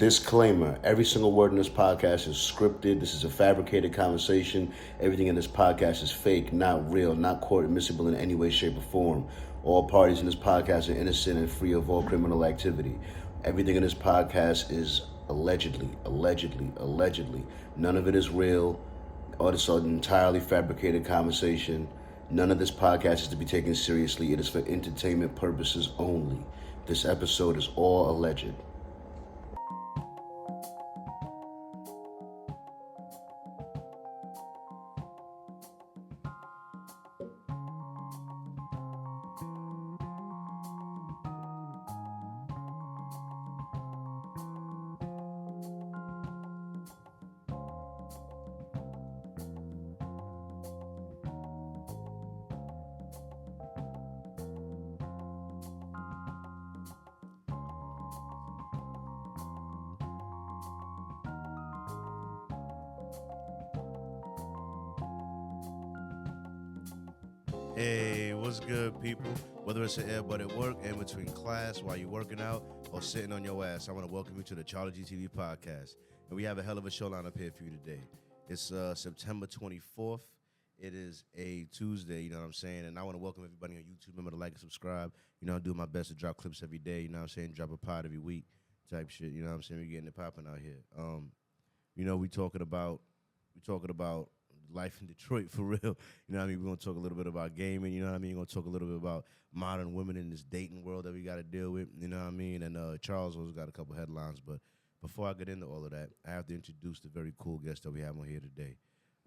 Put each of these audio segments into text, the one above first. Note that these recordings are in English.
Disclaimer, every single word in this podcast is scripted. This is a fabricated conversation. Everything in this podcast is fake, not real, not court admissible in any way, shape, or form. All parties in this podcast are innocent and free of all criminal activity. Everything in this podcast is allegedly. None of it is real. Or it's an entirely fabricated conversation. None of this podcast is to be taken seriously. It is for entertainment purposes only. This episode is all alleged. Hey, what's good, people? Whether it's an earbud at work, in between class, while you're working out, or sitting on your ass, I want to welcome you to the CharlieGtv Podcast. And we have a hell of a show lineup here for you today. It's September 24th. It is a Tuesday, you know what I'm saying? And I want to welcome everybody on YouTube. Remember to like and subscribe. You know, I'm doing my best to drop clips every day, you know what I'm saying? Drop a pod every week type shit, you know what I'm saying? We're getting it popping out here. You know, we talking about life in Detroit for real. You know what I mean? We're going to talk a little bit about gaming. You know what I mean? We're going to talk a little bit about modern women in this dating world that we got to deal with. You know what I mean? And Charles also got a couple headlines. But before I get into all of that, I have to introduce the very cool guest that we have on here today.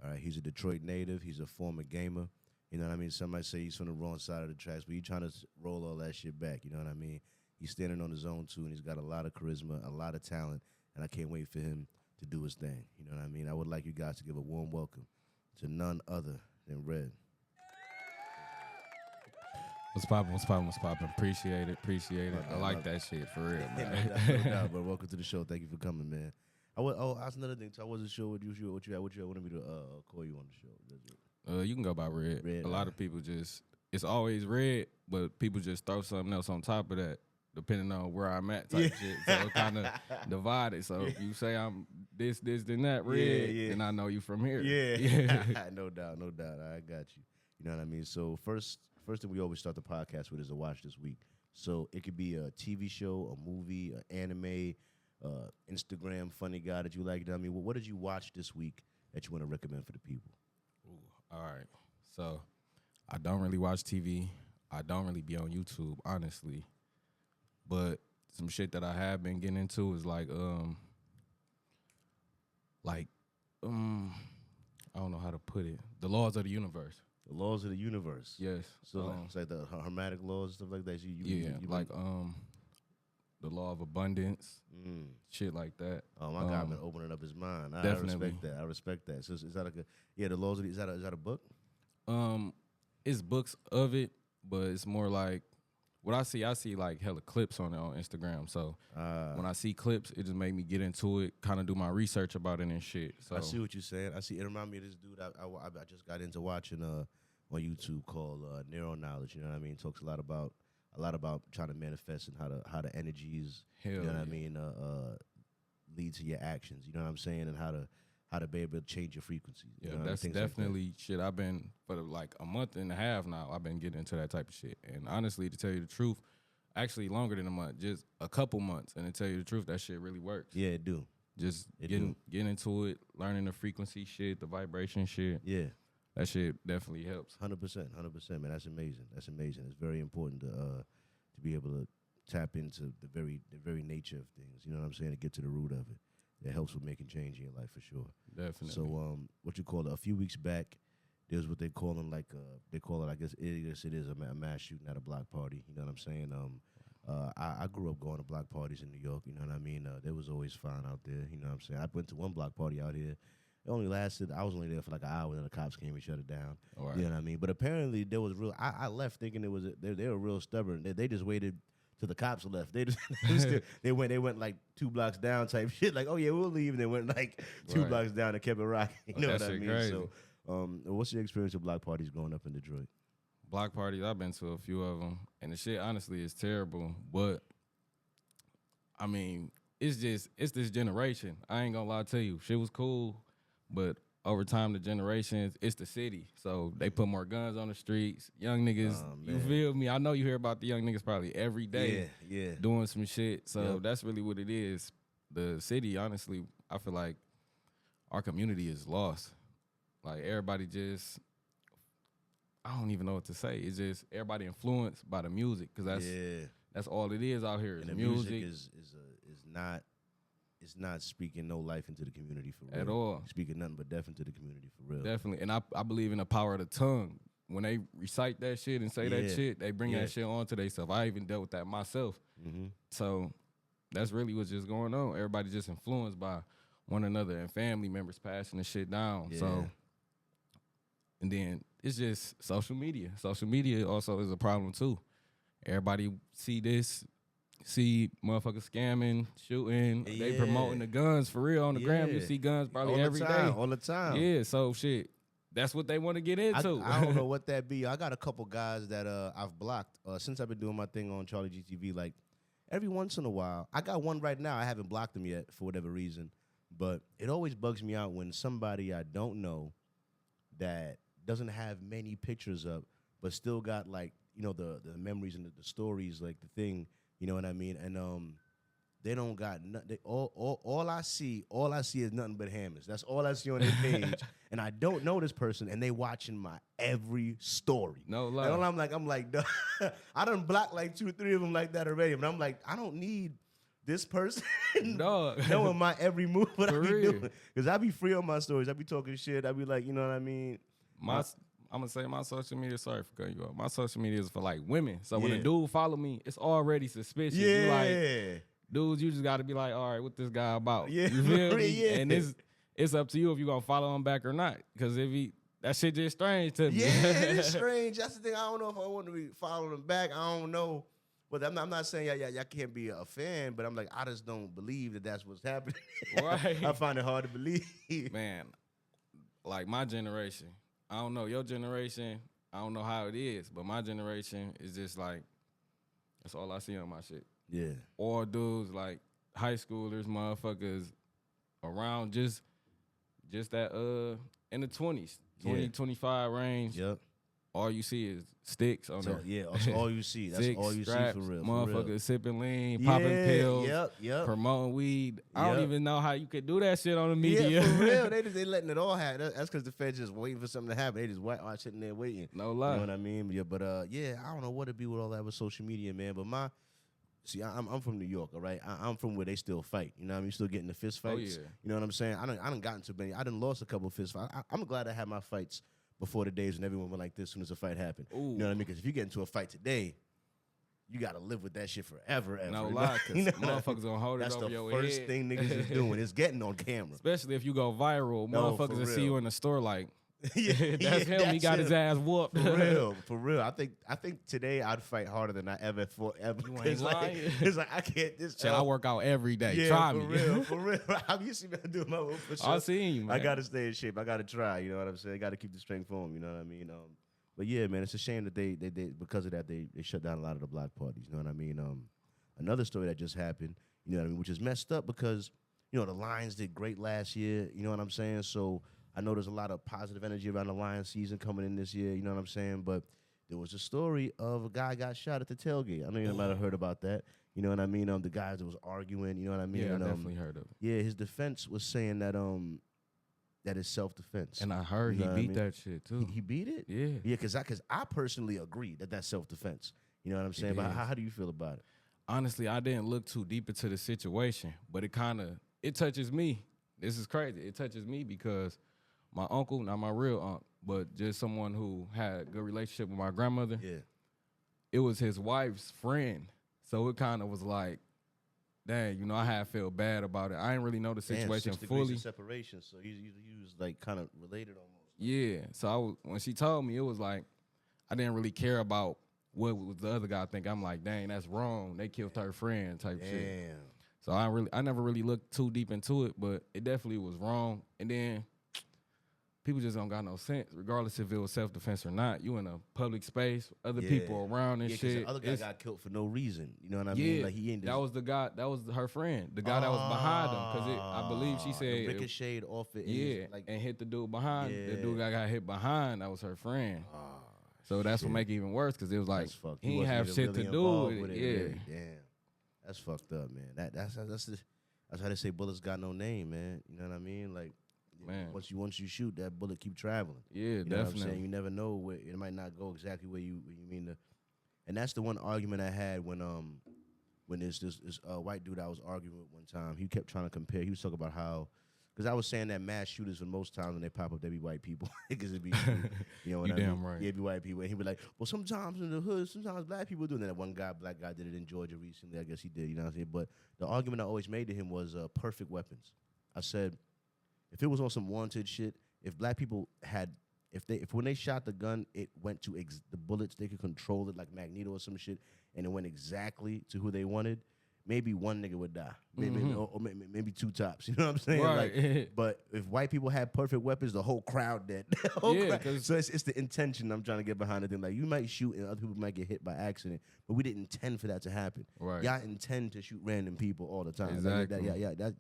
All right, he's a Detroit native. He's a former gamer. You know what I mean? Somebody say he's from the wrong side of the tracks, but he's trying to roll all that shit back. You know what I mean? He's standing on his own, too, and he's got a lot of charisma, a lot of talent, and I can't wait for him to do his thing. You know what I mean? I would like you guys to give a warm welcome to none other than Red. What's poppin'? Appreciate it. I like that shit, for real, man. No doubt, but welcome to the show. Thank you for coming, man. That's another thing. So I wasn't sure what you wanted me to call you on the show. You can go by Red. Red, a lot of people it's always Red, but people just throw something else on top of that, depending on where I'm at type shit. So it's kind of divided. So if you say I'm this, then that, Red, then I know you from here. Yeah. No doubt. I got you. You know what I mean? So first thing we always start the podcast with is a watch this week. So it could be a TV show, a movie, an anime, Instagram funny guy that you like. You know what I mean? Well, what did you watch this week that you want to recommend for the people? Ooh, all right. So I don't really watch TV. I don't really be on YouTube, honestly. But some shit that I have been getting into is like I don't know how to put it. The laws of the universe. The laws of the universe. Yes. So it's like the hermetic laws and stuff like that. So you the law of abundance, shit like that. Oh, my God, been opening up his mind. Definitely. I respect that. So is that like the laws of is that a book? It's books of it, but it's more like what I see like hella clips on it on Instagram. So when I see clips, it just make me get into it, kind of do my research about it and shit. So I see what you're saying. It reminds me of this dude I just got into watching on YouTube called Neural Knowledge. You know what I mean? Talks a lot about trying to manifest and how the energies, you know what I mean, lead to your actions. You know what I'm saying? And how to be able to change your frequencies. Yeah, you know, that's definitely shit. I've been for like a month and a half now. I've been getting into that type of shit. And honestly, to tell you the truth, actually longer than a month, just a couple months. And to tell you the truth, that shit really works. Yeah, it do. Just getting into it, learning the frequency shit, the vibration shit. Yeah. That shit definitely helps. 100%, man. That's amazing. It's very important to be able to tap into the very nature of things. You know what I'm saying? To get to the root of it. It helps with making change in your life for sure. Definitely. So what you call it? A few weeks back, there's what they call it. I guess it is a mass shooting at a block party. You know what I'm saying? I grew up going to block parties in New York. You know what I mean? There was always fun out there. You know what I'm saying? I went to one block party out here. It only lasted. I was only there for like an hour, and the cops came and shut it down. Right. You know what I mean? But apparently there was real. I left thinking they were real stubborn. They just waited till the cops left. They went like 2 blocks down type shit. Like, oh yeah, we'll leave. And they went like 2 blocks down and kept it rocking. You know what I mean? Crazy. So, what's your experience with block parties growing up in Detroit? Block parties, I've been to a few of them, and the shit honestly is terrible. But I mean, it's this generation. I ain't gonna lie to you. Shit was cool, but over time, the generations, it's the city. So they put more guns on the streets. Young niggas, you feel me? I know you hear about the young niggas probably every day doing some shit. So that's really what it is. The city, honestly, I feel like our community is lost. Like everybody just, I don't even know what to say. It's just everybody influenced by the music because that's all it is out here. And the music is not. It's not speaking no life into the community for real. At all. Speaking nothing but death into the community for real. Definitely. And I believe in the power of the tongue. When they recite that shit and say that shit, they bring that shit onto themselves. I even dealt with that myself. Mm-hmm. So that's really what's just going on. Everybody just influenced by one another and family members passing the shit down. Yeah. So, and then it's just social media. Social media also is a problem too. Everybody see motherfuckers scamming, shooting. They promoting the guns for real on the gram. You see guns probably every day. All the time. Yeah, so shit. That's what they want to get into. I don't know what that be. I got a couple guys that I've blocked since I've been doing my thing on CharlieGtv. Like every once in a while, I got one right now. I haven't blocked them yet for whatever reason, but it always bugs me out when somebody I don't know that doesn't have many pictures up, but still got like the memories and the stories, like the thing. You know what I mean? And they don't got nothing. All I see is nothing but hammers. That's all I see on their page. And I don't know this person, and they watching my every story. No lie. And I'm like, duh. I done blocked like 2 or 3 of them like that already. But I'm like, I don't need this person knowing my every move what I be doing. Because I be free on my stories. I be talking shit. I be like, you know what I mean? I'm going to say my social media, sorry for cutting you off. My social media is for, like, women. So when a dude follow me, it's already suspicious. Yeah. You like, dudes, you just got to be like, all right, what this guy about? Yeah. You feel me? And it's up to you if you going to follow him back or not. Because that shit just strange to me. Yeah, it is strange. That's the thing. I don't know if I want to be following him back. I don't know. But I'm not saying y'all can't be a fan, but I'm like, I just don't believe that that's what's happening. Right. I find it hard to believe. Man, like my generation, I don't know, your generation, I don't know how it is, but my generation is just like, that's all I see on my shit. Yeah. All dudes, like high schoolers, motherfuckers around just that in the 20s, 25 range. Yep. All you see is sticks on there. Yeah, that's all you see. That's Sticks, all you straps, see for real. Motherfuckers sipping lean, popping pills, promoting weed. I don't even know how you could do that shit on the media. Yeah, for real. They letting it all happen. That's because the Feds just waiting for something to happen. They just sitting there waiting. No lie. You know what I mean? Yeah, but I don't know what to be with all that with social media, man. But I'm from New York, all right? I'm from where they still fight. You know what I mean? Still getting the fist fights. Oh, yeah. You know what I'm saying? I done gotten too many. I done lost a couple of fist fights. I'm glad I had my fights before the days when everyone went like this as soon as a fight happened. Ooh. You know what I mean? Because if you get into a fight today, you got to live with that shit forever. No lie, because motherfuckers going to hold it over your head. That's the first thing niggas is doing. It's getting on camera. Especially if you go viral. Motherfuckers will see you in the store like, him. He got his ass whooped. For real. I think today I'd fight harder than I ever fought ever. You ain't lying. It's like I can't. I work out every day. Yeah, try for me. For real. I used to be doing my own for sure. I seen you, man. I gotta stay in shape. I gotta try. You know what I'm saying? I gotta keep the strength on. You know what I mean? But yeah, man, it's a shame that they because of that they shut down a lot of the block parties. You know what I mean? Another story that just happened. You know what I mean? Which is messed up because the Lions did great last year. You know what I'm saying? So I know there's a lot of positive energy around the Lions season coming in this year. You know what I'm saying? But there was a story of a guy got shot at the tailgate. I know you might have heard about that. You know what I mean? The guys that was arguing. You know what I mean? Yeah, I definitely heard of it. Yeah, his defense was saying that that is self-defense. And I heard he beat that shit too. He beat it? Yeah. Yeah, because I personally agree that that's self-defense. You know what I'm saying? But how do you feel about it? Honestly, I didn't look too deep into the situation, but it touches me. This is crazy. It touches me because my uncle, not my real uncle, but just someone who had a good relationship with my grandmother. Yeah. It was his wife's friend. So it kind of was like, dang, I had felt bad about it. I didn't really know the situation 6 fully. degrees of separation, so you was like kind of related almost. Yeah. So when she told me, it was like I didn't really care about what was the other guy think. I'm like, dang, that's wrong. They killed her friend type shit. So I never really looked too deep into it, but it definitely was wrong. And then people just don't got no sense, regardless if it was self-defense or not. You in a public space, other people around and shit. The other guy got killed for no reason. You know what I mean? Like he ain't. That was the guy. That was her friend, the guy that was behind him. Because I believe she said it ricocheted off it. Yeah, like, and hit the dude behind. The dude got hit behind. That was her friend. So that's what make it even worse, because it was like he didn't have shit to do with it. Yeah, damn, that's fucked up, man. That's how they say bullets got no name, man. You know what I mean? Like, man, once you shoot, that bullet keep traveling. Yeah, you know definitely. What I'm saying? You never know where it might not go exactly where you mean to. And that's the one argument I had when this white dude I was arguing with one time. He kept trying to compare. He was talking about how. Because I was saying that mass shooters, for most times when they pop up, they be white people. Because it be, you know what I mean? Damn right. Yeah, it be white people. And he be like, well, sometimes in the hood, sometimes black people do. And then that one black guy did it in Georgia recently. I guess he did, you know what I'm saying? But the argument I always made to him was perfect weapons. I said, if it was on some wanted shit, if black people had, if when they shot the gun, it went to the bullets, they could control it like Magneto or some shit, and it went exactly to who they wanted, maybe one nigga would die, maybe two tops. You know what I'm saying? Right. Like, but if white people had perfect weapons, the whole crowd dead. So it's the intention I'm trying to get behind the thing. Like, you might shoot and other people might get hit by accident, but we didn't intend for that to happen. Right. Y'all intend to shoot random people all the time. Exactly.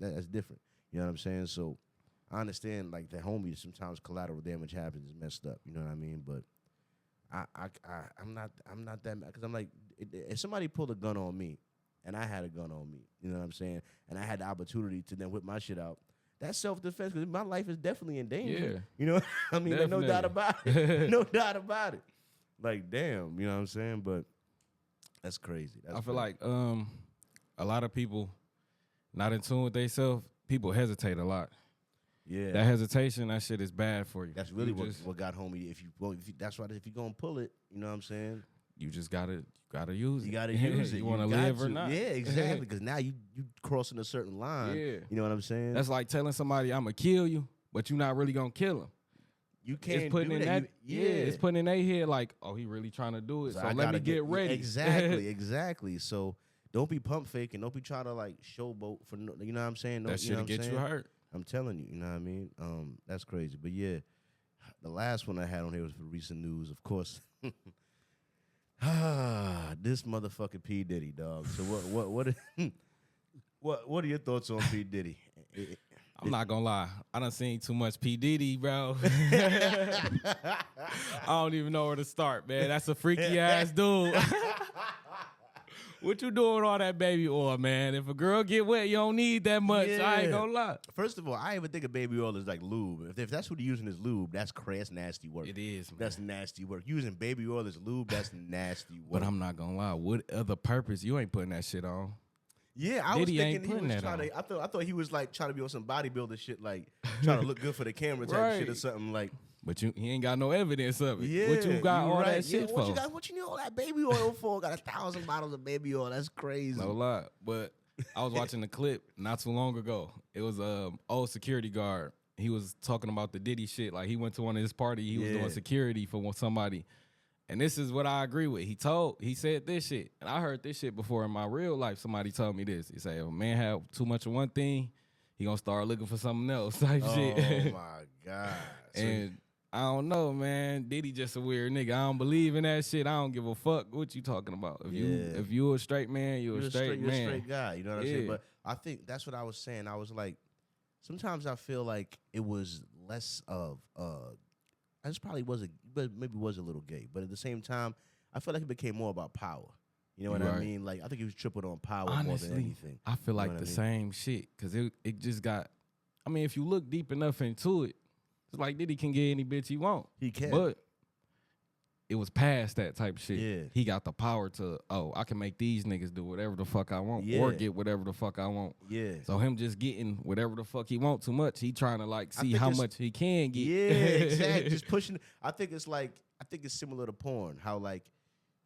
That's different. You know what I'm saying? So I understand, like, the homies, sometimes collateral damage happens, is messed up. You know what I mean? But I'm not that mad, because I'm like, if somebody pulled a gun on me, and I had a gun on me, you know what I'm saying? And I had the opportunity to then whip my shit out. That's self-defense, because my life is definitely in danger. Yeah. You know, I mean, there's no doubt about it. No doubt about it. Like, damn, you know what I'm saying? But that's crazy. I feel like a lot of people not in tune with themselves, people hesitate a lot. Yeah. That hesitation, that shit is bad for you. That's really what got homie. That's why if you gonna pull it, you know what I'm saying? You just gotta use it. You gotta use it. You want to live or not? Yeah, exactly. Because now you crossing a certain line. Yeah. You know what I'm saying? That's like telling somebody I'm gonna kill you, but you're not really gonna kill him. You can't It's putting do in that. it's putting in their head like, oh, he really trying to do it. So let me get ready. Exactly. So don't be pump faking. Don't be trying to like showboat for no, you know what I'm saying? That shit'll get you hurt. I'm telling you, you know what I mean? That's crazy. But yeah, the last one I had on here was for recent news, of course. This motherfucking P. Diddy, dog. So what are your thoughts on P. Diddy? I'm not gonna lie, I done seen too much P. Diddy, bro. I don't even know where to start, man. That's a freaky ass dude. What you doing with all that baby oil, man? If a girl get wet, you don't need that much. Yeah. I ain't gonna lie. First of all, I even think a baby oil is like lube. If that's what you're using as lube, that's nasty work. It is, man. That's nasty work. Using baby oil as lube, that's nasty work. But I'm not gonna lie. What other purpose? You ain't putting that shit on. Yeah, I was thinking he was trying to. I thought he was like trying to be on some bodybuilder shit, like trying to look good for the camera type shit or something like. But he ain't got no evidence of it. Yeah, what you got all that shit for? What you need all that baby oil for? Got 1,000 bottles of baby oil. That's crazy. No lie. But I was watching the clip not too long ago. It was old security guard. He was talking about the Diddy shit. Like, he went to one of his parties. He was doing security for somebody. And this is what I agree with. He said this shit. And I heard this shit before in my real life. Somebody told me this. He said, if a man have too much of one thing, he gonna start looking for something else type shit. Oh, my God. And I don't know, man. Diddy just a weird nigga. I don't believe in that shit. I don't give a fuck what you talking about. If you a straight man, you're a straight man. You're a straight guy. You know what I'm saying? But I think that's what I was saying. I was like, sometimes I feel like it was less of I just probably wasn't, but maybe was a little gay. But at the same time, I feel like it became more about power. You know what I mean? Like, I think he was tripping on power more than anything. I feel like the same shit, because it just got, I mean, if you look deep enough into it, it's like Diddy can get any bitch he want. He can. But it was past that type of shit. Yeah. He got the power to, I can make these niggas do whatever the fuck I want or get whatever the fuck I want. Yeah. So him just getting whatever the fuck he want too much, he trying to like see how much he can get. Yeah, exactly. Just pushing. I think it's similar to porn. How like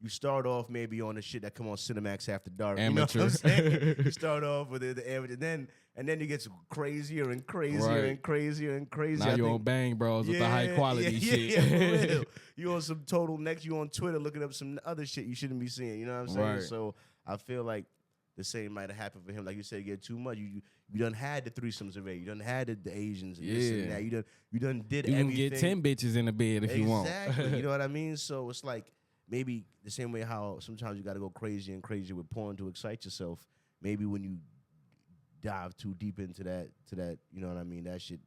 you start off maybe on the shit that come on Cinemax after dark. Amateur. You know what I'm saying? You start off with the amateur, and then you get crazier and crazier and crazier and crazier. Now you on Bang Bros with the high quality shit. Yeah, for real. You on some total next. You on Twitter looking up some other shit you shouldn't be seeing. You know what I'm saying? Right. So I feel like the same might have happened for him. Like you said, get too much. You You done had the threesomes already. You done had the Asians and this and that. You done did you everything. You can get 10 bitches in the bed if you want. Exactly. You know what I mean? So it's like maybe the same way how sometimes you got to go crazy and crazy with porn to excite yourself. Maybe when you dive too deep into that, you know what I mean? That shit,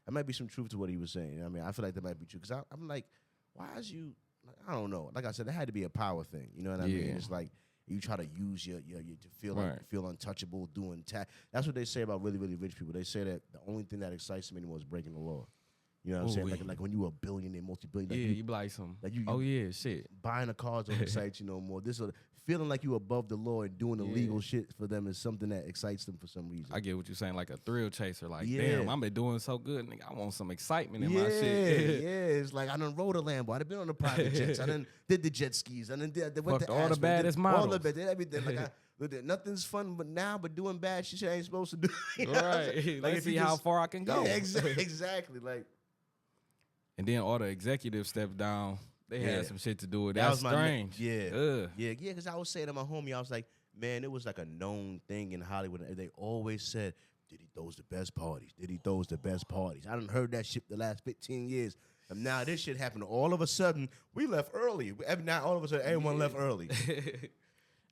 there might be some truth to what he was saying. I mean, I feel like that might be true. Because I'm like, why is you, like, I don't know. Like I said, it had to be a power thing. You know what I mean? It's like you try to use your to feel like you feel untouchable, doing That's what they say about really, really rich people. They say that the only thing that excites them anymore is breaking the law. You know what I'm saying? Like when you a billionaire, multi-billionaire. Yeah, like you be like some. Like shit. Buying a car don't excite you no more. Feeling like you above the law and doing illegal shit for them is something that excites them for some reason. I get what you're saying, like a thrill chaser. Like, damn, I'm been doing so good, nigga. I want some excitement in my shit. It's like I done rode a Lambo. I done been on the private jets. I done did the jet skis. I done went to all the baddest models. All the bad, did everything. Like nothing's fun, but doing bad shit I ain't supposed to do. Right. Let's see how far I can go. Yeah, exactly. Like, and then all the executives stepped down. They had some shit to do with that. That's strange. Yeah. Because I was saying to my homie, I was like, man, it was like a known thing in Hollywood. They always said, Diddy throws the best parties. Diddy throws the best parties. I done heard that shit the last 15 years. And now this shit happened. All of a sudden, we left early. Now all of a sudden, everyone left early.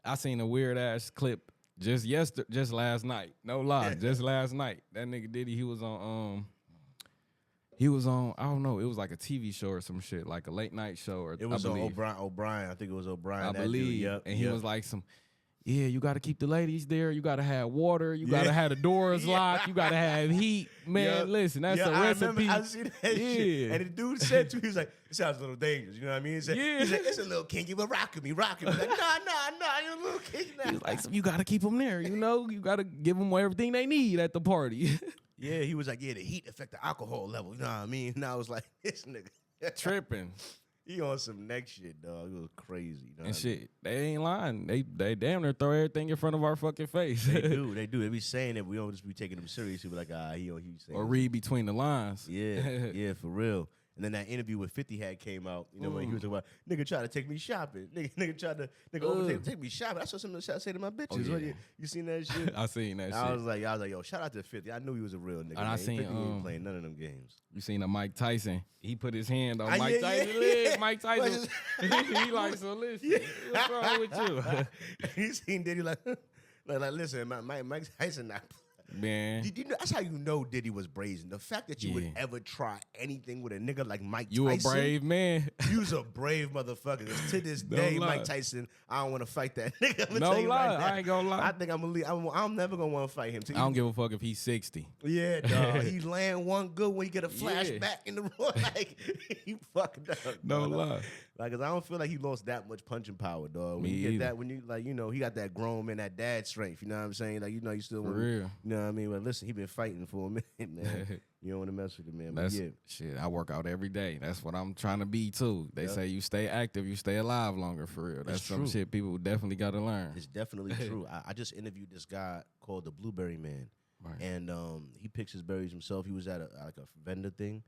I seen a weird ass clip just last night. No lie, just last night. That nigga Diddy, he was on I don't know, it was like a TV show or some shit, like a late night show. Or it was O'Brien. I think it was O'Brien. I believe. Dude. And he was like you got to keep the ladies there. You got to have water. You got to have the doors locked. You got to have heat. Man, listen, that's a recipe. I see that shit. And the dude said to me, he was like, it sounds a little dangerous. You know what I mean? He's like, it's a little kinky, but rocking me. Like, nah, you're a little kinky now. He's like, you got to keep them there, you know? You got to give them everything they need at the party. Yeah, he was like, the heat affect the alcohol level. You know what I mean? And I was like, this nigga. Tripping. He on some next shit, dog. It was crazy. You know and shit, they ain't lying. They damn near throw everything in front of our fucking face. They do. They be saying it. We don't just be taking them seriously. We're like, he's saying. Or read between the lines. Yeah, for real. And then that interview with 50 had came out. You know, when he was talking about, nigga tried to take me shopping. Nigga tried to take me shopping. That's what something I say to my bitches. Oh, yeah. You seen that shit? I seen that shit. I was like, yo, shout out to 50. I knew he was a real nigga. And I seen 50 ain't playing none of them games. You seen Mike Tyson? He put his hand on Mike Tyson's leg. Mike Tyson. He like, so listen, what's wrong with you? He seen Diddy like listen, Mike Tyson not. Man, you know, that's how you know Diddy was brazen. The fact that you would ever try anything with a nigga like Mike Tyson. You a brave man. You's a brave motherfucker. To this day, lie. Mike Tyson, I don't want to fight that nigga. No lie, I ain't gonna lie. I think I'm gonna leave. I'm never gonna want to fight him. I don't give a fuck if he's 60. Yeah, dog. He land one good when he get a flashback in the room. Like he fucked up. No lie. Like, cause I don't feel like he lost that much punching power, dog. When Me you get either. that, when you like, you know, he got that grown man, that dad strength. You know what I'm saying? Like, you know, you still want, real. You know what I mean? But listen, he been fighting for a minute, man. You don't want to mess with him, man. But shit. I work out every day. That's what I'm trying to be too. They say you stay active, you stay alive longer. For real, that's some shit people definitely got to learn. It's definitely true. I just interviewed this guy called the Blueberry Man, and he picks his berries himself. He was at a vendor thing.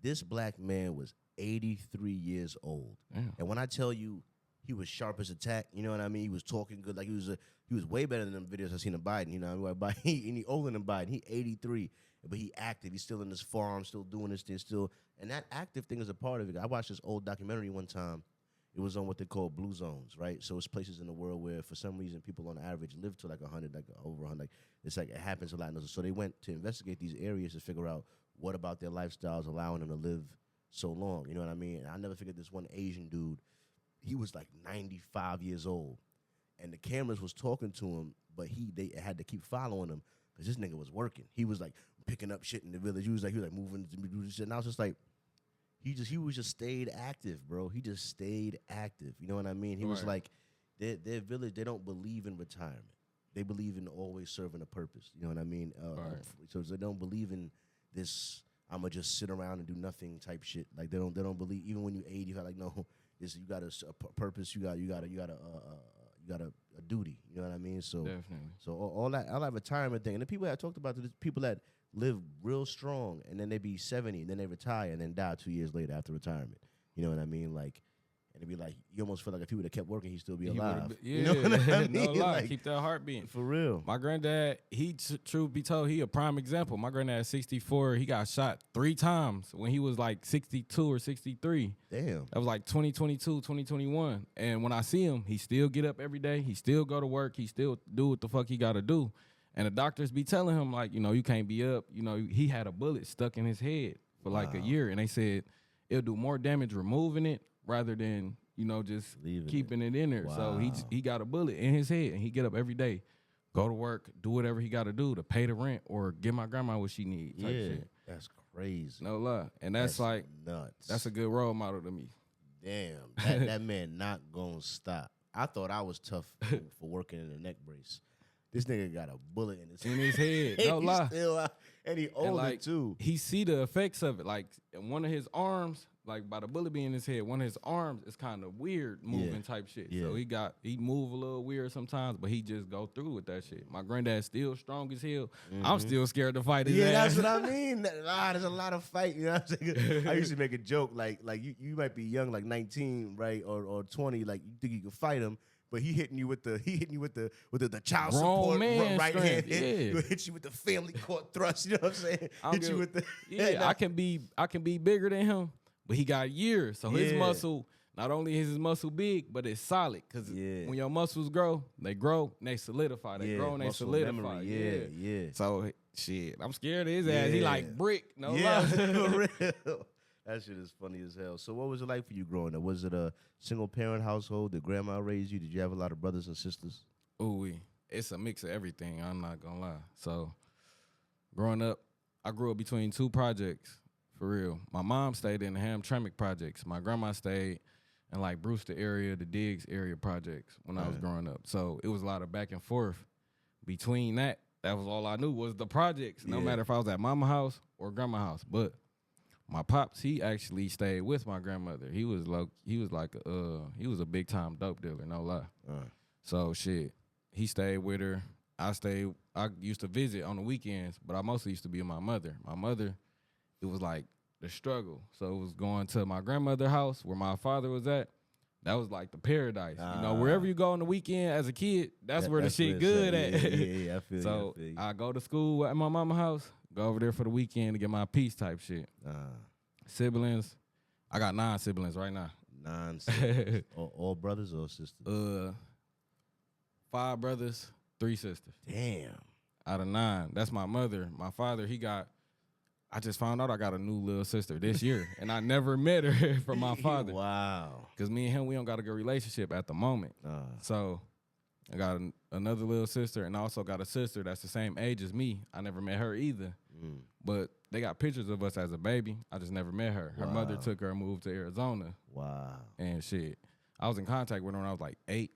This black man was 83 years old. Damn. And when I tell you he was sharp as a tack, you know what I mean? He was talking good. Like he was way better than them videos I seen of Biden. You know what I mean? He older than Biden. He 83, but he active. He's still in his farm, still doing this thing, still. And that active thing is a part of it. I watched this old documentary one time. It was on what they call blue zones, right? So it's places in the world where, for some reason, people on average live to like 100, like over 100. Like, it's like it happens a lot. So they went to investigate these areas to figure out what about their lifestyles allowing them to live so long. You know what I mean? And I never forget this one Asian dude. He was like 95 years old, and the cameras was talking to him, but they had to keep following him because this nigga was working. He was like picking up shit in the village. He was like moving to do shit. And I was just like, he just stayed active, bro. He just stayed active. You know what I mean? He was like, their village, they don't believe in retirement. They believe in always serving a purpose. You know what I mean? So they don't believe in this, I'm gonna just sit around and do nothing type shit. Like they don't believe, even when you 80, you're like, no, this, you got a purpose. You got a duty. You know what I mean? So definitely. So all that retirement thing, and the people that I talked about, the people that live real strong, and then they be 70, and then they retire, and then die 2 years later after retirement. You know what I mean? Like, and it'd be like you almost feel like if he would have kept working, he'd still be He alive. would've yeah, You know what I mean? no lie, Like, keep that heart beating. for real. My granddad, truth be told, he a prime example. My granddad, 64, he got shot 3 times when he was like 62 or 63. Damn. That was like 2022, 2021. And when I see him, he still get up every day. He still go to work. He still do what the fuck he got to do. And the doctors be telling him, like, you know, you can't be up. You know, he had a bullet stuck in his head for like a year. And they said it'll do more damage removing it rather than, you know, just keeping it in there. So he got a bullet in his head, and he get up every day, go to work, do whatever he got to do to pay the rent or give my grandma what she needs. Type shit. That's crazy. No lie. And that's like nuts. That's a good role model to me. Damn, that man not gonna stop. I thought I was tough for working in a neck brace. This nigga got a bullet in his head. No lie. And he older like, too. He see the effects of it. Like one of his arms, like by the bullet being in his head, one of his arms is kind of weird moving type shit. Yeah. So he move a little weird sometimes, but he just go through with that shit. My granddad's still strong as hell. I'm still scared to fight his ass. That's what I mean. There's a lot of fight. You know what I'm saying? I used to make a joke like you might be young, like 19, right, or 20, like you think you can fight him. But he hitting you with the child Grown support man right hand. Yeah. He'll hit you with the family court thrust. You know what I'm saying? Hit you with the I can be bigger than him, but he got years. So his muscle, not only is his muscle big, but it's solid. Cause when your muscles grow, and they solidify. They grow and they solidify. Yeah. So shit, I'm scared of his ass. He like brick. No lie. For real. That shit is funny as hell. So what was it like for you growing up? Was it a single-parent household? Did grandma raise you? Did you have a lot of brothers and sisters? Ooh, it's a mix of everything. I'm not going to lie. So growing up, I grew up between 2 projects, for real. My mom stayed in the Hamtramck projects. My grandma stayed in, like, Brewster area, the Diggs area projects when I was growing up. So it was a lot of back and forth. Between that was all I knew was the projects, no matter if I was at mama house or grandma house. But my pops, he actually stayed with my grandmother. He was a big time dope dealer, no lie. So shit, he stayed with her. I used to visit on the weekends, but I mostly used to be with my mother. My mother, it was like the struggle. So it was going to my grandmother's house where my father was at. That was like the paradise. You know, wherever you go on the weekend as a kid, that's where the shit good at. Yeah, I feel so you. I go to school at my mama's house, go over there for the weekend to get my piece type shit. Siblings, I got 9 siblings right now. 9 siblings. all brothers or sisters? 5 brothers, 3 sisters. Damn. Out of 9. That's my mother. My father, I just found out I got a new little sister this year, and I never met her from my father. Wow. Because me and him, we don't got a good relationship at the moment. So I got another little sister, and I also got a sister that's the same age as me. I never met her either. But they got pictures of us as a baby. I just never met her. Her mother took her and moved to Arizona. Wow. And shit, I was in contact with her when I was like 8.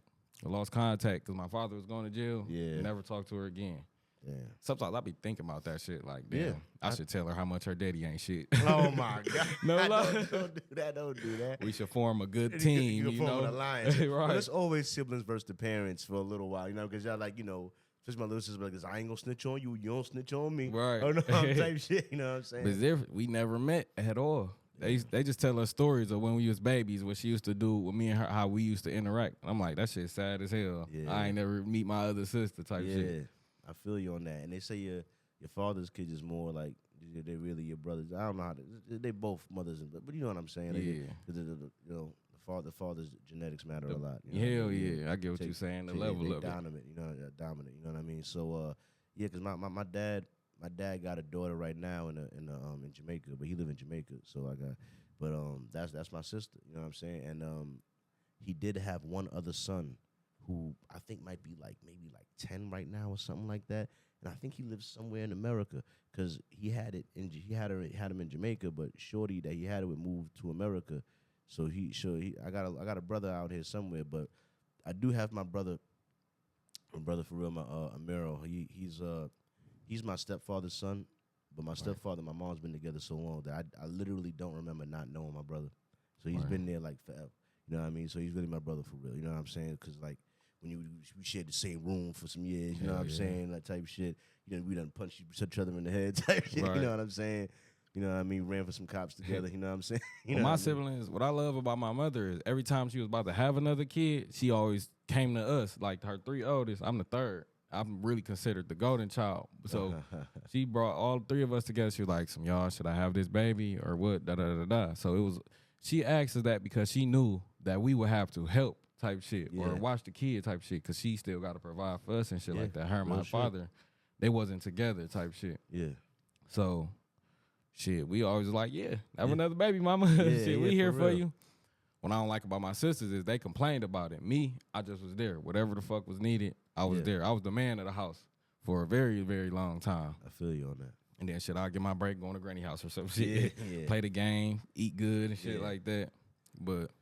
I lost contact because my father was going to jail. Yeah. Never talked to her again. Yeah. Sometimes I be thinking about that shit. Like, damn, I should tell her how much her daddy ain't shit. Oh my God. No lie. Don't do that. Don't do that. We should form a good team. You can form an alliance. Right. Well, there's always siblings versus the parents for a little while, you know, because y'all like, you know, especially my little sister, like, I ain't gonna snitch on you. You don't snitch on me. Right. Oh no, type shit. You know what I'm saying? But we never met at all. They just tell us stories of when we was babies, what she used to do with me and her, how we used to interact. And I'm like, that shit's sad as hell. Yeah. I ain't never meet my other sister type shit. I feel you on that. And they say your father's kids is more like they really your brothers. I don't know how they both mothers, but you know what I'm saying. You know, the father's genetics matter a lot. You know hell yeah, I get what you're saying. The level of dominant, it. Dominant. You know what I mean? So because my dad got a daughter right now in Jamaica, but he live in Jamaica. So that's my sister. You know what I'm saying? And he did have one other son who I think might be maybe 10 right now or something like that. And I think he lives somewhere in America because he had him in Jamaica, but shorty that he had it would move to America. So I got a brother out here somewhere, but I do have my brother for real, my Amiro. He's my stepfather's son, but my stepfather and my mom's been together so long that I literally don't remember not knowing my brother. So he's been there like forever. You know what I mean? So he's really my brother for real. You know what I'm saying? Because like when we shared the same room for some years, you know what I'm saying? That type of shit. You know, we done punched each other in the head type shit. Right. You know what I'm saying? You know what I mean? Ran for some cops together. You know what I'm saying? My siblings, what I love about my mother is every time she was about to have another kid, she always came to us. Like her 3 oldest, I'm the third. I'm really considered the golden child. So she brought all 3 of us together. She was like, "Some y'all, should I have this baby or what?" Da da da da. So she asked us that because she knew that we would have to help type shit or watch the kid type shit because she still got to provide for us and shit like that. Her and my father, they wasn't together type shit. Yeah. So, shit, we always like, have another baby, mama. Shit, we here for you. What I don't like about my sisters is they complained about it. Me, I just was there. Whatever the fuck was needed, I was there. I was the man of the house for a very, very long time. I feel you on that. And then shit, I'll get my break going to granny house or some shit. Play the game, eat good and shit like that. But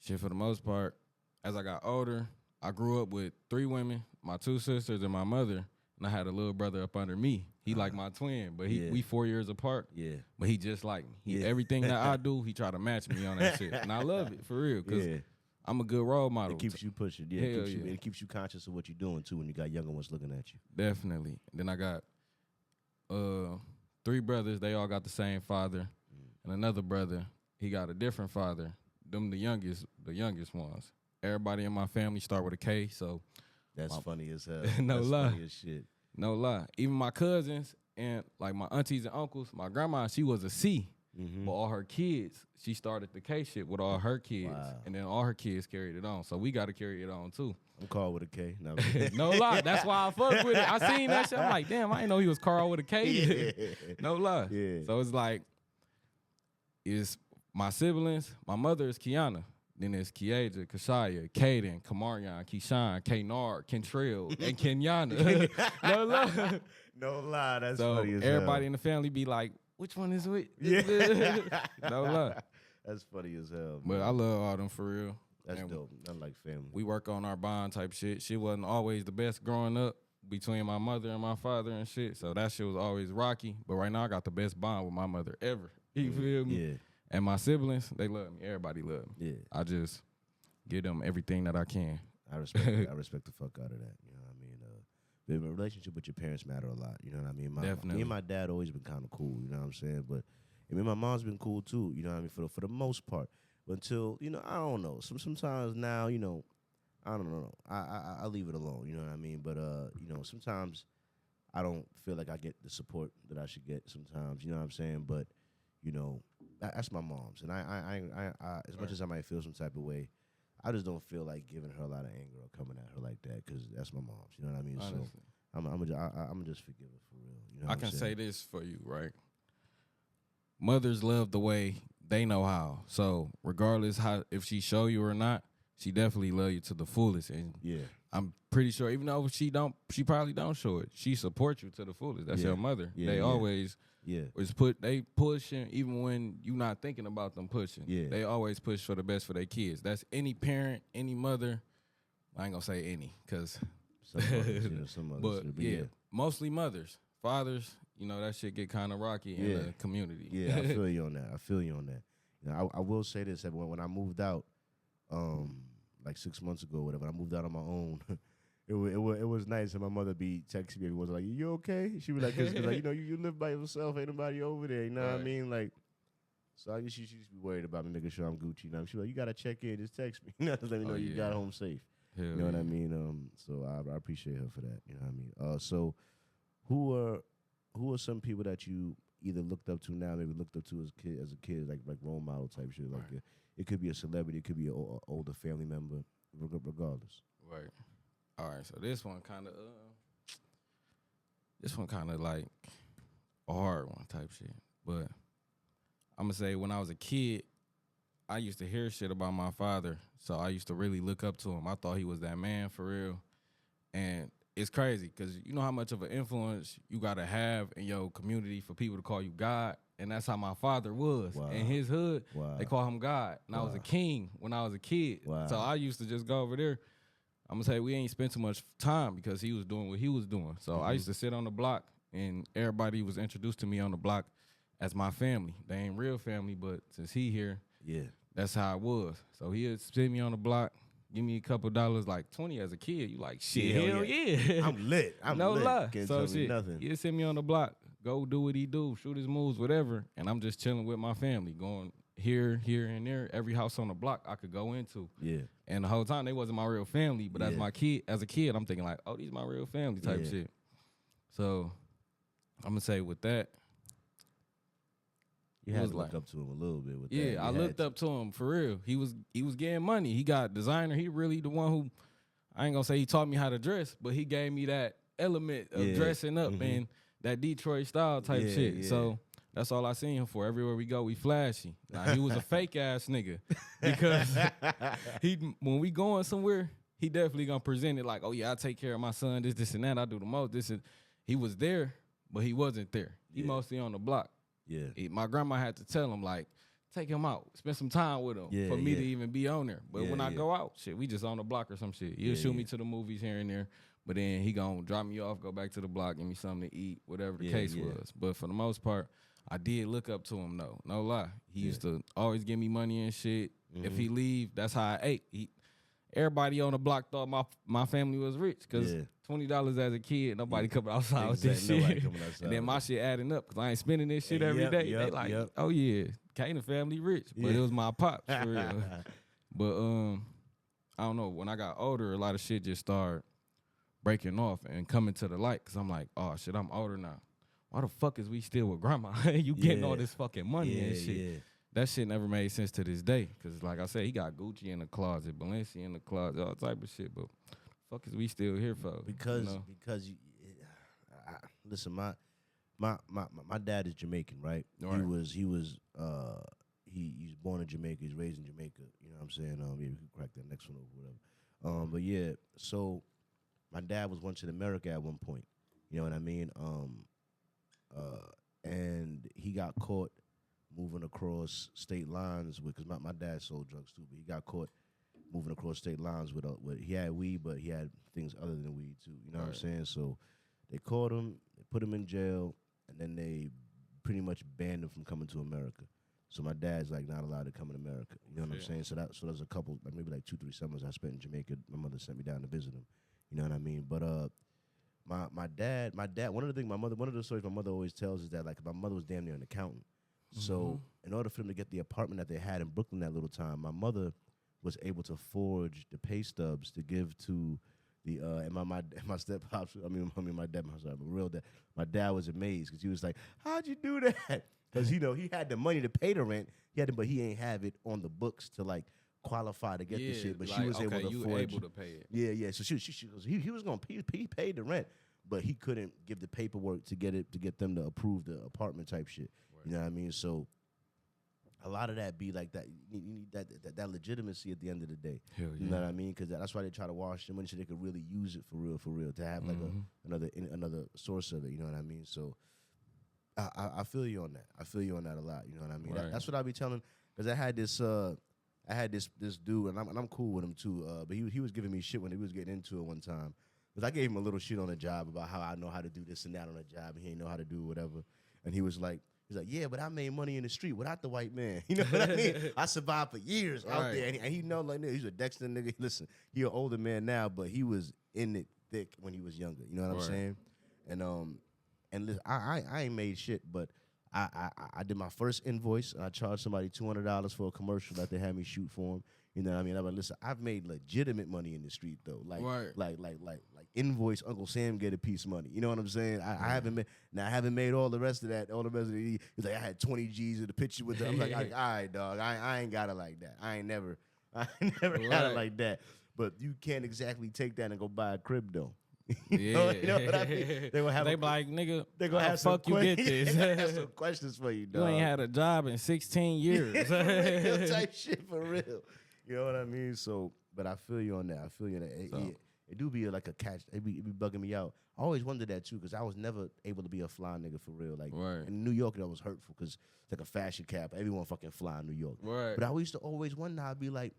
shit, for the most part, as I got older, I grew up with 3 women, my 2 sisters and my mother, and I had a little brother up under me. He like my twin, but we 4 years apart. Yeah. But he just like me. Everything that I do, he try to match me on that shit. And I love it, for real, because I'm a good role model. It keeps you pushing. Yeah, it keeps you conscious of what you're doing, too, when you got younger ones looking at you. Definitely. And then I got 3 brothers. They all got the same father. And another brother, he got a different father. Them the youngest ones. Everybody in my family start with a K, so that's funny as hell. No that's lie. Funny as shit. No lie. Even my cousins and like my aunties and uncles, my grandma, she was a C. But all her kids, she started the K shit with all her kids. Wow. And then all her kids carried it on. So we got to carry it on too. I'm Carl with a K. No, no lie. That's why I fuck with it. I seen that shit. I'm like, damn, I didn't know he was Carl with a K. No lie. Yeah. So it's like, it's my siblings. My mother is Kiana. Then there's Kieja, Kashaya, Kaden, Kamarion, Keyshawn, Knard, Kentrell, and Kenyana. No lie. No lie. That's so funny as everybody hell. in the family be like, which one is which? Yeah. No lie. That's funny as hell. But I love all them for real. That's dope. I like family. We work on our bond type shit. She wasn't always the best growing up between my mother and my father and shit. So that shit was always rocky. But right now I got the best bond with my mother ever. You feel me? Yeah. And my siblings, they love me. Everybody love me. Yeah. I just give them everything that I can. I respect the fuck out of that. You know what I mean? The relationship with your parents matter a lot. You know what I mean? Definitely. Me and my dad always been kind of cool. You know what I'm saying? But I mean, my mom's been cool too. You know what I mean? For the most part. But until, you know, I don't know. Sometimes now, you know, I don't know. I leave it alone. You know what I mean? But you know, sometimes I don't feel like I get the support that I should get. Sometimes, you know what I'm saying? But you know, that's my mom's, and I as much as I might feel some type of way, I just don't feel like giving her a lot of anger or coming at her like that because that's my mom's. You know what I mean? Honestly. So I'm just forgive her for real. You know I can say this for you, right? Mothers love the way they know how. So regardless if she show you or not, she definitely love you to the fullest. And I'm pretty sure, even though she probably don't show it, she supports you to the fullest. That's your mother. They always. They pushing even when you not thinking about them pushing. Yeah. They always push for the best for their kids. That's any parent, any mother. I ain't gonna say any, cause some mothers, but mostly mothers. Fathers, you know, that shit get kind of rocky in the community. Yeah, I feel you on that. You know, I will say this: when I moved out, like 6 months ago, or whatever, I moved out on my own. It was nice, and my mother be texting me every once in a while, like, "You okay?" She was like, "Cause like, you know, you live by yourself, ain't nobody over there." You know what I mean? Like, so she used to be worried about me making sure I'm Gucci. You know, she was like, "You gotta check in, just text me, just let me know you got home safe." Hell you know what I mean? So I appreciate her for that. You know what I mean? So who are some people that you either looked up to now, maybe looked up to as a kid, like role model type shit? Like it could be a celebrity, it could be an older family member, regardless. Right. All right, so this one kind of like a hard one type shit. But I'm gonna say when I was a kid, I used to hear shit about my father, so I used to really look up to him. I thought he was that man for real. And it's crazy because you know how much of an influence you gotta have in your community for people to call you God. And that's how my father was. Wow. In his hood, they call him God. And I was a king when I was a kid. Wow. So I used to just go over there. I'm going to say we ain't spent too much time because he was doing what he was doing. So I used to sit on the block, and everybody was introduced to me on the block as my family. They ain't real family, but since he here, that's how it was. So he'd sit me on the block, give me a couple dollars, like 20 as a kid. You like, shit, hell yeah. I'm lit. I'm no lit. lie. Can't so tell me nothing. He'd sit me on the block, go do what he do, shoot his moves, whatever. And I'm just chilling with my family, going here, and there. Every house on the block I could go into. Yeah. And the whole time they wasn't my real family, but as a kid, I'm thinking like, oh, these my real family type shit. So I'm gonna say with that, you had to look up to him a little bit with that. Yeah, I looked up to him for real. He was getting money. He got designer. He really the one who, I ain't gonna say he taught me how to dress, but he gave me that element of dressing up and that Detroit style type shit. Yeah. So that's all I seen him for. Everywhere we go, we flashy. Now he was a fake ass nigga because when we going somewhere, he definitely gonna present it like, oh yeah, I take care of my son, this and that. I do the most. He was there, but he wasn't there. He mostly on the block. Yeah. My grandma had to tell him like, take him out, spend some time with him for me to even be on there. But when I go out, shit, we just on the block or some shit. He'll shoot me to the movies here and there, but then he gonna drop me off, go back to the block, give me something to eat, whatever the case was. But for the most part, I did look up to him though. No lie. He used to always give me money and shit. If he leave, that's how I ate. Everybody on the block thought my family was rich because $20 as a kid, nobody coming outside with this shit. And then my shit adding up because I ain't spending this shit every day. They like, oh yeah, Kane family rich, but it was my pops for real. But I don't know. When I got older, a lot of shit just started breaking off and coming to the light because I'm like, oh shit, I'm older now. Why the fuck is we still with grandma? You getting all this fucking money and shit. Yeah. That shit never made sense to this day. Because, like I said, he got Gucci in the closet, Balenciaga in the closet, all type of shit. But fuck is we still here for? Because listen, my dad is Jamaican, right? He was born in Jamaica. He's raised in Jamaica. You know what I'm saying? Maybe we can crack that next one or whatever. But yeah, so my dad was once in America at one point. You know what I mean? And he got caught moving across state lines because my dad sold drugs too, but he got caught moving across state lines with he had weed, but he had things other than weed too. You know what I'm saying? So they caught him, they put him in jail, and then they pretty much banned him from coming to America. So my dad's like not allowed to come in America. You know what I'm saying? So there's a couple, like maybe like 2-3 summers I spent in Jamaica. My mother sent me down to visit him. You know what I mean? But my dad, one of the stories my mother always tells is that like my mother was damn near an accountant. So in order for them to get the apartment that they had in Brooklyn that little time, my mother was able to forge the pay stubs to give to the and my step pops. My dad. My dad was amazed because he was like, "How'd you do that?" Because he had the money to pay the rent. But he ain't have it on the books to like qualify to get the shit. But she was able to forge. Able to pay it. Yeah. So he was gonna he paid the rent, but he couldn't give the paperwork to get them to approve the apartment type shit. You know what I mean? So a lot of that be like that. You need that legitimacy at the end of the day. Hell yeah. You know what I mean? Because that's why they try to wash the money so they could really use it for real, to have like another source of it. You know what I mean? So I feel you on that. I feel you on that a lot. You know what I mean? Right. That's what I be telling. Because I had this dude, and I'm cool with him too. But he was giving me shit when he was getting into it one time. Because I gave him a little shit on the job about how I know how to do this and that on the job, and he ain't know how to do whatever. And he was like, yeah, but I made money in the street without the white man. You know what I mean? I survived for years out there. And he know like he's a Dexter nigga. Listen, he an older man now, but he was in it thick when he was younger. You know what I'm saying? And listen, I ain't made shit, but I did my first invoice. And I charged somebody $200 for a commercial that they had me shoot for him. You know what I mean? I'm like, listen, I've made legitimate money in the street though. Like invoice Uncle Sam get a piece of money. You know what I'm saying? I haven't made all the rest of that. All the rest of it. He's like, I had 20 G's of the picture with them. I'm like, all right, dog. I ain't got it like that. I ain't never got it like that. But you can't exactly take that and go buy a crib though. You know what I mean? They be like, nigga, they gonna have fuck you get this. They have some questions for you, dog. You ain't had a job in 16 years. For real type shit for real. You know what I mean? So, but I feel you on that. I feel you on that. It do be like a catch. It be bugging me out. I always wondered that too because I was never able to be a fly nigga for real. Like in New York, that was hurtful because it's like a fashion cap. Everyone fucking fly in New York. Right. But I used to always wonder. I'd be like,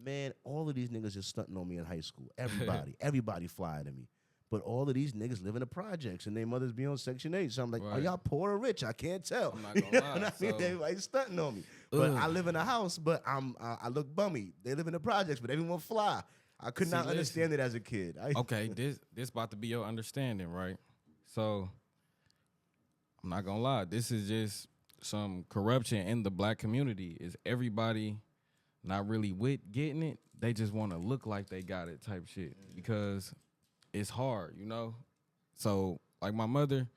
man, all of these niggas is stunting on me in high school. Everybody flying to me. But all of these niggas live in the projects and their mothers be on Section 8. So I'm like, are y'all poor or rich? I can't tell. I'm not gonna lie. I mean, everybody's stunting on me. But I live in a house, but I look bummy. They live in the projects, but everyone fly. I could not understand it as a kid. Okay, this about to be your understanding, right? So I'm not gonna lie. This is just some corruption in the black community. Is everybody not really with getting it? They just want to look like they got it type shit because it's hard, you know? So, like my mother,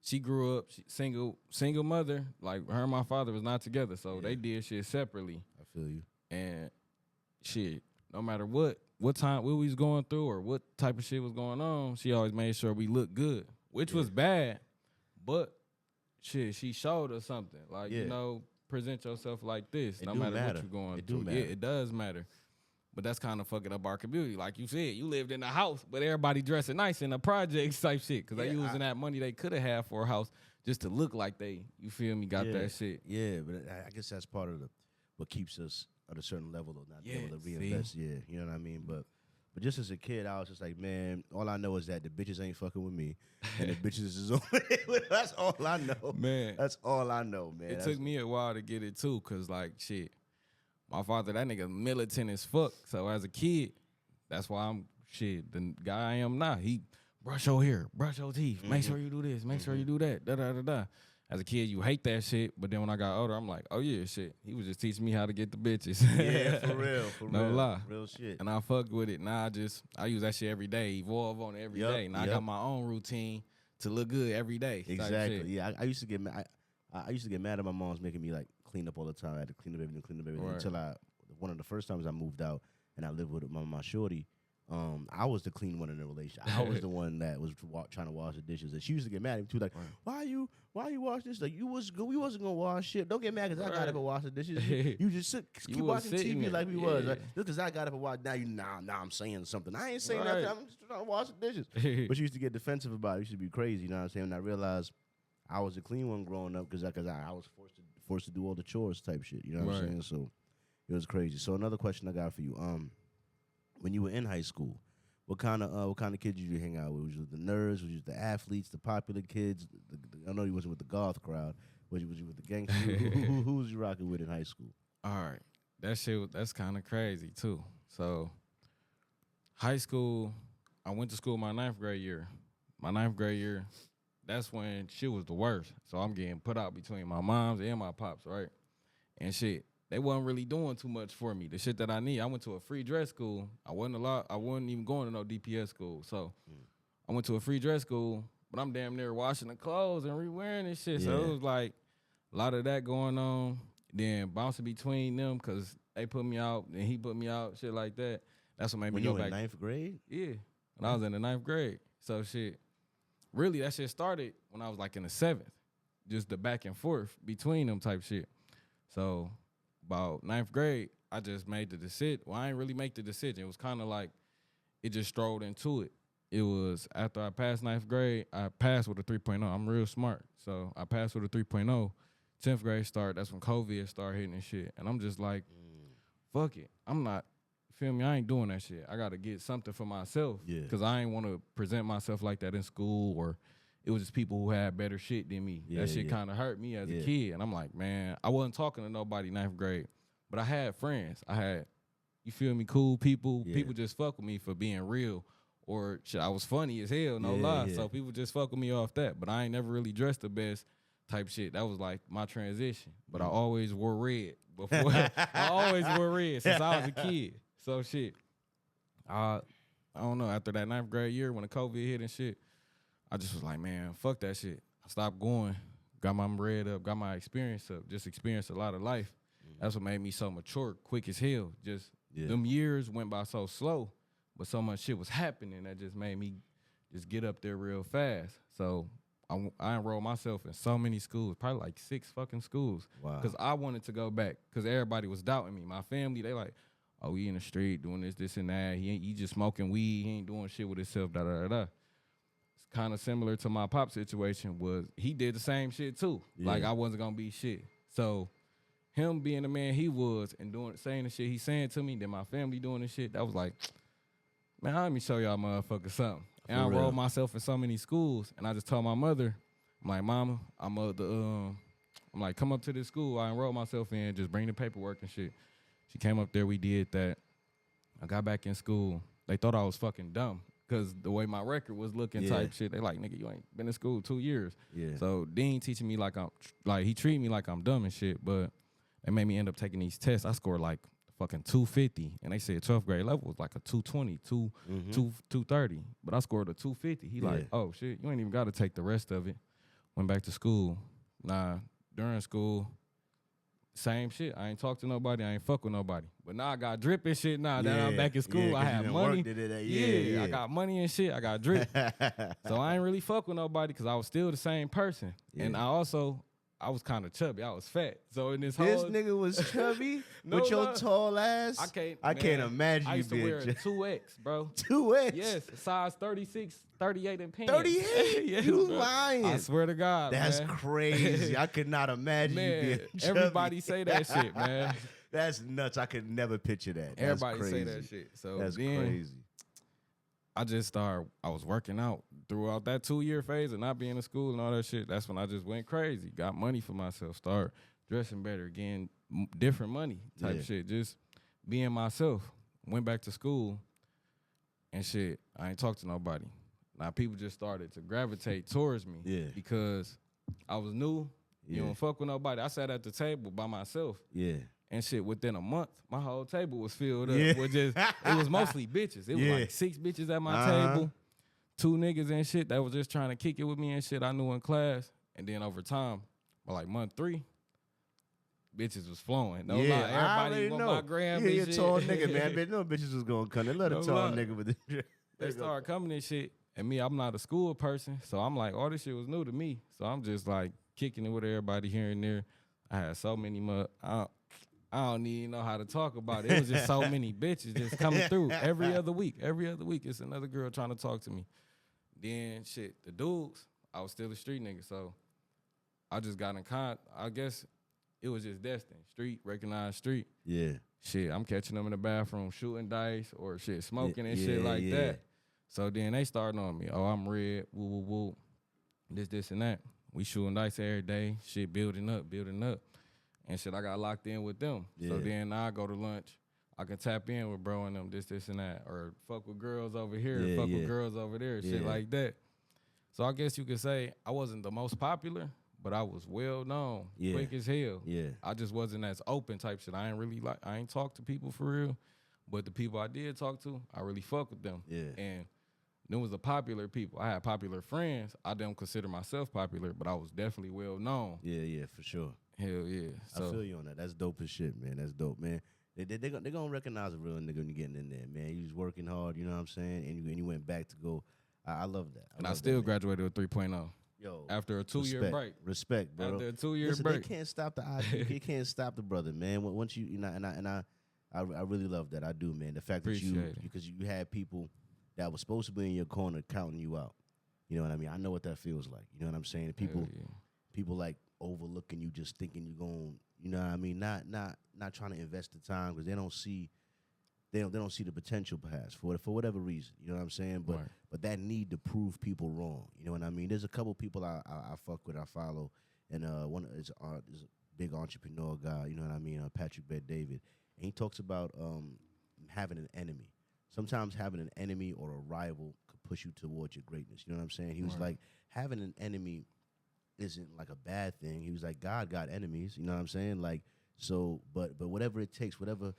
she grew up single mother. Like her and my father was not together, so they did shit separately. I feel you. And shit, no matter what time we was going through or what type of shit was going on, she always made sure we looked good, which was bad, but shit, she showed us something. Like, you know, present yourself like this, no matter what you're going through. Yeah, it does matter. But that's kind of fucking up our community. Like you said, you lived in a house, but everybody dressing nice in the projects type shit. Because they using that money they could have had for a house just to look like they, you feel me, got that shit. Yeah, but I guess that's part of what keeps us at a certain level of not being able to reinvest. Yeah, you know what I mean? But just as a kid, I was just like, man, all I know is that the bitches ain't fucking with me. And the bitches is on That's all I know. Man. That's all I know, man. It took me a while to get it, too, because, like, shit. My father, that nigga militant as fuck. So as a kid, that's why I'm the guy I am now. He brush your hair, brush your teeth, make sure you do this, make sure you do that, da. As a kid, you hate that shit, but then when I got older, I'm like, oh yeah, shit. He was just teaching me how to get the bitches. Yeah, for real, no lie. Real shit. And I fucked with it. Now I use that shit every day, evolve on it every day. Now I got my own routine to look good every day. Exactly. Yeah, I used to get mad. I used to get mad at my mom's making me like clean up all the time. I had to clean up everything right. Until one of the first times I moved out and I lived with my shorty. I was the clean one in the relationship. I was the one that was trying to wash the dishes, and she used to get mad at me too. Like, why you wash this? Like, we wasn't gonna wash shit. Don't get mad because I got up and wash the dishes. You just keep watching TV like we was. Like, just because I got up and watched, now I'm saying something. I ain't saying nothing. I'm just trying to wash the dishes. But she used to get defensive about it. She used to be crazy. You know what I'm saying? And I realized I was the clean one growing up because I was forced to do all the chores type shit. You know what I'm saying? So it was crazy. So another question I got for you. When you were in high school, what kind of kids did you hang out with? Was you the nerds? Was you the athletes, the popular kids? I know you wasn't with the goth crowd. Was you with the gangsters? who was you rocking with in high school? All right, that's kind of crazy too. So, high school, I went to school my ninth grade year. That's when shit was the worst. So I'm getting put out between my moms and my pops, right? And shit. They wasn't really doing too much for me. The shit that I need. I went to a free dress school. I wasn't even going to no DPS school. So I went to a free dress school, but I'm damn near washing the clothes and re-wearing this shit. So it was like a lot of that going on. Then bouncing between them because they put me out and he put me out, shit like that. That's what made me go back. When you in ninth grade? Yeah. When I was in the ninth grade. So shit, really that shit started when I was like in the seventh. Just the back and forth between them type shit. So about ninth grade, I just made the decision. Well, I didn't really make the decision. It was kind of like it just strolled into it. It was after I passed ninth grade, I passed with a 3.0. I'm real smart. So I passed with a 3.0. 10th grade started. That's when COVID started hitting and shit. And I'm just like, fuck it. I'm not, feel me? I ain't doing that shit. I got to get something for myself. Yeah. Because I ain't want to present myself like that in school or it was just people who had better shit than me. That shit kind of hurt me as a kid. And I'm like, man, I wasn't talking to nobody ninth grade. But I had friends. I had, you feel me, cool people. Yeah. People just fuck with me for being real. Or shit, I was funny as hell, no lie. Yeah. So people just fuck with me off that. But I ain't never really dressed the best type shit. That was like my transition. But I always wore red before. I always wore red since I was a kid. So shit. I don't know. After that ninth grade year when the COVID hit and shit, I just was like, man, fuck that shit. I stopped going, got my bread up, got my experience up, just experienced a lot of life. That's what made me so mature, quick as hell. Just them years went by so slow, but so much shit was happening that just made me just get up there real fast. So I enrolled myself in so many schools, probably like 6 fucking schools. Wow. Because I wanted to go back because everybody was doubting me. My family, they like, oh, he in the street doing this, and that. He just smoking weed. He ain't doing shit with himself, da-da-da-da. Kind of similar to my pop situation was he did the same shit too. Like I wasn't gonna be shit. So him being the man he was and saying the shit he's saying to me, then my family doing the shit, that was like, man, let me show y'all motherfuckers something. And I enrolled myself in so many schools and I just told my mother, I'm like, mama, I'm like, come up to this school I enrolled myself in, just bring the paperwork and shit. She came up there, we did that. I got back in school. They thought I was fucking dumb. because the way my record was looking type shit. They like, nigga, you ain't been in school 2 years. Yeah. So Dean teaching me like he treated me like I'm dumb and shit, but they made me end up taking these tests. I scored like fucking 250, and they said 12th grade level was like a 220, 230, but I scored a 250. He like, oh shit, you ain't even got to take the rest of it. Went back to school. Nah, during school, same shit. I ain't talk to nobody. I ain't fuck with nobody. But now I got drip and shit. Now that I'm back in school, I have money. I got money and shit. I got drip. So I ain't really fuck with nobody because I was still the same person. And I was kind of chubby. I was fat. So in this nigga was chubby with your tall ass. I can't imagine you I used to wear a 2X, bro. 2X? Yes, size 36, 38 in pants. 38? Yes, you bro. lying. I swear to God, That's man. crazy. I could not imagine you being chubby. Everybody say that shit, man. That's nuts. I could never picture that. Everybody say that shit. So that's then, crazy. I was working out throughout that 2-year phase of not being in school and all that shit. That's when I just went crazy. Got money for myself. Start dressing better, getting different money type shit. Just being myself. Went back to school and shit. I ain't talked to nobody. Now people just started to gravitate towards me because I was new. You don't fuck with nobody. I sat at the table by myself. Yeah. And shit, within a month, my whole table was filled up with just, it was mostly bitches. It was like 6 bitches at my table, 2 niggas and shit that was just trying to kick it with me and shit I knew in class. And then over time, by like month 3, bitches was flowing. No lie, everybody want my gram and shit. You a tall nigga, man. Bitch, no bitches was gonna come. They love a tall nigga with the They started coming and shit. And me, I'm not a school person, so I'm like, all this shit was new to me. So I'm just like kicking it with everybody here and there. I had so many I don't even know how to talk about it. It was just so many bitches just coming through every other week. Every other week, it's another girl trying to talk to me. Then, shit, the dudes, I was still a street nigga, so I just got in contact. I guess it was just destined. Street, recognized street. Yeah. Shit, I'm catching them in the bathroom shooting dice or shit, smoking and shit like that. So then they started on me. Oh, I'm red, woo, woo, woo. This, and that. We shooting dice every day. Shit building up. And shit, I got locked in with them. So then I go to lunch. I can tap in with bro and them, this, and that. Or fuck with girls over here, fuck with girls over there, shit like that. So I guess you could say I wasn't the most popular, but I was well known, quick as hell. Yeah. I just wasn't as open type shit. I ain't talk to people for real. But the people I did talk to, I really fuck with them. Yeah. And them was the popular people. I had popular friends. I don't consider myself popular, but I was definitely well known. Yeah, for sure. Hell yeah. So, I feel you on that. That's dope as shit, man. That's dope, man. They gonna recognize a real nigga when you getting in there, man. You was working hard, you know what I'm saying? And you went back to go. I love that. I still graduated with 3.0. Yo, after a 2-year break. Respect, bro. After a 2-year break. They can't stop the idea. You can't stop the brother, man. Once you know, I really love that. I do, man. The fact that because you had people that was supposed to be in your corner counting you out. You know what I mean? I know what that feels like. You know what I'm saying? People like overlooking you, just thinking you're going, you know what I mean? Not trying to invest the time because they don't see the potential perhaps for whatever reason. You know what I'm saying? But that need to prove people wrong. You know what I mean? There's a couple people I fuck with, I follow, and one is a big entrepreneur guy. You know what I mean? Patrick Bet David, and he talks about having an enemy. Sometimes having an enemy or a rival could push you towards your greatness. You know what I'm saying? He was like, having an enemy isn't like a bad thing. He was like, God got enemies. You know what I'm saying? Like, so, but whatever it takes, whatever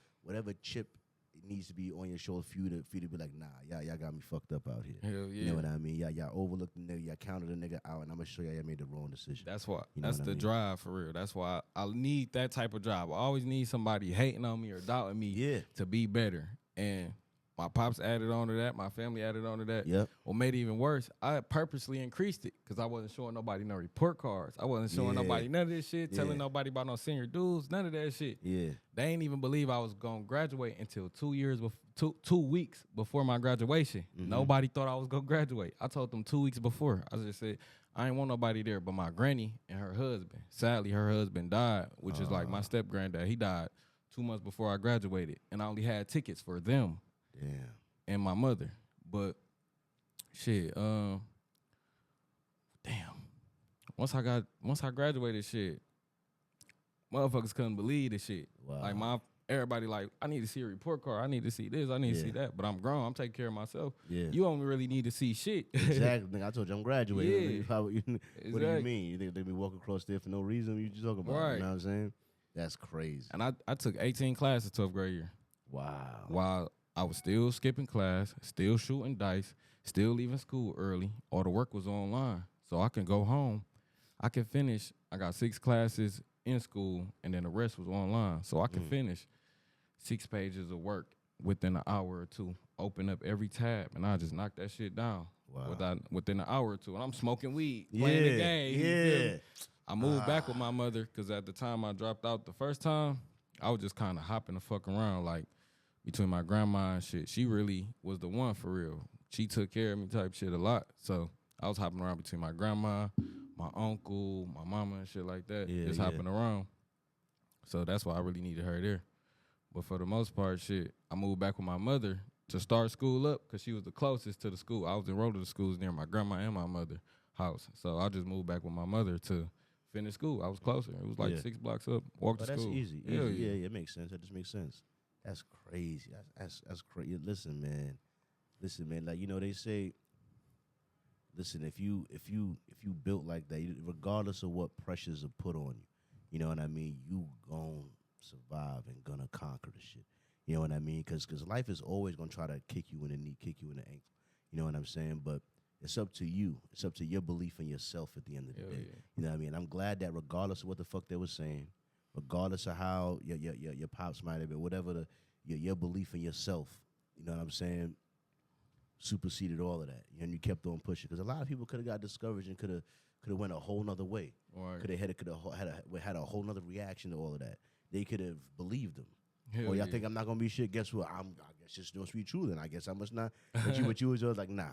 chip it needs to be on your shoulder for you to be like, nah, y'all got me fucked up out here. Hell yeah. You know what I mean? Y'all overlooked the nigga, y'all counted the nigga out, and I'm gonna show y'all made the wrong decision. That's why. That's the drive for real. That's why I need that type of drive. I always need somebody hating on me or doubting me to be better. And my pops added on to that. My family added on to that. Yep. What made it even worse, I purposely increased it because I wasn't showing nobody no report cards. I wasn't showing nobody none of this shit, telling nobody about no senior dues, none of that shit. Yeah. They ain't even believe I was going to graduate until 2 weeks before my graduation. Mm-hmm. Nobody thought I was going to graduate. I told them 2 weeks before. I just said, I ain't want nobody there but my granny and her husband. Sadly, her husband died, which is like my step-granddad. He died 2 months before I graduated, and I only had tickets for them. Yeah. And my mother. But shit, damn. Once I graduated, shit, motherfuckers couldn't believe the shit. Wow. Like everybody like, I need to see a report card. I need to see this. I need to see that. But I'm grown. I'm taking care of myself. Yeah. You don't really need to see shit. Exactly. Nigga, I told you I'm graduating. Yeah. What do Exactly. you mean? You think they be walking across there for no reason? What you talking about? Right. You know what I'm saying? That's crazy. And I took 18 classes 12th grade year. Wow. While I was still skipping class, still shooting dice, still leaving school early. All the work was online. So I can go home. I can finish. I got 6 classes in school, and then the rest was online. So I can finish 6 pages of work within an hour or two. Open up every tab, and I just knock that shit down within an hour or two. And I'm smoking weed, playing the game. Yeah. I moved back with my mother because at the time I dropped out the first time, I was just kind of hopping the fuck around, like between my grandma and shit. She really was the one for real. She took care of me type shit a lot. So I was hopping around between my grandma, my uncle, my mama and shit like that. Just hopping around. So that's why I really needed her there. But for the most part, shit, I moved back with my mother to start school up because she was the closest to the school. I was enrolled to the schools near my grandma and my mother house. So I just moved back with my mother to finish school. I was closer. It was like 6 blocks up. Walk to school. That's easy. Yeah, It makes sense. That just makes sense. That's crazy. That's crazy. Listen, man. Like, you know, they say, listen, if you built like that, regardless of what pressures are put on you, you know what I mean, you gon' survive and gonna conquer the shit. You know what I mean? Because life is always gonna try to kick you in the knee, kick you in the ankle. You know what I'm saying? But it's up to you. It's up to your belief in yourself at the end of the day. Yeah. You know what I mean? I'm glad that regardless of what the fuck they were saying, regardless of how your pops might have been, whatever your belief in yourself, you know what I'm saying, superseded all of that. And you kept on pushing. Because a lot of people could have got discouraged and could have went a whole nother way. Right. Could have had a whole nother reaction to all of that. They could have believed them. Hell Y'all think I'm not gonna be shit? Guess what? I guess it's supposed to be true. Then I guess I must not. But you was just like, nah.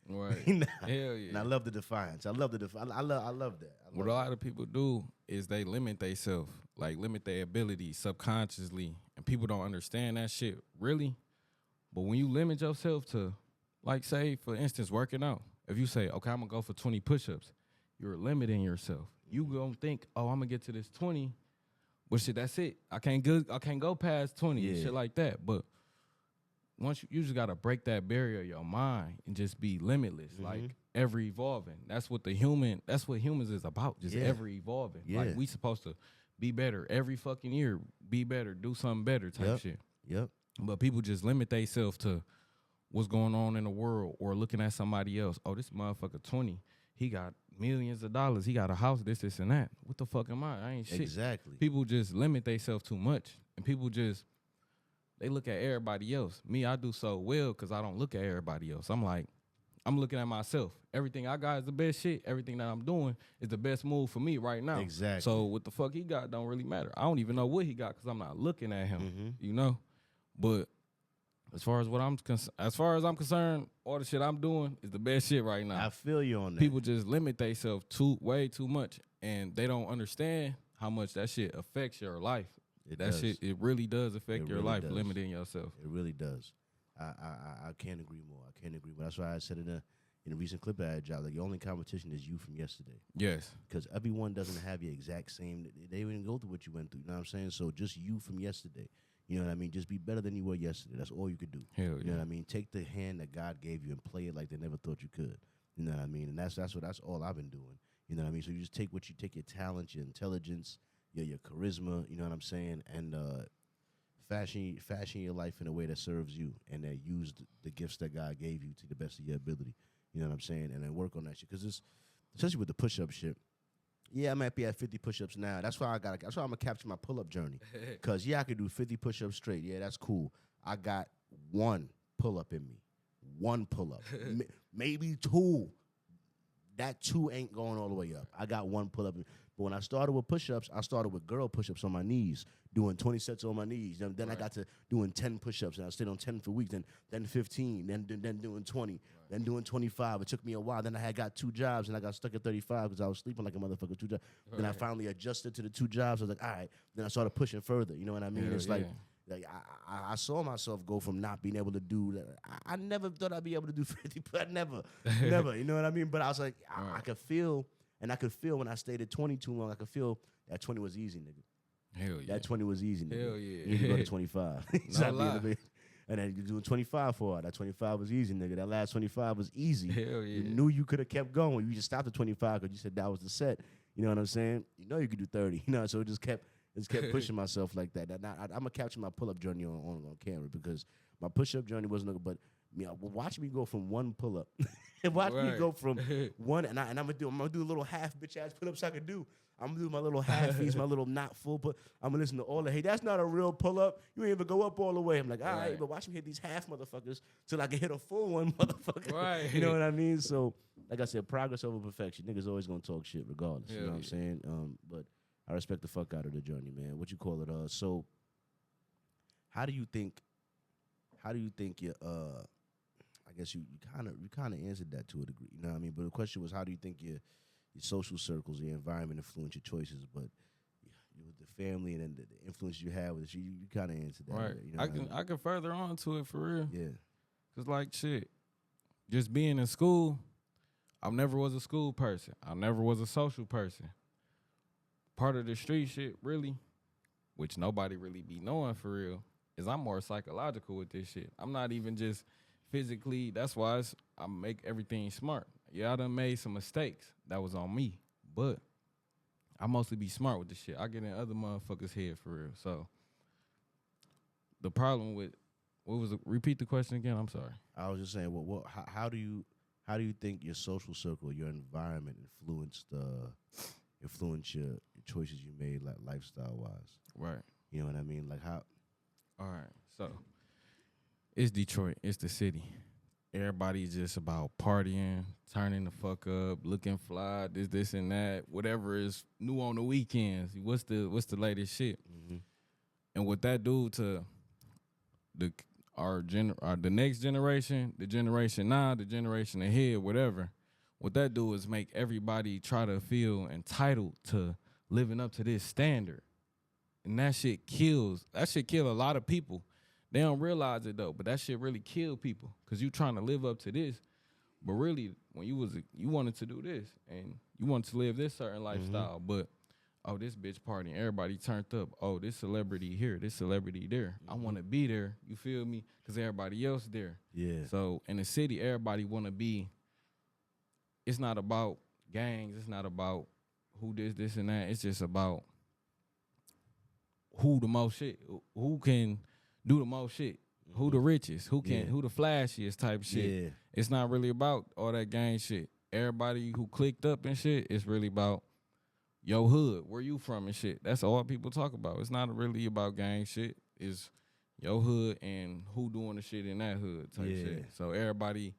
Right. Nah. Hell yeah. And I love the defiance. I love that. What a lot of people do is they limit themselves, like limit their ability subconsciously, and people don't understand that shit really. But when you limit yourself to, like, say for instance, working out, if you say, okay, I'm gonna go for 20 push-ups, you're limiting yourself. You gonna think, oh, I'm gonna get to this 20, but shit, that's it. I can't go past 20 and shit like that. But once you just gotta break that barrier of your mind and just be limitless, like ever evolving. That's what humans is about, just ever evolving. Like we supposed to be better every fucking year, be better, do something better type shit. Yep. But people just limit themselves to what's going on in the world or looking at somebody else. Oh, this motherfucker 20, he got millions of dollars, he got a house, this and that. What the fuck am I? I ain't shit. Exactly. People just limit themselves too much, and people just they look at everybody else. Me, I do so well because I don't look at everybody else. I'm looking at myself. Everything I got is the best shit. Everything that I'm doing is the best move for me right now. Exactly. So what the fuck he got don't really matter. I don't even know what he got because I'm not looking at him. You know. But as far as I'm concerned, all the shit I'm doing is the best shit right now. I feel you on that. People just limit themselves way too much, and they don't understand how much that shit affects your life. It really does affect your life, limiting yourself. It really does. I can't agree more. That's why I said in a recent clip I had, Job, like, your only competition is you from yesterday. Yes. Because everyone doesn't have your exact same. They didn't go through what you went through. You know what I'm saying? So just you from yesterday. You know what I mean? Just be better than you were yesterday. That's all you could do. Hell yeah. You know what I mean? Take the hand that God gave you and play it like they never thought you could. You know what I mean? And that's all I've been doing. You know what I mean? So you just take your talent, your intelligence, your charisma, you know what I'm saying, and fashion your life in a way that serves you and that use the gifts that God gave you to the best of your ability. You know what I'm saying? And then work on that shit. Because it's, especially with the push-up shit, yeah, I might be at 50 push-ups now. That's why I'm going to capture my pull-up journey. Because, I could do 50 push-ups straight. Yeah, that's cool. I got one pull-up in me. One pull-up. Maybe 2. That 2 ain't going all the way up. I got one pull-up. But when I started with push-ups, I started with girl push-ups on my knees, doing 20 sets on my knees. Then I got to doing 10 push-ups, and I stayed on 10 for weeks, then 15, then doing 20, then doing 25. It took me a while. Then I had got 2 jobs, and I got stuck at 35 because I was sleeping like a motherfucker 2 jobs. Then I finally adjusted to the 2 jobs. I was like, all right. Then I started pushing further. You know what I mean? It's like I saw myself go from not being able to do that. I never thought I'd be able to do 50, but never. You know what I mean? But I was like, I could feel, and I could feel when I stayed at 20 too long, I could feel that 20 was easy, nigga. Hell yeah. That 20 was easy, nigga. Hell yeah. You need to go to 25. No lie. And then you're doing 25 for it. That 25 was easy, nigga. That last 25 was easy. Hell yeah. You knew you could have kept going. You just stopped at 25 because you said that was the set. You know what I'm saying? You know you could do 30. You know, so it just kept pushing myself like that. I'm gonna capture my pull-up journey on camera because my push-up journey wasn't good, but watch me go from one pull-up. Watch me go from one, and I'm gonna do a little half bitch-ass pull-ups I could do. I'm gonna do my little halfies, my little not full, but I'm gonna listen to all the, hey, that's not a real pull-up. You ain't even go up all the way. I'm like, all right, but watch me hit these half motherfuckers till I can hit a full one, motherfucker. Right. You know what I mean? So, like I said, progress over perfection. Niggas always gonna talk shit regardless. You know what I'm saying? But I respect the fuck out of the journey, man. What you call it? So, how do you think you I guess you kind of answered that to a degree. You know what I mean? But the question was, how do you think your social circles, your environment influence your choices? But with the family and then the influence you have with it, you kind of answered that. Right. You know I can further on to it for real. Yeah. Cause like shit, just being in school, I never was a school person. I never was a social person. Part of the street shit, really, which nobody really be knowing for real, is I'm more psychological with this shit. I'm not even just physically. That's why I make everything smart. Yeah, I done made some mistakes. That was on me. But I mostly be smart with this shit. I get in other motherfuckers' head for real. So the problem with repeat the question again? I'm sorry. I was just saying, how do you think your social circle, your environment influenced your choices you made, like lifestyle wise? Right. You know what I mean? Like how? All right. So it's Detroit. It's the city. Everybody's just about partying, turning the fuck up, looking fly, this and that, whatever is new on the weekends. What's the latest shit? Mm-hmm. And what that do to the next generation, the generation now, the generation ahead, whatever. What that do is make everybody try to feel entitled to living up to this standard. And that shit kills. That shit kill a lot of people. They don't realize it though, but that shit really kill people because you trying to live up to this. But really, when you wanted to do this and you wanted to live this certain lifestyle, but this bitch partying, everybody turned up. Oh, this celebrity here, this celebrity there. I want to be there. You feel me? Because everybody else there. Yeah. So in the city, everybody want to be. It's not about gangs. It's not about who this and that. It's just about who the most shit, who can do the most shit, who the richest, who the flashiest type shit. Yeah. It's not really about all that gang shit. Everybody who clicked up and shit, it's really about your hood, where you from and shit. That's all people talk about. It's not really about gang shit. It's your hood and who doing the shit in that hood type shit. So everybody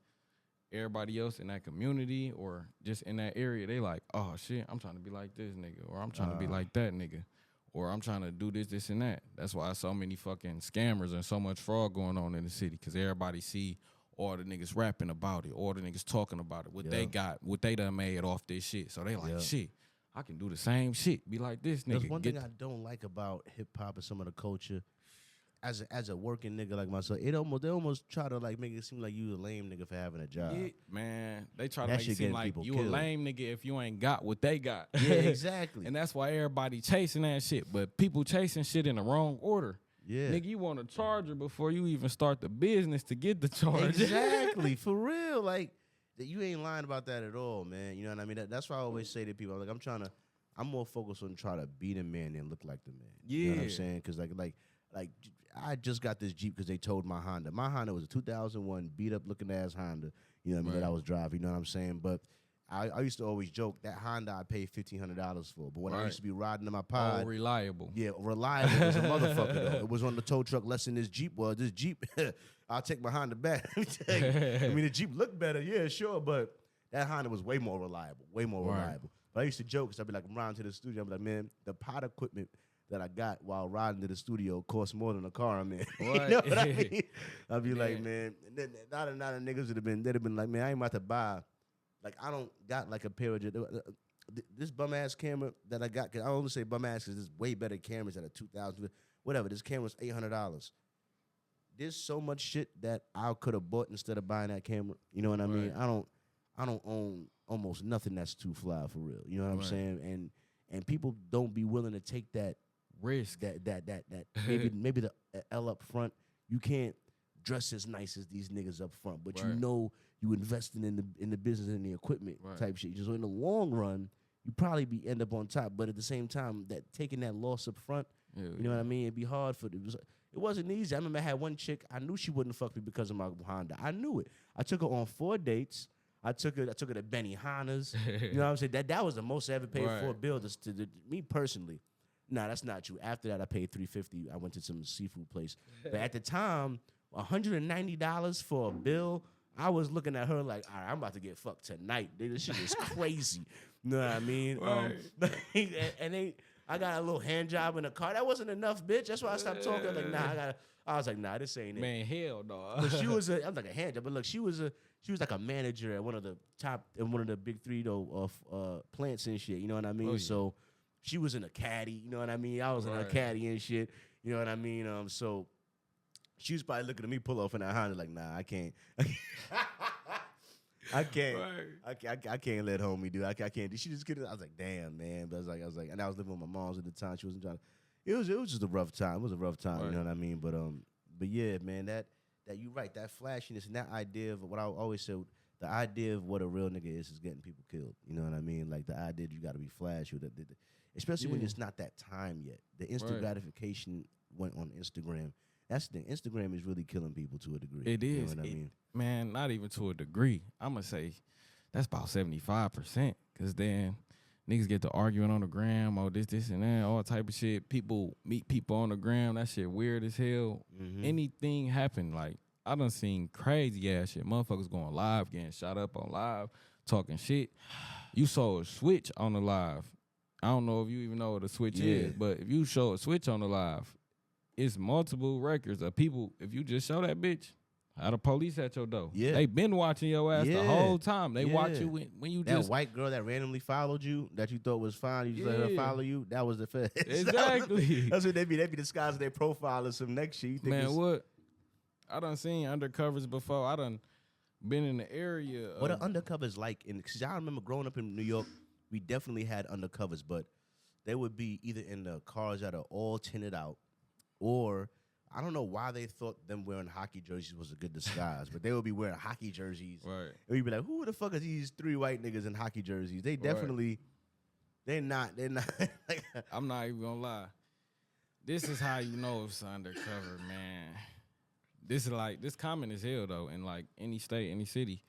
else in that community or just in that area, they like, oh shit, I'm trying to be like this nigga, or I'm trying to be like that nigga. Or I'm trying to do this, and that. That's why so many fucking scammers and so much fraud going on in the city. Because everybody see all the niggas rapping about it, all the niggas talking about it, what they got, what they done made off this shit. So they like, shit, I can do the same shit, be like this nigga. There's one thing I don't like about hip-hop and some of the culture. As a working nigga like myself, they almost try to like make it seem like you a lame nigga for having a job. Yeah, man, they try to make it seem like you a lame nigga if you ain't got what they got. Yeah, exactly. And that's why everybody chasing that shit. But people chasing shit in the wrong order. Yeah. Nigga, you want a charger before you even start the business to get the charger. Exactly. For real. Like, you ain't lying about that at all, man. You know what I mean? That's why I always say to people, like, I'm more focused on trying to be the man than look like the man. Yeah. You know what I'm saying? Because, like I just got this Jeep because they towed my Honda. My Honda was a 2001 beat-up looking ass Honda, you know what I mean, that I was driving, you know what I'm saying? But I used to always joke, that Honda I paid $1,500 for. But when I used to be riding in my pod. Oh, reliable. Yeah, reliable as a motherfucker, though. It was on the tow truck less than this Jeep was. This Jeep, I'll take my Honda back. I mean, the Jeep looked better, yeah, sure, but that Honda was way more reliable, reliable. But I used to joke, because I'd be like, I'm riding to the studio, I'd be like, man, the pod equipment that I got while riding to the studio cost more than the car I'm in. You know what I mean? I'd be like, man, not a niggas they'd have been like, man, I ain't about to buy. Like, I don't got like a pair of this bum ass camera that I got. Cause I only say bum ass because there's way better cameras at a 2000. Whatever. This camera's $800. There's so much shit that I could have bought instead of buying that camera. You know what I mean? I don't own almost nothing that's too fly for real. You know what I'm saying? And people don't be willing to take that risk. That maybe the L up front, you can't dress as nice as these niggas up front, but Right. you know you investing in the business and the equipment type shit. So in the long run, you probably end up on top. But at the same time, that taking that loss up front, you know what I mean? It'd be hard it wasn't easy. I remember I had one chick, I knew she wouldn't fuck me because of my Honda. I knew it. I took her on 4 dates. I took her to Benihana's. You know what I'm saying? That was the most I ever paid for a bill to me personally. Nah, that's not true. After that, I paid $350. I went to some seafood place. But at the time, $190 for a bill, I was looking at her like, all right, I'm about to get fucked tonight. This shit is crazy. You know what I mean? Right. I got a little hand job in the car. That wasn't enough, bitch. That's why I stopped talking. I was like, I was like, nah, this ain't it. Man, hell no. But she was I'm like a hand job, but look, she was like a manager at one of the big 3 plants and shit. You know what I mean? So she was in a caddy. You know what I mean? I was in a caddy and shit. You know what I mean? So she was probably looking at me pull off in that Honda like, nah, I can't. I can't. Right. I can't let homie do. I can't. She just kidding. I was like, damn, man. But I was like, and I was living with my mom's at the time. She wasn't trying to. It was just a rough time. It was a rough time. You know what I mean? But yeah, man. That you right. That flashiness and that idea of what I always said. The idea of what a real nigga is getting people killed. You know what I mean? Like the idea that you got to be flashy, especially when it's not that time yet. The instant gratification went on Instagram. That's the thing. Instagram is really killing people to a degree. It is. You know what I mean? Man, not even to a degree. I'm going to say that's about 75%. Because then niggas get to arguing on the gram, this, and that, all type of shit. People meet people on the gram. That shit weird as hell. Mm-hmm. Anything happen, like, I done seen crazy ass shit. Motherfuckers going live, getting shot up on live, talking shit. You saw a switch on the live. I don't know if you even know what a switch is, but if you show a switch on the live, it's multiple records of people. If you just show that bitch, how the police at your door. Yeah. They been watching your ass the whole time. They watch you when you that white girl that randomly followed you that you thought was fine, you just let her follow you, that was the feds. Exactly. That's what they be disguising their profile as some next shit. Man, what? I done seen undercovers before. I done been in the area. What are undercovers like? Because I remember growing up in New York, we definitely had undercovers, but they would be either in the cars that are all tinted out, or I don't know why they thought them wearing hockey jerseys was a good disguise, but they would be wearing hockey jerseys. Right. And we'd be like, who the fuck are these 3 white niggas in hockey jerseys? They definitely, they're not. I'm not even gonna lie. This is how you know it's undercover, man. This common as hell though. In like any state, any city,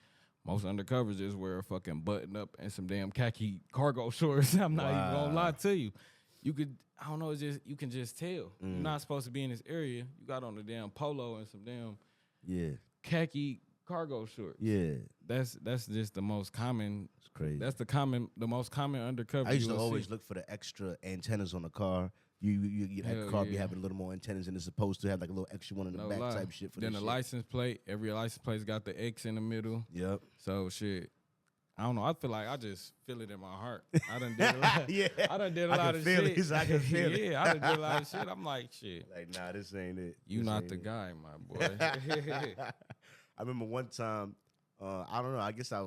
most undercovers just wear a fucking button up and some damn khaki cargo shorts. I'm not even gonna lie to you. You could, I don't know, it's just you can just tell. You're not supposed to be in this area. You got on the damn polo and some damn khaki cargo shorts. Yeah. That's just the most common. It's crazy. That's the most common undercover. I used to always look for the extra antennas on the car. You get that car be having a little more antennas than it's supposed to have, like a little extra one in the back type shit for then the shit. License plate. Every license plate's got the X in the middle. Yep. So shit. I don't know. I feel like I just feel it in my heart. I done did a lot. I done did a lot of shit. I can feel it. I done did a lot of shit. I'm like, shit. Like, nah, this ain't it. You not the guy, my boy. I remember one time, I don't know, I guess I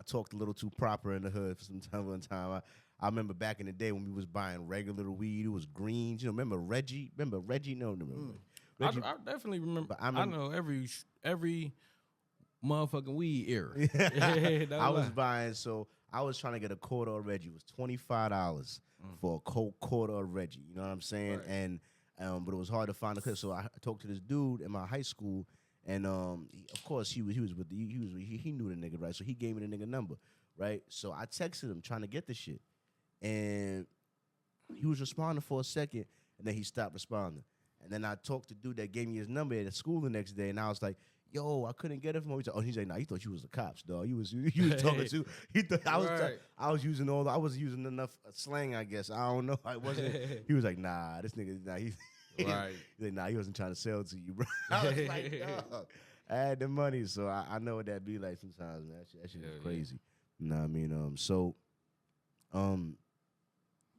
talked a little too proper in the hood for some time. One time, I remember back in the day when we was buying regular weed, it was greens. You know, remember Reggie? No, Reggie. I definitely remember. I know every motherfucking weed era. I was buying, so I was trying to get a quarter of Reggie. It was $25 for a quarter of Reggie. You know what I'm saying? Right. And but it was hard to find a clip. So I talked to this dude in my high school, and of course he knew the nigga, right? So he gave me the nigga number, right? So I texted him trying to get the shit, and he was responding for a second, and then he stopped responding. And then I talked to the dude that gave me his number at school the next day, and I was like, yo, I couldn't get it from him. He's like, nah, he thought you was the cops, dog. You was talking to. He thought I was using enough slang, I guess. I don't know. I wasn't. He was like, nah, this nigga, nah, he's right. He's like, nah, he wasn't trying to sell to you, bro. I was like, dog. I had the money, so I know what that be like sometimes, man. That shit is crazy. You know what I mean?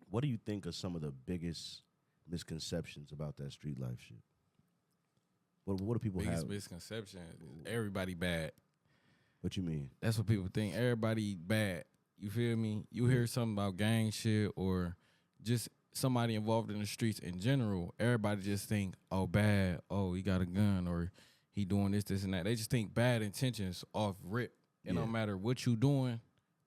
What do you think are some of the biggest misconceptions about that street life shit? What do people biggest have? Misconception, everybody bad. What you mean? That's what people think. Everybody bad. You feel me? You hear something about gang shit or just somebody involved in the streets in general, everybody just think, oh, bad, oh, he got a gun, or he doing this, this, and that. They just think bad intentions off rip. It don't matter what you doing,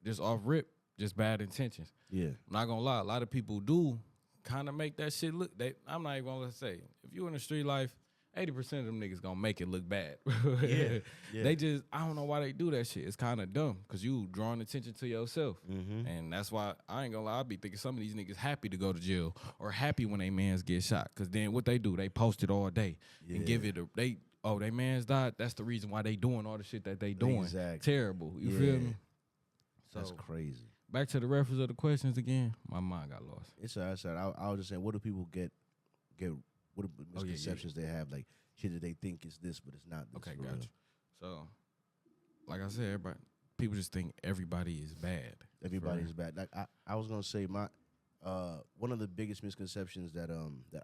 just off rip, just bad intentions. Yeah. I'm not gonna lie, a lot of people do kind of make that shit look. I'm not even gonna say, if you in the street life, 80% of them niggas gonna make it look bad. They just, I don't know why they do that shit. It's kind of dumb because you drawing attention to yourself. And that's why I ain't gonna lie, I be thinking some of these niggas happy to go to jail or happy when they mans get shot. Because then what they do, they post it all day and give it they mans died. That's the reason why they doing all the shit that they doing. Exactly. Terrible. You feel me? So, that's crazy. Back to the reference of the questions again. My mind got lost. It's all right. I was just saying, what do people get? What are misconceptions they have? Like shit that they think is this, but it's not this. Okay, gotcha. So, like I said, people just think everybody is bad. Everybody is bad. Like I was gonna say, my one of the biggest misconceptions that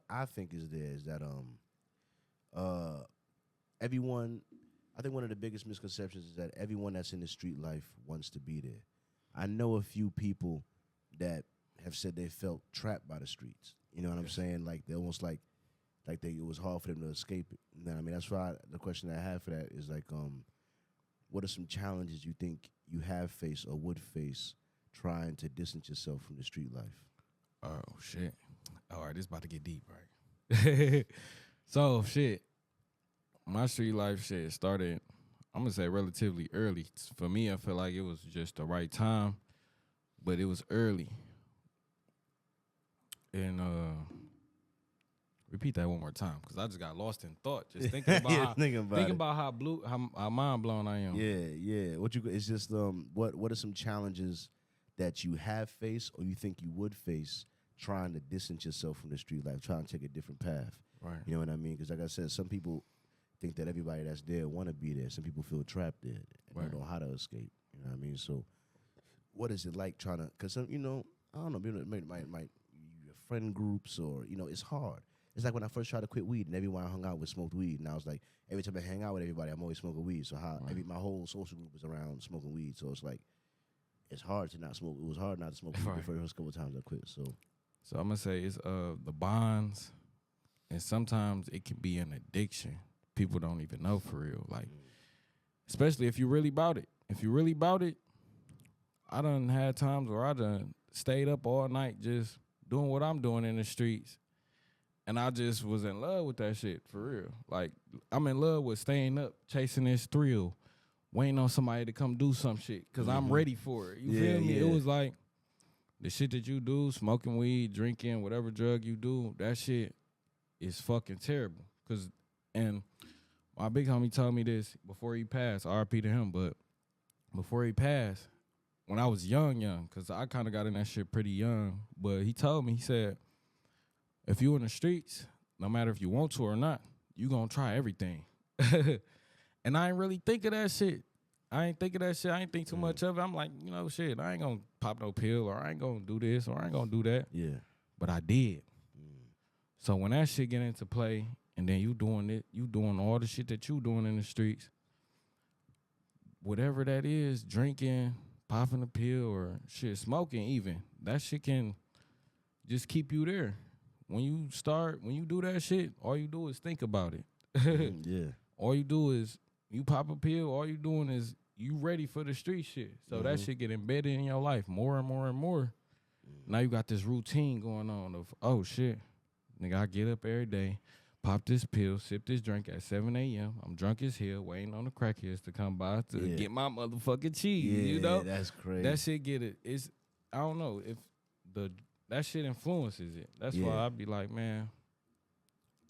I think is there is that everyone. I think one of the biggest misconceptions is that everyone that's in the street life wants to be there. I know a few people that have said they felt trapped by the streets. You know what I'm saying? Like they almost like it was hard for them to escape it. You know what I mean? That's why the question I have for that is like, what are some challenges you think you have faced or would face trying to distance yourself from the street life? Oh shit! All right, this about to get deep, right? So shit, my street life shit started, I'm gonna say relatively early. For me, I feel like it was just the right time, but it was early. And repeat that one more time, because I just got lost in thought, just thinking about how mind blown I am. Yeah. It's just what are some challenges that you have faced or you think you would face trying to distance yourself from the street life, trying to take a different path? Right. You know what I mean? Because like I said, some people think that everybody that's there want to be there. Some people feel trapped there and don't know how to escape. You know what I mean? So what is it like trying to? Because I don't know. My friend groups or it's hard. It's like when I first tried to quit weed and everyone I hung out with smoked weed, and I was like, every time I hang out with everybody, I'm always smoking weed. So my whole social group is around smoking weed. So it's like it's hard to not smoke. It was hard not to smoke weed the first couple of times I quit. So I'm gonna say it's the bonds, and sometimes it can be an addiction. People don't even know for real. Like, especially if you really about it. If you really about it, I done had times where I done stayed up all night just doing what I'm doing in the streets. And I just was in love with that shit, for real. Like, I'm in love with staying up, chasing this thrill, waiting on somebody to come do some shit, because I'm ready for it. You feel me? It was like, the shit that you do, smoking weed, drinking, whatever drug you do, that shit is fucking terrible. And my big homie told me this before he passed, RIP to him, but before he passed, when I was young, because I kind of got in that shit pretty young, but he told me, he said, if you in the streets, no matter if you want to or not, you gonna try everything. And I ain't really think of that shit. I ain't think too much of it. I'm like, shit, I ain't gonna pop no pill, or I ain't gonna do this, or I ain't gonna do that. Yeah. But I did. So when that shit get into play, and then you doing all the shit that you doing in the streets, whatever that is, drinking, popping a pill, or shit, smoking even, that shit can just keep you there. When you do that shit, all you do is think about it. Yeah. All you do is, you pop a pill, all you doing is, you ready for the street shit. So that shit get embedded in your life more and more and more. Now you got this routine going on of, oh shit, nigga, I get up every day, pop this pill, sip this drink at 7 a.m. I'm drunk as hell, waiting on the crackheads to come by to get my motherfucking cheese, That's crazy. That shit get it. I don't know if that shit influences it. That's why I be like, man,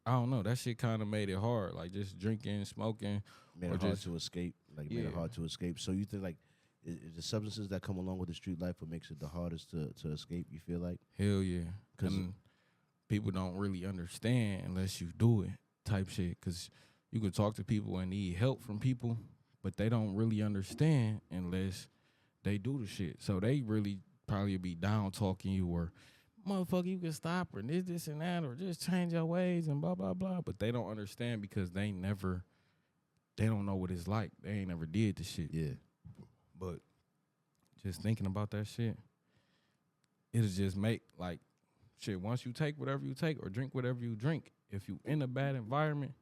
I don't know. That shit kind of made it hard. Like, just drinking, smoking. Made it hard to escape. Made it hard to escape. So you think, like, is the substances that come along with the street life what makes it the hardest to escape, you feel like? Hell yeah. Because people don't really understand unless you do it type shit. Because you can talk to people and need help from people, but they don't really understand unless they do the shit. So they really probably be down talking you, or motherfucker, you can stop, or this and that, or just change your ways and blah, blah, blah. But they don't understand because they don't know what it's like. They ain't never did the shit. Yeah. But just thinking about that shit, it'll just make, like, shit, once you take whatever you take or drink whatever you drink, if you in a bad environment,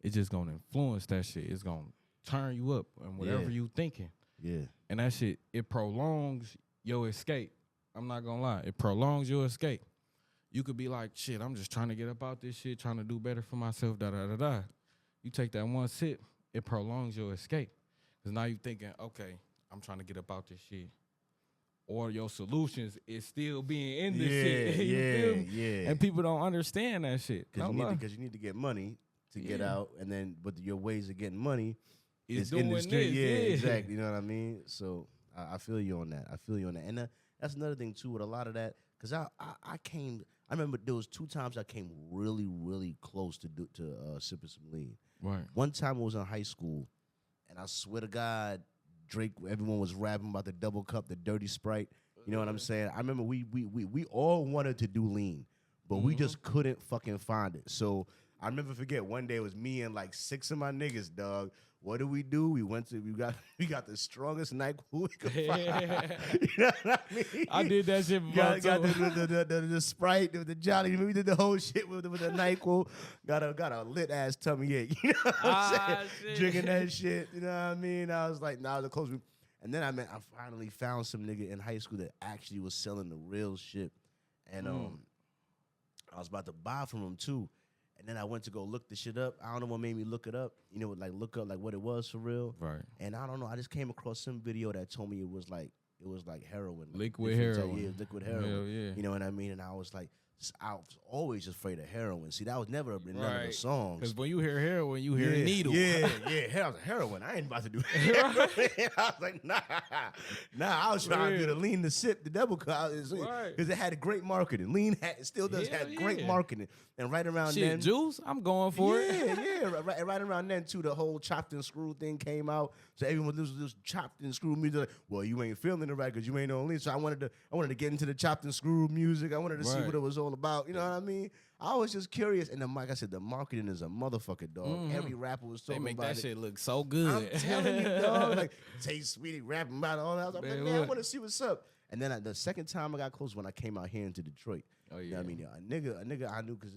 it's just gonna influence that shit. It's gonna turn you up and whatever you thinking. Yeah. And that shit, it prolongs your escape. I'm not gonna lie. It prolongs your escape. You could be like, shit, I'm just trying to get up out this shit, trying to do better for myself, da-da-da-da. You take that one sip, it prolongs your escape. Because now you thinking, okay, I'm trying to get up out this shit. Or your solutions is still being in this shit. You feel me? Yeah. And people don't understand that shit. Because you need to get money to get out, and then but your ways of getting money is doing in the street. this, Yeah, exactly. You know what I mean? So I feel you on that. And that's another thing too with a lot of that. Because I remember there was 2 times I came really, really close to sipping some lean. Right. One time I was in high school, and I swear to God, Drake, everyone was rapping about the double cup, the dirty Sprite. You know what I'm saying? I remember we all wanted to do lean, but we just couldn't fucking find it. So I never forget one day it was me and like 6 of my niggas, dog. What did we do? We got the strongest NyQuil we could find. You know what I mean? I did that shit before. Got the Sprite, the Jolly. We did the whole shit with the NyQuil. Got a lit ass tummy ache. You know what I'm saying? Shit. Drinking that shit. You know what I mean? I was like, nah, the close. And then I finally found some nigga in high school that actually was selling the real shit. And I was about to buy from him too. And then I went to go look the shit up. I don't know what made me look it up. You know, like look up like what it was for real. Right. And I don't know. I just came across some video that told me it was like heroin. Like Liquid different heroin. Liquid heroin. Hell yeah. You know what I mean? And I was like, I was always afraid of heroin. See, that was never in none of the songs. Because when you hear heroin, you hear needle. Yeah. Heroin. I ain't about to do heroin. I was like, nah. I was trying to do the lean, the sip, the double cut. Because it had great marketing. Lean still does have great marketing. And right around then. Juice, I'm going for it. Yeah. Right around then, too, the whole chopped and screwed thing came out. So everyone was this chopped and screwed music. Like, well, you ain't feeling it right because you ain't on lean. So I wanted to get into the chopped and screwed music. I wanted to see what it was all about. You know what I mean? I was just curious. And then, like I said, the marketing is a motherfucker, dog. Every rapper was talking about it. They make that shit look so good. I'm telling you, dog. Like, Tay Sweetie rapping about it all that. I was like, man, I want to see what's up. And then the second time I got close when I came out here into Detroit. Oh, yeah. You know what I mean? A nigga I knew because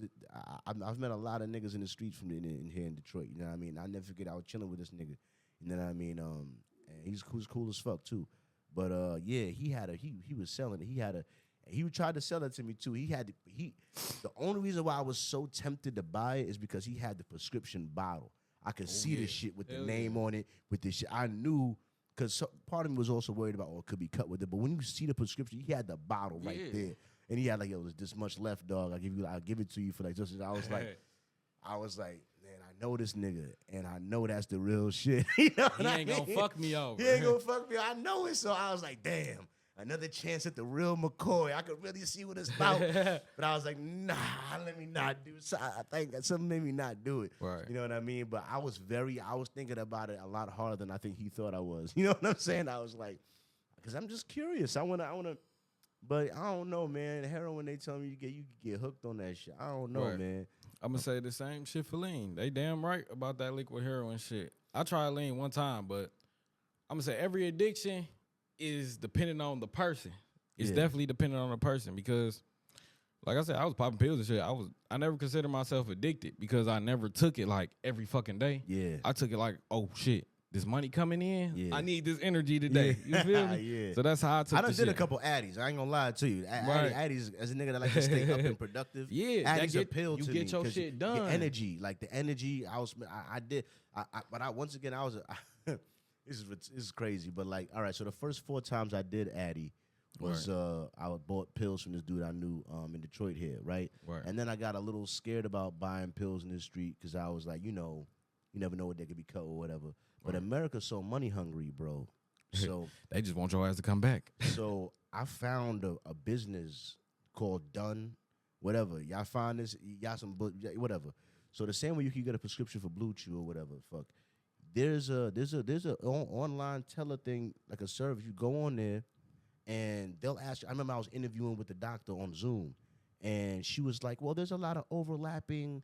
I've met a lot of niggas in the streets from in here in Detroit. You know what I mean? I never forget I was chilling with this nigga. You know what I mean? And he's cool as fuck too. But yeah, he was selling it. He tried to sell it to me too. The only reason why I was so tempted to buy it is because he had the prescription bottle. I could see the shit with the name on it, with the shit. I knew, because part of me was also worried about, it could be cut with it. But when you see the prescription, he had the bottle right there. And he had like, there's this much left, dog. I'll give it to you for like just. I was like, man, I know this nigga, and I know that's the real shit. You know He ain't gonna fuck me over. He ain't gonna fuck me. I know it. So I was like, damn, another chance at the real McCoy. I could really see what it's about. But I was like, nah, let me not do. So I think something made me not do it. Right. You know what I mean? But I was thinking about it a lot harder than I think he thought I was. You know what I'm saying? I was like, because I'm just curious. I wanna. But I don't know, man. Heroin, they tell me you can get hooked on that shit. I don't know, man. I'm going to say the same shit for lean. They damn right about that liquid heroin shit. I tried lean one time, but I'm going to say every addiction is dependent on the person. It's definitely dependent on the person because, like I said, I was popping pills and shit. I never considered myself addicted because I never took it like every fucking day. Yeah. I took it like, oh, shit. This money coming in, Yeah. I need this energy today. You feel me? Yeah. So that's how I took I done the did shit. a couple Addies. I ain't gonna lie to you. Addies, as a nigga that like to stay up and productive, Yeah, Addies appeal to me. you get your shit done. Your energy, like the energy, once again, this is crazy, but like, all right, so the first 4 times I did Addy was I bought pills from this dude I knew in Detroit here, right? And then I got a little scared about buying pills in the street because I was like, you never know what they could be cut or whatever. But America's so money hungry, bro. So they just want your ass to come back. So I found a business called Done, whatever. Y'all find this, whatever. So the same way you can get a prescription for Blue Chew or whatever, fuck. There's a online teller thing, like a service. You go on there, and they'll ask you. I remember I was interviewing with the doctor on Zoom, and she was like, "Well, there's a lot of overlapping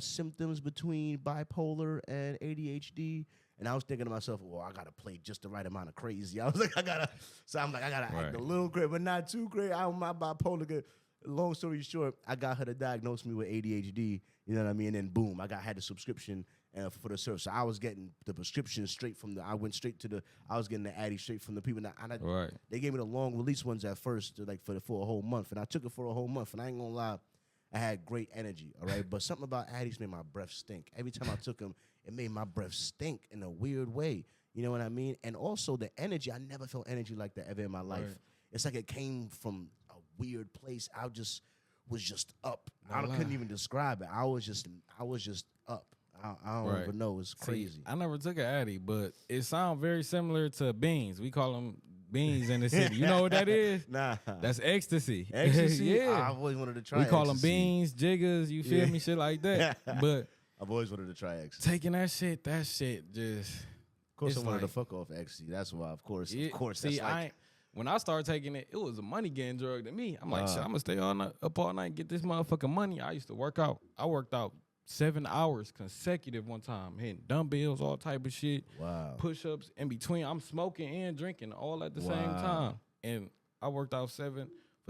symptoms between bipolar and ADHD." And I was thinking to myself, well, I gotta play just the right amount of crazy. I was like, I gotta act a little crazy, but not too crazy. I'm my bipolar good. long story short, I got her to diagnose me with ADHD. You know what I mean? And then boom, had the subscription for the service. So I was getting the prescription straight from I was getting the Addy straight from the people. Right. They gave me the long release ones at first, like for a whole month. And I took it for a whole month. And I ain't gonna lie, I had great energy, all right? But something about Addies made my breath stink. Every time I took them, it made my breath stink in a weird way. You know what I mean? And also the energy, I never felt energy like that ever in my life. Right. It's like it came from a weird place. I was just up. I couldn't even describe it. I was just up. I don't even know. It's crazy. See, I never took an Addy, but it sounds very similar to beans. We call them beans in the city. You know what that is? Nah. That's ecstasy. Ecstasy? Yeah. I've always wanted to try We call ecstasy. them beans, jiggers, you feel me? Shit like that. But I've always wanted to try ecstasy. taking that shit just... Of course I wanted to fuck off ecstasy. That's why, of course. See, when I started taking it, it was a money getting drug to me. I'm like, shit, I'm going to stay up all night and get this motherfucking money. I used to work out. I worked out 7 hours consecutive one time, hitting dumbbells, all type of shit. Wow. Push-ups in between. I'm smoking and drinking all at the same time. And I worked out for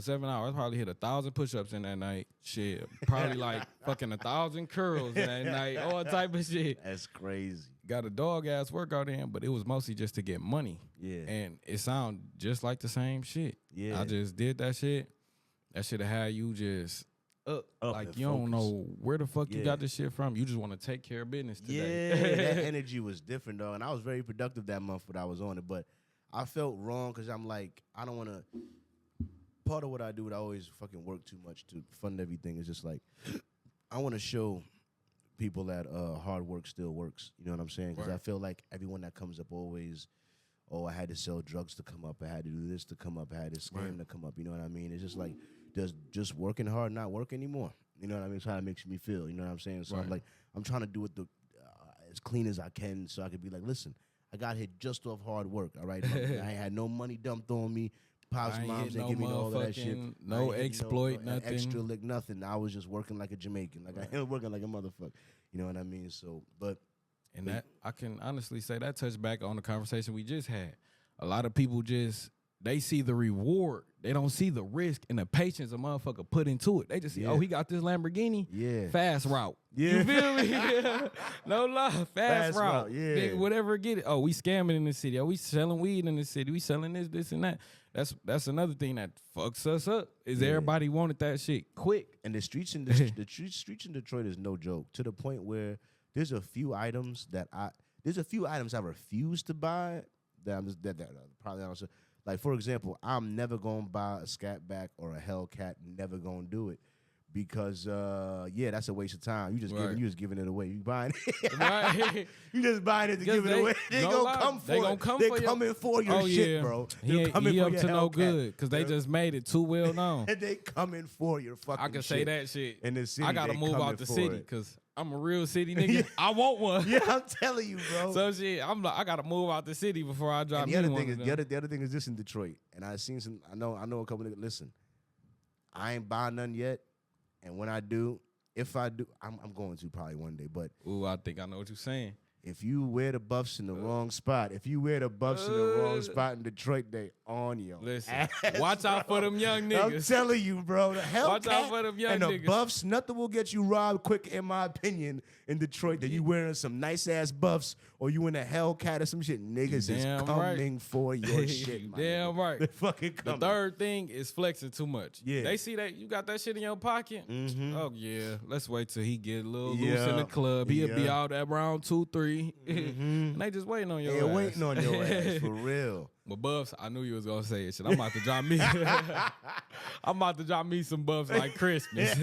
7 hours. I probably hit 1,000 push-ups in that night. Shit, probably like fucking 1,000 curls in that night. All type of shit. That's crazy. Got a dog-ass workout in, but it was mostly just to get money. Yeah. And it sounded just like the same shit. Yeah. I just did that shit. That shit have had you just up like you don't know where the fuck you got this shit from. You just want to take care of business today. Yeah, that energy was different, though. And I was very productive that month when I was on it. But I felt wrong because I'm like, I don't want to. Part of what I do, I always fucking work too much to fund everything. Is just like, I want to show people that hard work still works. You know what I'm saying? Because I feel like everyone that comes up always, I had to sell drugs to come up. I had to do this to come up. I had to scam to come up. You know what I mean? It's just like, does just working hard not work anymore? You know what I mean? It's how it makes me feel. You know what I'm saying? So I'm trying to do it as clean as I can so I could be like, listen, I got hit just off hard work, all right? I ain't had no money dumped on me. Pops, moms, they give me all of that shit. No exploit, nothing. Extra lick, nothing. I was just working like a Jamaican. Like I was working like a motherfucker. You know what I mean? So, And that I can honestly say that touched back on the conversation we just had. A lot of people they see the reward. They don't see the risk and the patience a motherfucker put into it. They just see, he got this Lamborghini. Yeah. Fast route. Yeah. You feel me? Yeah. No lie. Fast route. Yeah. Nigga, whatever get it. Oh, we scamming in the city. Oh, we selling weed in the city. We selling this, and that. That's another thing that fucks us up. Is everybody wanted that shit quick. And the streets in streets in Detroit is no joke. To the point where there's a few items I refuse to buy that probably honestly. Like, for example, I'm never going to buy a Scat Back or a Hellcat. Never going to do it. Because, that's a waste of time. You just giving it away. You buying it. You just buying it to give it away. They gonna come for it. They're coming for your shit, bro. He up to no good because they just made it too well known. They coming for your fucking shit. I can say that shit. In the city, I got to move out the city because I'm a real city nigga. I want one. Yeah, I'm telling you, bro. So shit, I got to move out the city before I drive. The other thing is this in Detroit. And I seen some, I know a couple niggas, listen, I ain't buying none yet. And when I do, if I do, I'm going to probably one day. But I think I know what you're saying. If you wear the buffs in the wrong spot, in Detroit, they on you. Listen, watch out for them young niggas. I'm telling you, bro. The Hellcat watch out for them young and the niggas. Buffs, nothing will get you robbed quick, in my opinion, in Detroit than you wearing some nice-ass Buffs or you in a Hellcat or some shit. Niggas is coming for your shit, man. Damn right. They fucking coming. The third thing is flexing too much. Yeah. They see that you got that shit in your pocket. Mm-hmm. Oh, yeah. Let's wait till he get a little loose in the club. He'll be out at around 2-3. And they just waiting on your ass. They're waiting on your ass, for real. But Buffs, I knew you was gonna say it. Shit, I'm about to drop me. I'm about to drop me some Buffs like Christmas.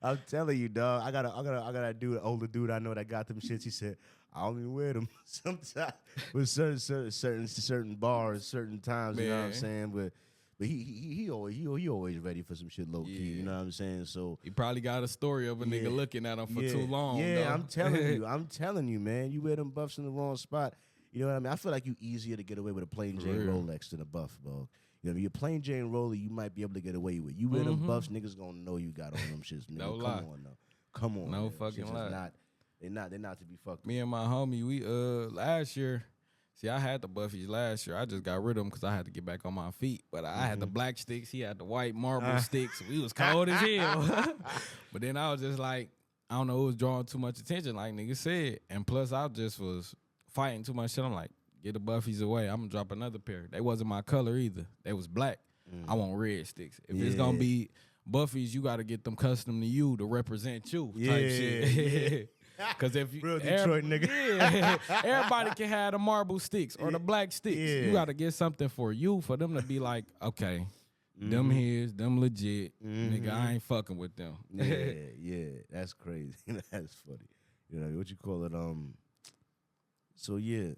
I'm telling you, dog. I got a dude, an older dude I know that got them shits. He said, I only wear them sometimes with certain bars, certain times. Man. You know what I'm saying? But he always ready for some shit low key. You know what I'm saying? So he probably got a story of a nigga looking at him for too long. Yeah, though. I'm telling you, man. You wear them Buffs in the wrong spot. You know what I mean? I feel like you easier to get away with a plain Jane Rolex than a Buff, bro. You know, your plain Jane Roller, you might be able to get away with. You wear them Buffs, niggas gonna know you got on them shits. Nigga. No lie. Come on. No man. fucking lie. They're not to be fucked. Me and my homie, we last year, See, I had the Buffies last year. I just got rid of them because I had to get back on my feet. But I had the black sticks. He had the white marble sticks. We was cold as hell. But then I was just like, I don't know, it was drawing too much attention, like nigga said. And plus, I just was fighting too much shit. I'm like, get the Buffies away. I'm going to drop another pair. They wasn't my color either. They was black. I want red sticks. If it's going to be Buffies, you got to get them custom to you to represent you type shit. Because if you real Detroit nigga, everybody can have the marble sticks or the black sticks. You got to get something for you, for them to be like, okay, them his, them legit, nigga. I ain't fucking with them. yeah, that's crazy. That's funny. You know what you call it? So yeah,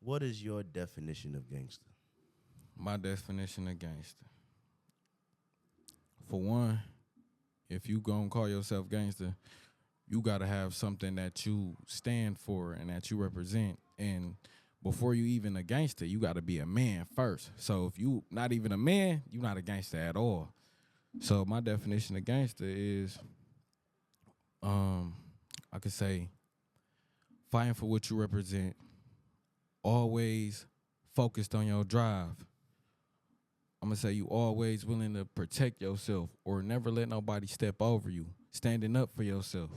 what is your definition of gangster? My definition of gangster. For one, if you gonna call yourself gangster, you gotta have something that you stand for and that you represent. And before you even a gangster, you gotta be a man first. So if you not even a man, you not a gangster at all. So my definition of gangster is, I could say, fighting for what you represent, always focused on your drive. I'm gonna say you always willing to protect yourself or never let nobody step over you, standing up for yourself.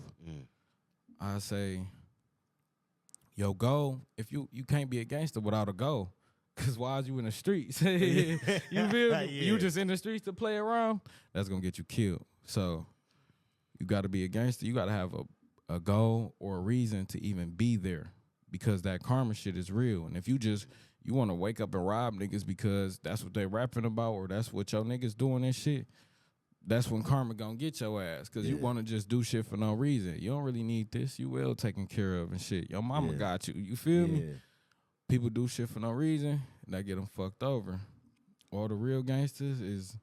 I say your goal, if you can't be a gangster without a goal, because why is you in the streets? You feel me? You just in the streets to play around, that's gonna get you killed. So you gotta be a gangster, you gotta have a goal or a reason to even be there, because that karma shit is real. And if you want to wake up and rob niggas because that's what they rapping about or that's what your niggas doing and shit, that's when karma gonna get your ass, because you want to just do shit for no reason. You don't really need this. You well taken care of and shit. Your mama got you. You feel me? People do shit for no reason, and that get them fucked over. All the real gangsters is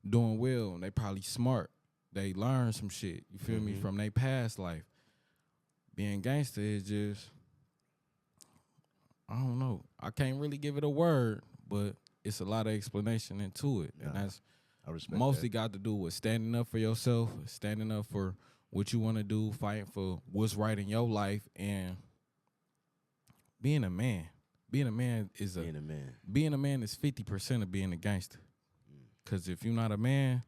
doing well, and they probably smart. They learn some shit, you feel me, from their past life. Being gangster is just, I don't know. I can't really give it a word, but it's a lot of explanation into it. And that's mostly got to do with standing up for yourself, standing up for what you want to do, fighting for what's right in your life, and being a man. Being a man is 50% of being a gangster. Because if you're not a man,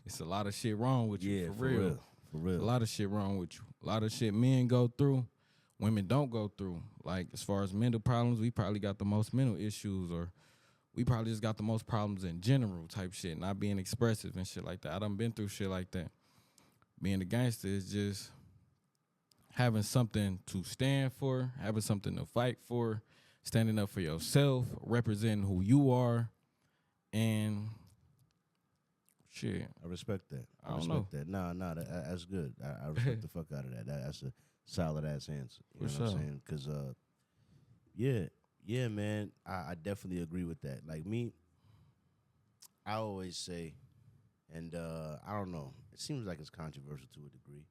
it's a lot of shit wrong with you, for real. For real. A lot of shit wrong with you. A lot of shit men go through, women don't go through. Like, as far as mental problems, we probably got the most mental issues, or we probably just got the most problems in general type shit, not being expressive and shit like that. I done been through shit like that. Being a gangster is just having something to stand for, having something to fight for, standing up for yourself, representing who you are, and shit. I respect that. I respect that. Nah, that's good. I respect the fuck out of that. That's a solid ass answer. You know what I'm saying? Because, yeah, man, I definitely agree with that. Like me, I always say, and I don't know, it seems like it's controversial to a degree,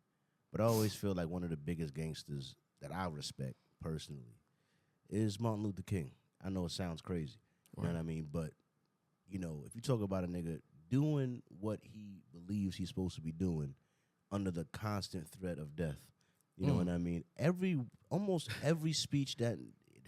but I always feel like one of the biggest gangsters that I respect personally is Martin Luther King. I know it sounds crazy, you know what I mean? But, you know, if you talk about a nigga doing what he believes he's supposed to be doing under the constant threat of death, you know what I mean? Almost every speech that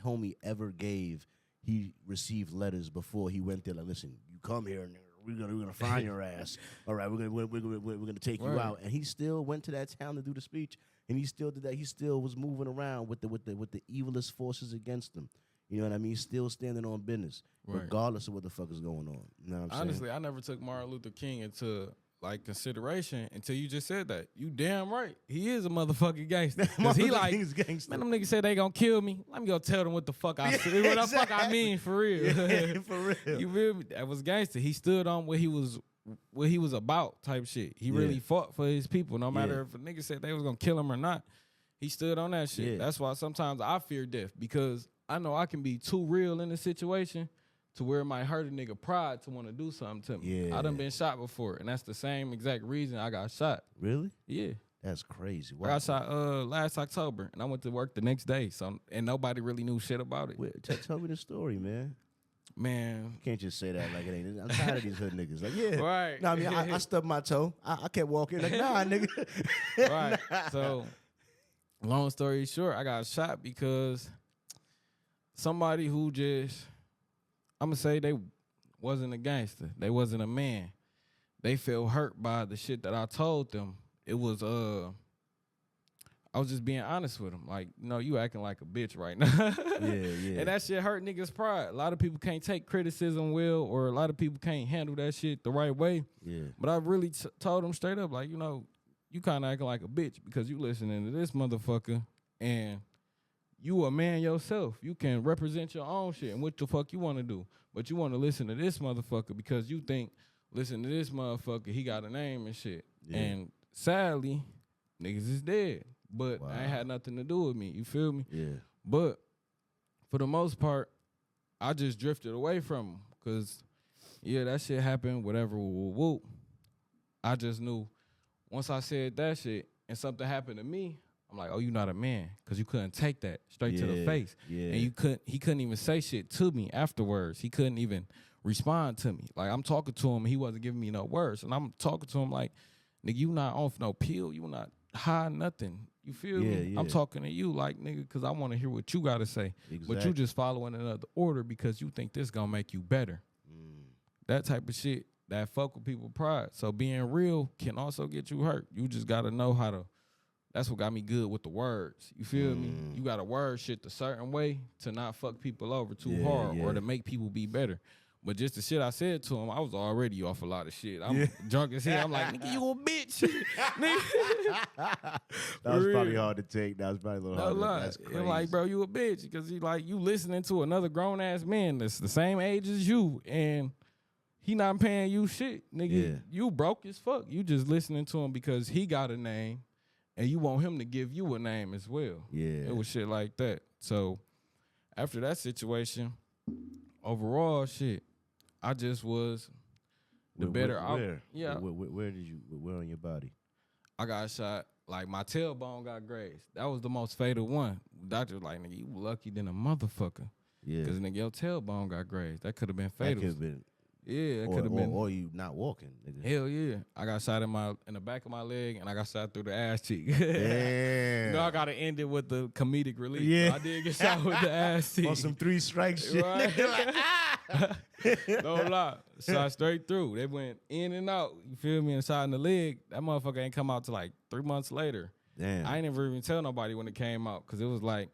homie ever gave, he received letters before he went there. Like, listen, you come here and we're gonna find your ass. All right, we're gonna take you out. And he still went to that town to do the speech, and he still did that. He still was moving around with the evilest forces against him. You know what I mean? He's still standing on business, regardless of what the fuck is going on. You know what I'm saying? Honestly, I never took Martin Luther King into like consideration until you just said that. You damn right. He is a motherfucking gangster. Cause he like, man, them niggas say they gonna kill me. Let me go tell them what the fuck I said. What the fuck I mean for real. Yeah, for real. You feel me? That was gangster. He stood on what he was about type shit. He really fought for his people. No matter if a nigga said they was gonna kill him or not, he stood on that shit. That's why sometimes I fear death, because I know I can be too real in a situation to where it might hurt a nigga pride to want to do something to me. I done been shot before, and that's the same exact reason I got shot. Really? Yeah. That's crazy. I got shot last October, and I went to work the next day, and nobody really knew shit about it. Tell me the story, man. Man. You can't just say that like it ain't. I'm tired of these hood niggas. Like, yeah. Right. No, I mean, I stubbed my toe. I kept walking. Like, nah, nigga. Right. So, long story short, I got shot because somebody who just, I'm gonna say they wasn't a gangster. They wasn't a man. They felt hurt by the shit that I told them. It was I was just being honest with them. Like, no, you acting like a bitch right now. Yeah. And that shit hurt niggas' pride. A lot of people can't take criticism well, or a lot of people can't handle that shit the right way. Yeah. But I really told them straight up, like, you know, you kind of acting like a bitch because you listening to this motherfucker and you a man yourself. You can represent your own shit and what the fuck you want to do. But you want to listen to this motherfucker because you think, listen to this motherfucker, he got a name and shit. Yeah. And sadly, niggas is dead. But I ain't had nothing to do with me. You feel me? Yeah. But for the most part, I just drifted away from him. Because, yeah, that shit happened, whatever, whoop. I just knew once I said that shit and something happened to me, I'm like, oh, you not a man. Because you couldn't take that straight to the face. Yeah. And he couldn't even say shit to me afterwards. He couldn't even respond to me. Like, I'm talking to him, and he wasn't giving me no words. And I'm talking to him like, nigga, you not on no pill. You not high, nothing. You feel me? Yeah. I'm talking to you like, nigga, because I want to hear what you got to say. Exactly. But you just following another order because you think this going to make you better. That type of shit, that fuck with people's pride. So being real can also get you hurt. You just got to know how to, that's what got me good with the words. You feel me? You got to word shit a certain way to not fuck people over too hard or to make people be better. But just the shit I said to him, I was already off a lot of shit. I'm drunk as hell. I'm like, nigga, you a bitch. That was probably hard to take. That was probably a little hard. That's crazy. I'm like, bro, you a bitch. Because you listening to another grown-ass man that's the same age as you, and he not paying you shit. Nigga, you broke as fuck. You just listening to him because he got a name, and you want him to give you a name as well. Yeah. It was shit like that. So after that situation, overall, shit, I just was the better. Where? Yeah. Where on your body? I got shot. Like, my tailbone got grazed. That was the most fatal one. Doctor was like, nigga, you lucky than a motherfucker. Yeah. Because, nigga, your tailbone got grazed. That could have been fatal. That could have been. Yeah, it could have been. Or you not walking, nigga. Hell yeah. I got shot in the back of my leg, and I got shot through the ass cheek. Damn. You know, I got to end it with the comedic relief. Yeah. I did get shot with the ass cheek. On some 3 strike shit. Right? Don't lie. Shot straight through. They went in and out. You feel me? And shot in the leg. That motherfucker ain't come out till like 3 months later. Damn. I ain't never even tell nobody when it came out because it was like,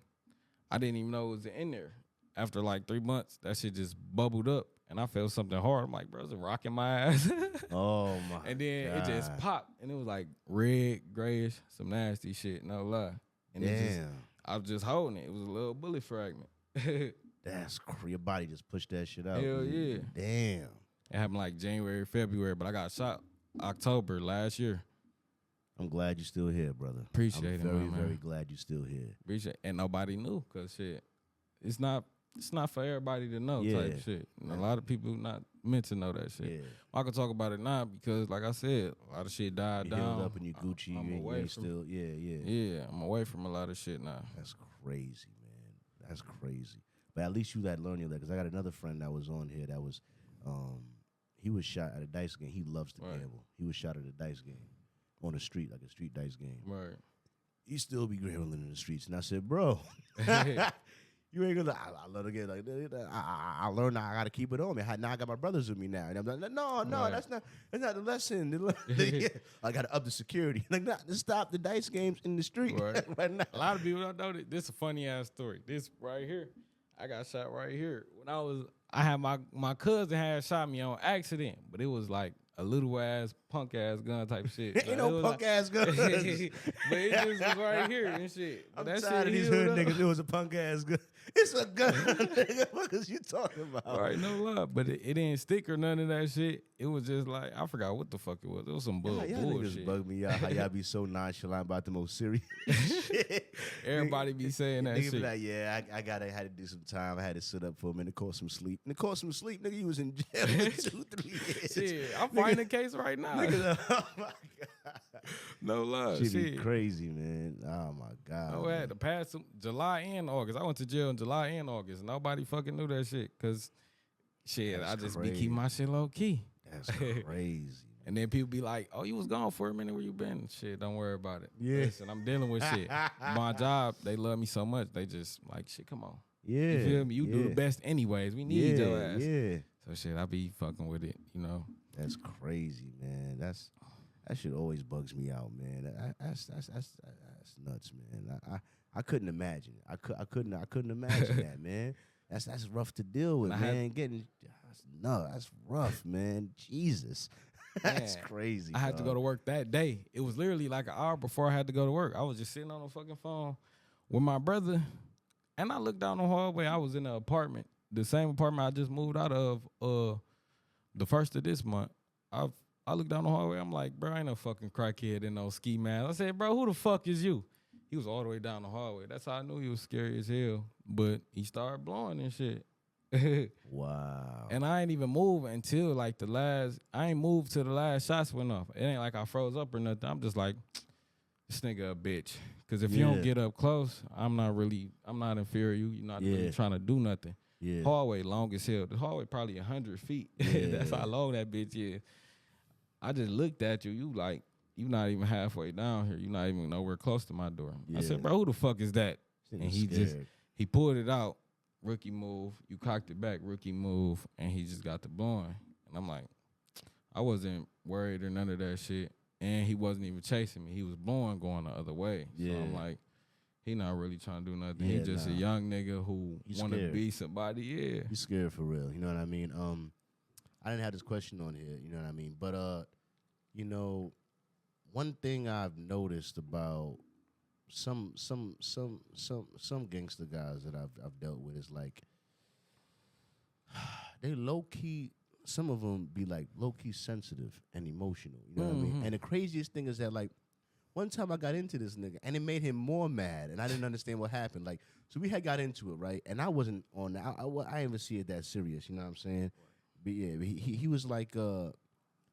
I didn't even know it was in there. After like 3 months, that shit just bubbled up. And I felt something hard. I'm like, bro, it's a rock in my ass. Oh, my And then God. it just popped. And it was like red, grayish, some nasty shit, no lie. And I was just holding it. It was a little bullet fragment. That's crazy. Your body just pushed that shit out. Hell yeah. Damn. It happened like January, February, but I got shot October last year. I'm glad you're still here, brother. Appreciate it, I'm man. very glad you're still here. Appreciate it. And nobody knew because shit, it's not for everybody to know type shit. And a lot of people not meant to know that shit. Yeah. I can talk about it now because, like I said, a lot of shit died down. Healed up and you Gucci. I'm you away ain't from, still, Yeah, I'm away from a lot of shit now. That's crazy, man. That's crazy. But at least you that learning that, because I got another friend that was on here that was, he was shot at a dice game. He loves to gamble. He was shot at a dice game on the street, like a street dice game. Right. He still be gambling in the streets. And I said, bro, you ain't gonna. I love to get like. I learned I gotta keep it on me. Now I got my brothers with me now, and I'm like, no, that's not the lesson. I gotta up the security. Like, to stop the dice games in the street right now. A lot of people don't know that. This is a funny ass story. This right here, I got shot right here when I had my cousin had shot me on accident, but it was like a little ass punk ass gun type shit. Ain't no punk ass gun. But it just was right here and shit. I'm tired of these hood niggas. It was a punk ass gun. It's a gun, nigga. What is you talking about? All right, no lie, but it didn't stick or none of that shit. It was just like, I forgot what the fuck it was. It was some bullshit. Y'all niggas bug me out. How y'all be so nonchalant about the most serious shit. Everybody be saying that shit. Be like, yeah, I had to do some time. I had to sit up for a minute, call some sleep. And to call some sleep, nigga, you was in jail for 2-3 years. Shit, I'm fighting a case right now. Nigga, oh my God. No love. Shit be crazy, man. Oh my God. I had to pass July and August. I went to jail in July and August. Nobody fucking knew that shit. Cause shit, I just be keeping my shit low key. That's crazy. And then people be like, oh, you was gone for a minute, where you been? Shit, don't worry about it. Yeah. Listen, I'm dealing with shit. My job, they love me so much. They just like, shit, come on. Yeah. You feel me? You do the best anyways. We need your ass. Yeah. So shit, I be fucking with it, you know. That's crazy, man. That shit always bugs me out, man. That's nuts, man. I couldn't imagine. I couldn't imagine that, man. That's rough to deal with, man. That's rough, man. Jesus. That's crazy. I had to go to work that day. It was literally like an hour before I had to go to work. I was just sitting on the fucking phone with my brother, and I looked down the hallway. I was in an apartment, the same apartment I just moved out of the first of this month. I looked down the hallway. I'm like, bro, I ain't no fucking crackhead in no ski mask. I said, bro, who the fuck is you? He was all the way down the hallway. That's how I knew he was scary as hell. But he started blowing and shit. Wow. And I ain't even move until like I ain't moved till the last shots went off. It ain't like I froze up or nothing. I'm just like, this nigga a bitch. Because if you don't get up close, I'm not in fear of you. You're not really trying to do nothing. Yeah. Hallway long as hell. The hallway probably 100 feet. Yeah. That's how long that bitch is. I just looked at you. You like, you not even halfway down here. You not even nowhere close to my door. Yeah. I said, bro, who the fuck is that? And he pulled it out. Rookie move. You cocked it back. Rookie move. And he just got the blowing. And I'm like, I wasn't worried or none of that shit. And he wasn't even chasing me. He was blowing going the other way. Yeah. So I'm like, he not really trying to do nothing. He just a young nigga who want to be somebody. Yeah. He's scared for real. You know what I mean? I didn't have this question on here. You know what I mean? But, you know, one thing I've noticed about some gangster guys that I've dealt with is like they low key. Some of them be like low key sensitive and emotional. You know what I mean? And the craziest thing is that like one time I got into this nigga and it made him more mad and I didn't understand what happened. Like so we had got into it right, and I wasn't on. I didn't even see it that serious. You know what I'm saying? But yeah, he was like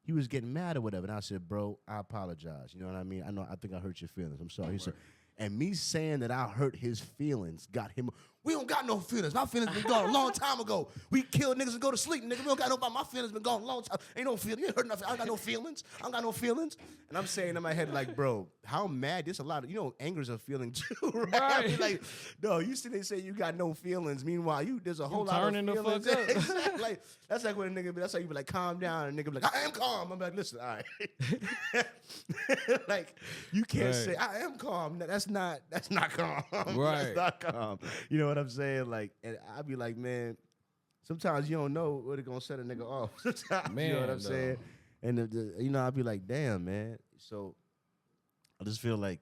he was getting mad or whatever, and I said, bro, I apologize. You know what I mean? I think I hurt your feelings. I'm sorry. He said, and me saying that I hurt his feelings got him. We don't got no feelings. My feelings been gone a long time ago. We kill niggas and go to sleep, nigga. We don't got nobody. My feelings been gone a long time. Ain't no feelings. You ain't hurt nothing. I don't got no feelings. I don't got no feelings. And I'm saying in my head, like, bro, how mad? There's a lot of, you know, anger's a feeling too, right? I mean, like, no, you see they say you got no feelings. Meanwhile, there's a whole lot of feelings. The fuck up. Exactly. Like, that's like when a nigga, that's how you be like, calm down. And a nigga be like, I am calm. I'm like, listen, all right. Like, you can't say, I am calm. That's not calm. Right. That's not calm. You know what I'm saying? Like, and I be like, man, sometimes you don't know what it gonna set a nigga off. Sometimes, man, you know what I'm saying? And you know, I be like, damn, man. So I just feel like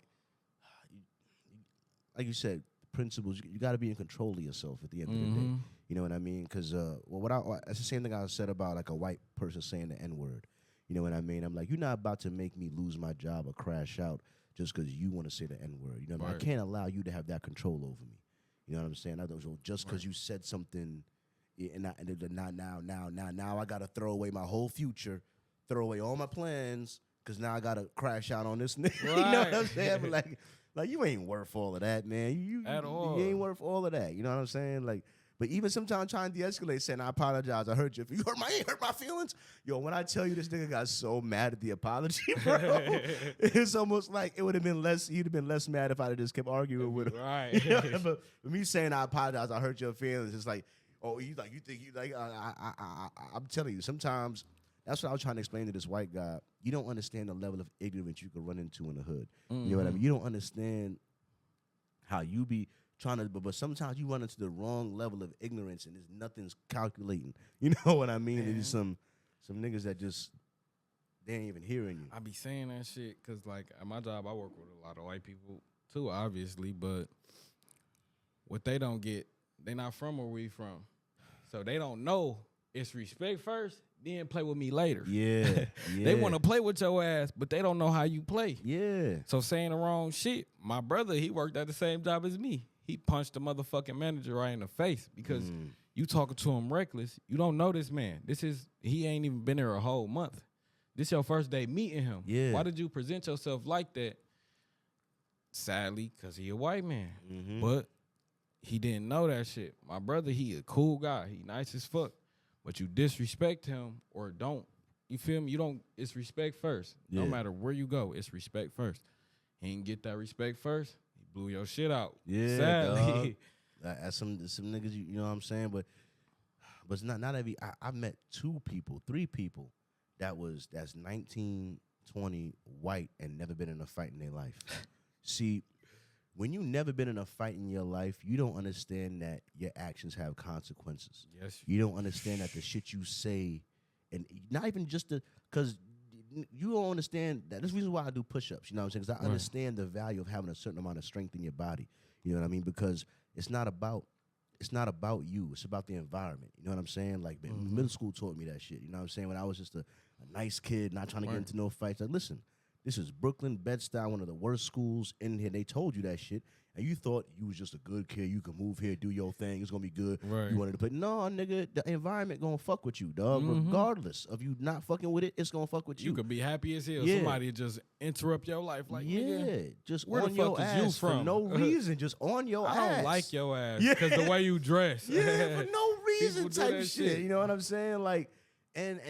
you said, principles. You got to be in control of yourself at the end of the day. You know what I mean? Because that's the same thing I said about like a white person saying the N-word. You know what I mean? I'm like, you're not about to make me lose my job or crash out just because you want to say the N-word. You know what I mean? I can't allow you to have that control over me. You know what I'm saying? Just because you said something, and now I got to throw away my whole future, throw away all my plans, because now I got to crash out on this nigga. Right. You know what I'm saying? But like you ain't worth all of that, man. You ain't worth all of that. You know what I'm saying? Like, but even sometimes trying to de-escalate, saying, I apologize, I hurt you. If you ain't hurt my feelings. Yo, when I tell you this nigga got so mad at the apology, bro, it's almost like it would have been he'd have been less mad if I'd have just kept arguing with him. Right. You know? But me saying I apologize, I hurt your feelings, it's like, oh, you think I'm telling you, sometimes that's what I was trying to explain to this white guy. You don't understand the level of ignorance you could run into in the hood. You know what I mean? You don't understand how you be trying to, but sometimes you run into the wrong level of ignorance and there's nothing's calculating. You know what I mean? There's some niggas that just, they ain't even hearing you. I be saying that shit because, like, at my job, I work with a lot of white people too, obviously, but what they don't get, they not from where we from. So they don't know it's respect first, then play with me later. Yeah. They want to play with your ass, but they don't know how you play. Yeah. So saying the wrong shit. My brother, he worked at the same job as me. He punched the motherfucking manager right in the face because you talking to him reckless. You don't know this man. He ain't even been there a whole month. This your first day meeting him. Yeah. Why did you present yourself like that? Sadly, because he a white man. But he didn't know that shit. My brother, he a cool guy. He nice as fuck. But you disrespect him or don't. You feel me? It's respect first. Yeah. No matter where you go, it's respect first. He didn't get that respect first. Blew your shit out. Yeah, sadly. dog. As some niggas, you know what I'm saying? But it's not every. I met 3 people that's 19, 20, white, and never been in a fight in their life. See, when you never been in a fight in your life, you don't understand that your actions have consequences. Yes. You don't understand that the shit you say, and not even just because you don't understand that. That's the reason why I do push-ups. You know what I'm saying? Because I understand the value of having a certain amount of strength in your body. You know what I mean? Because it's not about you. It's about the environment. You know what I'm saying? Like, middle school taught me that shit. You know what I'm saying? When I was just a nice kid, not trying to get into no fights. Like, listen, this is Brooklyn, Bed-Stuy, one of the worst schools in here. They told you that shit, and you thought you was just a good kid. You could move here, do your thing. It's going to be good. Right. You wanted to play. No, nigga, the environment going to fuck with you, dog. Regardless of you not fucking with it, it's going to fuck with you. You could be happy as hell. Yeah. Somebody just interrupt your life. Like, yeah, nigga, just where on the fuck your is ass you from? for no reason. Just on your ass. I don't like your ass Yeah. because the way you dress. Yeah, for no reason People do type that shit. shit. You know what I'm saying? Like, and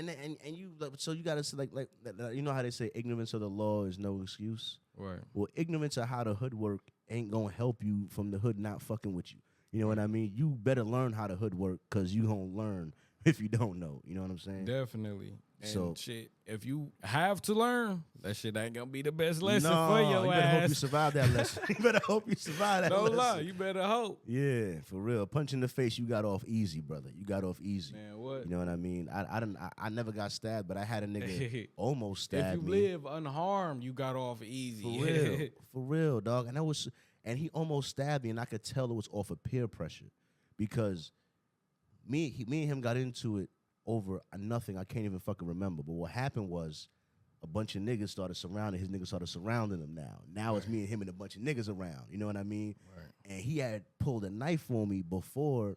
you, so you gotta say like you know how they say ignorance of the law is no excuse. Right. Well, ignorance of how the hood work ain't gonna help you from the hood not fucking with you. You know what I mean? You better learn how the hood work because you gonna learn if you don't know. You know what I'm saying? Definitely. And So- shit, if you have to learn, that shit ain't gonna be the best lesson no, for your you better hope you ass. survive that lesson. You better hope you survive that No lesson. lie, you better hope. Yeah, for real. Punch in the face, you got off easy, brother. You got off easy. Man, what? You know what I mean? I never got stabbed, but I had a nigga almost If stab you me. live unharmed, you got off easy. For real, dog. And he almost stabbed me, and I could tell it was off of peer pressure, because me and him got into it over nothing. I can't even fucking remember. But what happened was a bunch of niggas started surrounding. His niggas started surrounding him. Now it's me and him and a bunch of niggas around. You know what I mean? Right. And he had pulled a knife on me before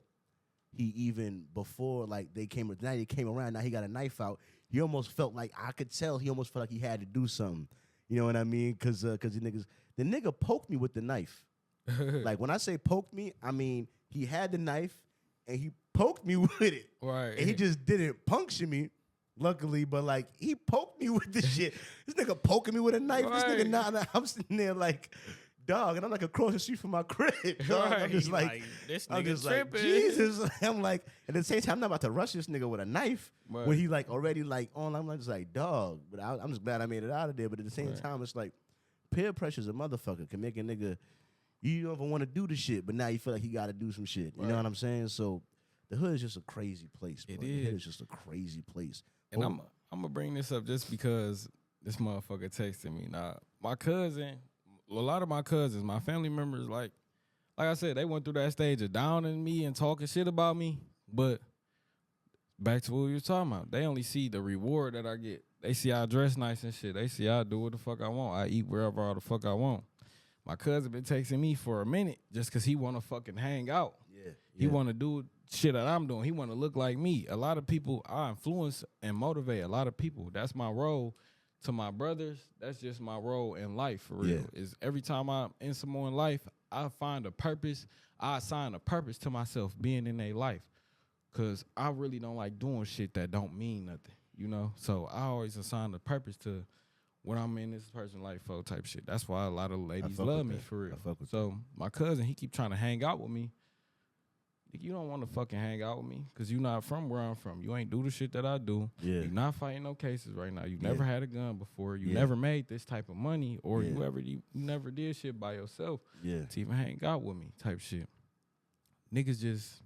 like they came. Now he came around. Now he got a knife out. He almost felt like, I could tell he almost felt like he had to do something. You know what I mean? Because the nigga poked me with the knife. Like, when I say poked me, I mean he had the knife and he poked me with it. Right. And he just didn't puncture me, luckily, but like he poked me with the shit. This nigga poking me with a knife. Right. This nigga now I'm sitting there like, dog, and I'm like across the street from my crib. Dog. Right. I'm just like this I'm nigga just like, tripping. Jesus. I'm like, at the same time, I'm not about to rush this nigga with a knife Right. when he like already like on. I'm just like, dog. But I'm just glad I made it out of there. But at the same Right. time, it's like peer pressure's a motherfucker. Can make a nigga, you don't even want to do the shit, but now you feel like he got to do some shit. You know Right. what I'm saying? So the hood is just a crazy place. Bro. It The hood is. is just a crazy place. And Oh, I'm gonna bring this up just because this motherfucker texted me. Now, my cousin, a lot of my cousins, my family members, like I said, they went through that stage of downing me and talking shit about me. But back to what we were talking about, they only see the reward that I get. They see I dress nice and shit. They see I do what the fuck I want. I eat wherever all the fuck I want. My cousin been texting me for a minute just because he want to fucking hang out. yeah. He want to do shit that I'm doing. He want to look like me. A lot of people, I influence and motivate a lot of people. That's my role to my brothers. That's just my role in life, for real. Yeah. Is every time I'm in someone's life, I find a purpose. I assign a purpose to myself being in their life. Because I really don't like doing shit that don't mean nothing, you know? So I always assign a purpose to what I'm in this person's life for type shit. That's why a lot of ladies fuck love with me, that. for real. I fuck with So my cousin, he keep trying to hang out with me. You don't want to fucking hang out with me because you not from where I'm from. You ain't do the shit that I do. Yeah. You not fighting no cases right now. You Yeah. never had a gun before. You Yeah. never made this type of money, or Yeah. you never did shit by yourself Yeah. to even hang out with me type shit. Niggas just,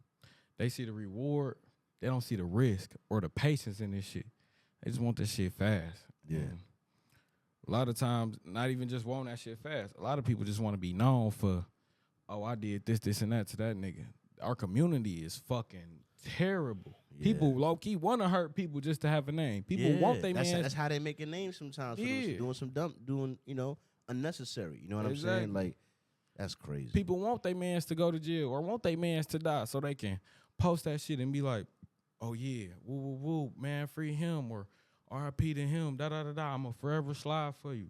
they see the reward. They don't see the risk or the patience in this shit. They just want this shit fast. Yeah. And a lot of times, not even just want that shit fast. A lot of people just want to be known for, oh, I did this, this, and that to that nigga. Our community is fucking terrible. Yeah. People low-key want to hurt people just to have a name. People want they man. That's how they make a name sometimes. For Yeah. doing some doing unnecessary. You know what I'm Exactly. saying? Like, that's crazy. People want they mans to go to jail or want they mans to die so they can post that shit and be like, oh yeah, woo woo woo, man, free him, or RIP to him, da da da da. I'm a forever slide for you.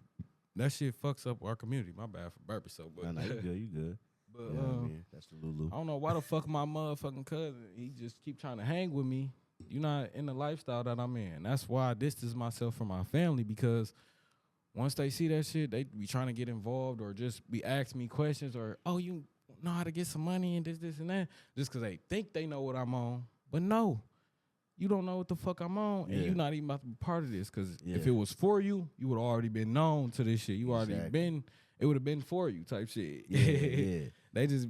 That shit fucks up our community. My bad for burping so, but No, you good. You good. but Yeah, I mean, that's the Lulu. I don't know why the fuck my motherfucking cousin, he just keep trying to hang with me. You not in the lifestyle that I'm in. That's why I distance myself from my family, because once they see that shit, they be trying to get involved or just be asking me questions or, oh, you know how to get some money and this, and that, just because they think they know what I'm on. But no, you don't know what the fuck I'm on, and you're not even about to be part of this. Because if it was for you, you would have already been known to this shit. You already been, it would have been for you type shit. Yeah. They just,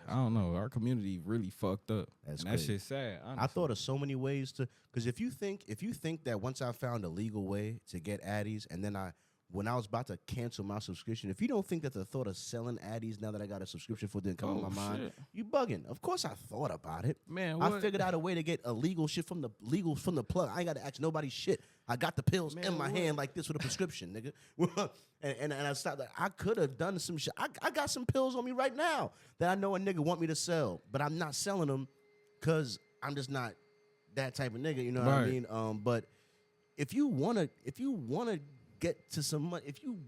I don't know. Our community really fucked up. That shit's sad. Honestly. I thought of so many ways to, because if you think that once I found a legal way to get addies, and then when I was about to cancel my subscription, if you don't think that the thought of selling addies now that I got a subscription for didn't come to my mind, you bugging. Of course I thought about it. Man, I figured out a way to get illegal shit from the plug. I ain't got to ask nobody shit. I got the pills in my hand like this with a prescription, nigga. and I stopped. I could have done some shit. I got some pills on me right now that I know a nigga want me to sell, but I'm not selling them because I'm just not that type of nigga. You know what I mean? But if you wanna get to some money, if you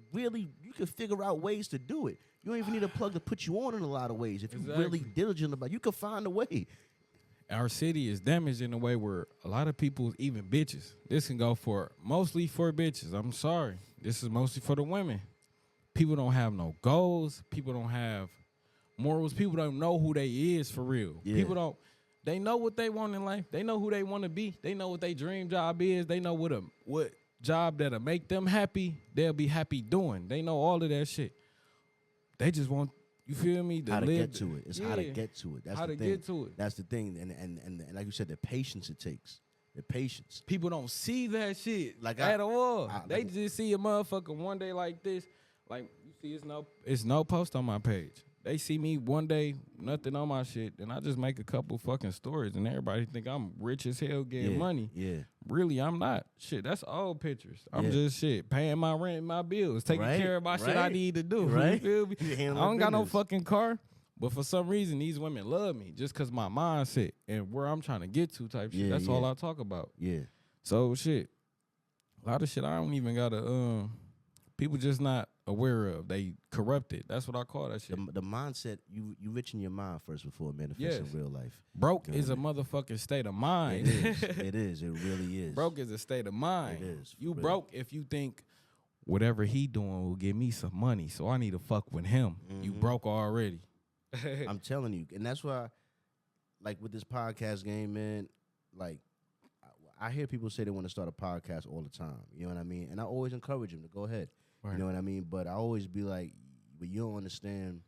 can figure out ways to do it. You don't even need a plug to put you on in a lot of ways. If you're really diligent about it, you can find a way. Our city is damaged in a way where a lot of people, even bitches, this can go mostly for bitches. I'm sorry. This is mostly for the women. People don't have no goals. People don't have morals. People don't know who they is for real. Yeah. People they know what they want in life. They know who they want to be. They know what their dream job is. They know what job that'll make them happy, they'll be happy doing. They know all of that shit. They just want, you feel me? How to get to it. It's how to get to it. That's how the to thing. get to it. That's the thing. And like you said, the patience it takes. The patience. People don't see that shit at all. They just see a motherfucker one day like this. Like, you see, it's no post on my page. They see me one day, nothing on my shit, and I just make a couple fucking stories, and everybody think I'm rich as hell getting money. Yeah. Really, I'm not. Shit, that's old pictures. I'm just paying my rent, my bills, taking care of my shit I need to do. Right. You feel me? I don't got no fucking car, but for some reason, these women love me just because my mindset and where I'm trying to get to type shit. That's all I talk about. Yeah. So, shit, a lot of shit I don't even got to, people just not aware of. They corrupted. That's what I call that shit. The mindset, you rich in your mind first before it manifests in real life. Broke is a motherfucking state of mind. It is. It is. It really is. Broke is a state of mind. It is. You broke if you think whatever he doing will give me some money, so I need to fuck with him. Mm-hmm. You broke already. I'm telling you. And that's why, like with this podcast game, man, like I hear people say they want to start a podcast all the time. You know what I mean? And I always encourage them to go ahead. Right. You know what I mean? But I always be like, but you don't understand.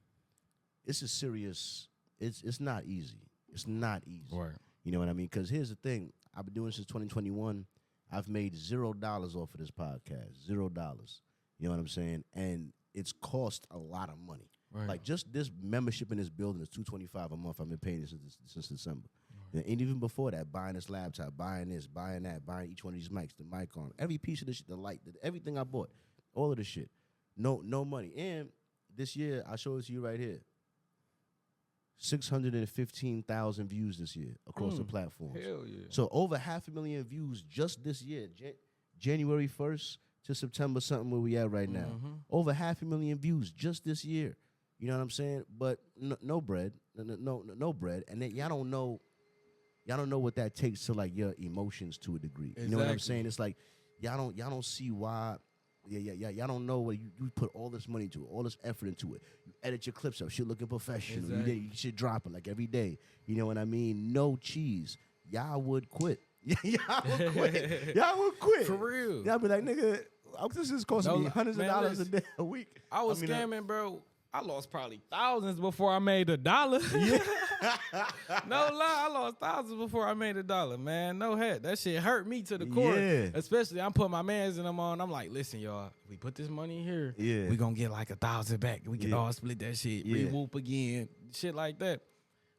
It's a serious. It's not easy. It's not easy. Right. You know what I mean? Because here's the thing. I've been doing this since 2021. I've made $0 off of this podcast. $0. You know what I'm saying? And it's cost a lot of money. Right. Like just this membership in this building is $225 a month. I've been paying this since December. Right. And even before that, buying this laptop, buying this, buying that, buying each one of these mics, the mic on, every piece of this shit, the light, everything I bought. All of this shit. No money. And this year, I show it to you right here. 615,000 views this year across the platforms. Hell yeah. So over 500,000 views just this year. January 1st to September, something where we at right now. Over 500,000 views just this year. You know what I'm saying? But no bread. No bread. And then y'all don't know what that takes to like your emotions to a degree. Exactly. You know what I'm saying? It's like y'all don't see why. Yeah. Y'all don't know what you put all this money into it, all this effort into it. You edit your clips up, shit looking professional. Exactly. You shit dropping like every day. You know what I mean? No cheese. Y'all would quit. Y'all would quit. For real. Y'all be like, nigga, this is costing me hundreds of dollars a day, a week. I was scamming, bro. I lost probably thousands before I made $1. Yeah. No lie, I lost thousands before I made $1, man. No head. That shit hurt me to the core. Yeah. Especially, I'm putting my mans in them on. I'm like, listen, y'all, we put this money here. Yeah. We gonna get like 1,000 back. We can all split that shit. Yeah. Re-whoop again. Shit like that.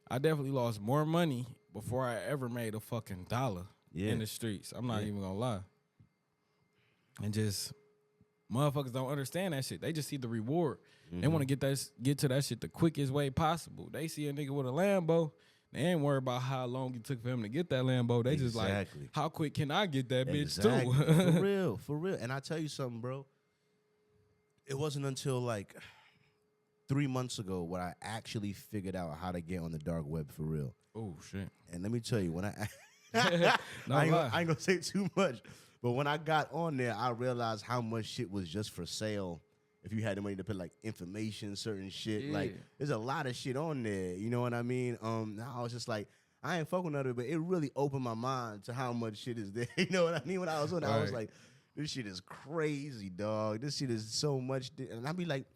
I definitely lost more money before I ever made a fucking $1 in the streets. I'm not even gonna lie. And just motherfuckers don't understand that shit. They just see the reward. They want to get to that shit the quickest way possible. They see a nigga with a Lambo. They ain't worried about how long it took for him to get that Lambo. They just like, how quick can I get that bitch too? For real. And I tell you something, bro. It wasn't until like 3 months ago when I actually figured out how to get on the dark web for real. Oh, shit. And let me tell you, when I ain't gonna say too much, but when I got on there, I realized how much shit was just for sale if you had the money to put like information, certain shit. Like there's a lot of shit on there. You know what I mean? Now I was just like, I ain't fucking with it, but it really opened my mind to how much shit is there. You know what I mean? When I was on it, I was like, this shit is crazy, dog. This shit is so much. And I'd be like,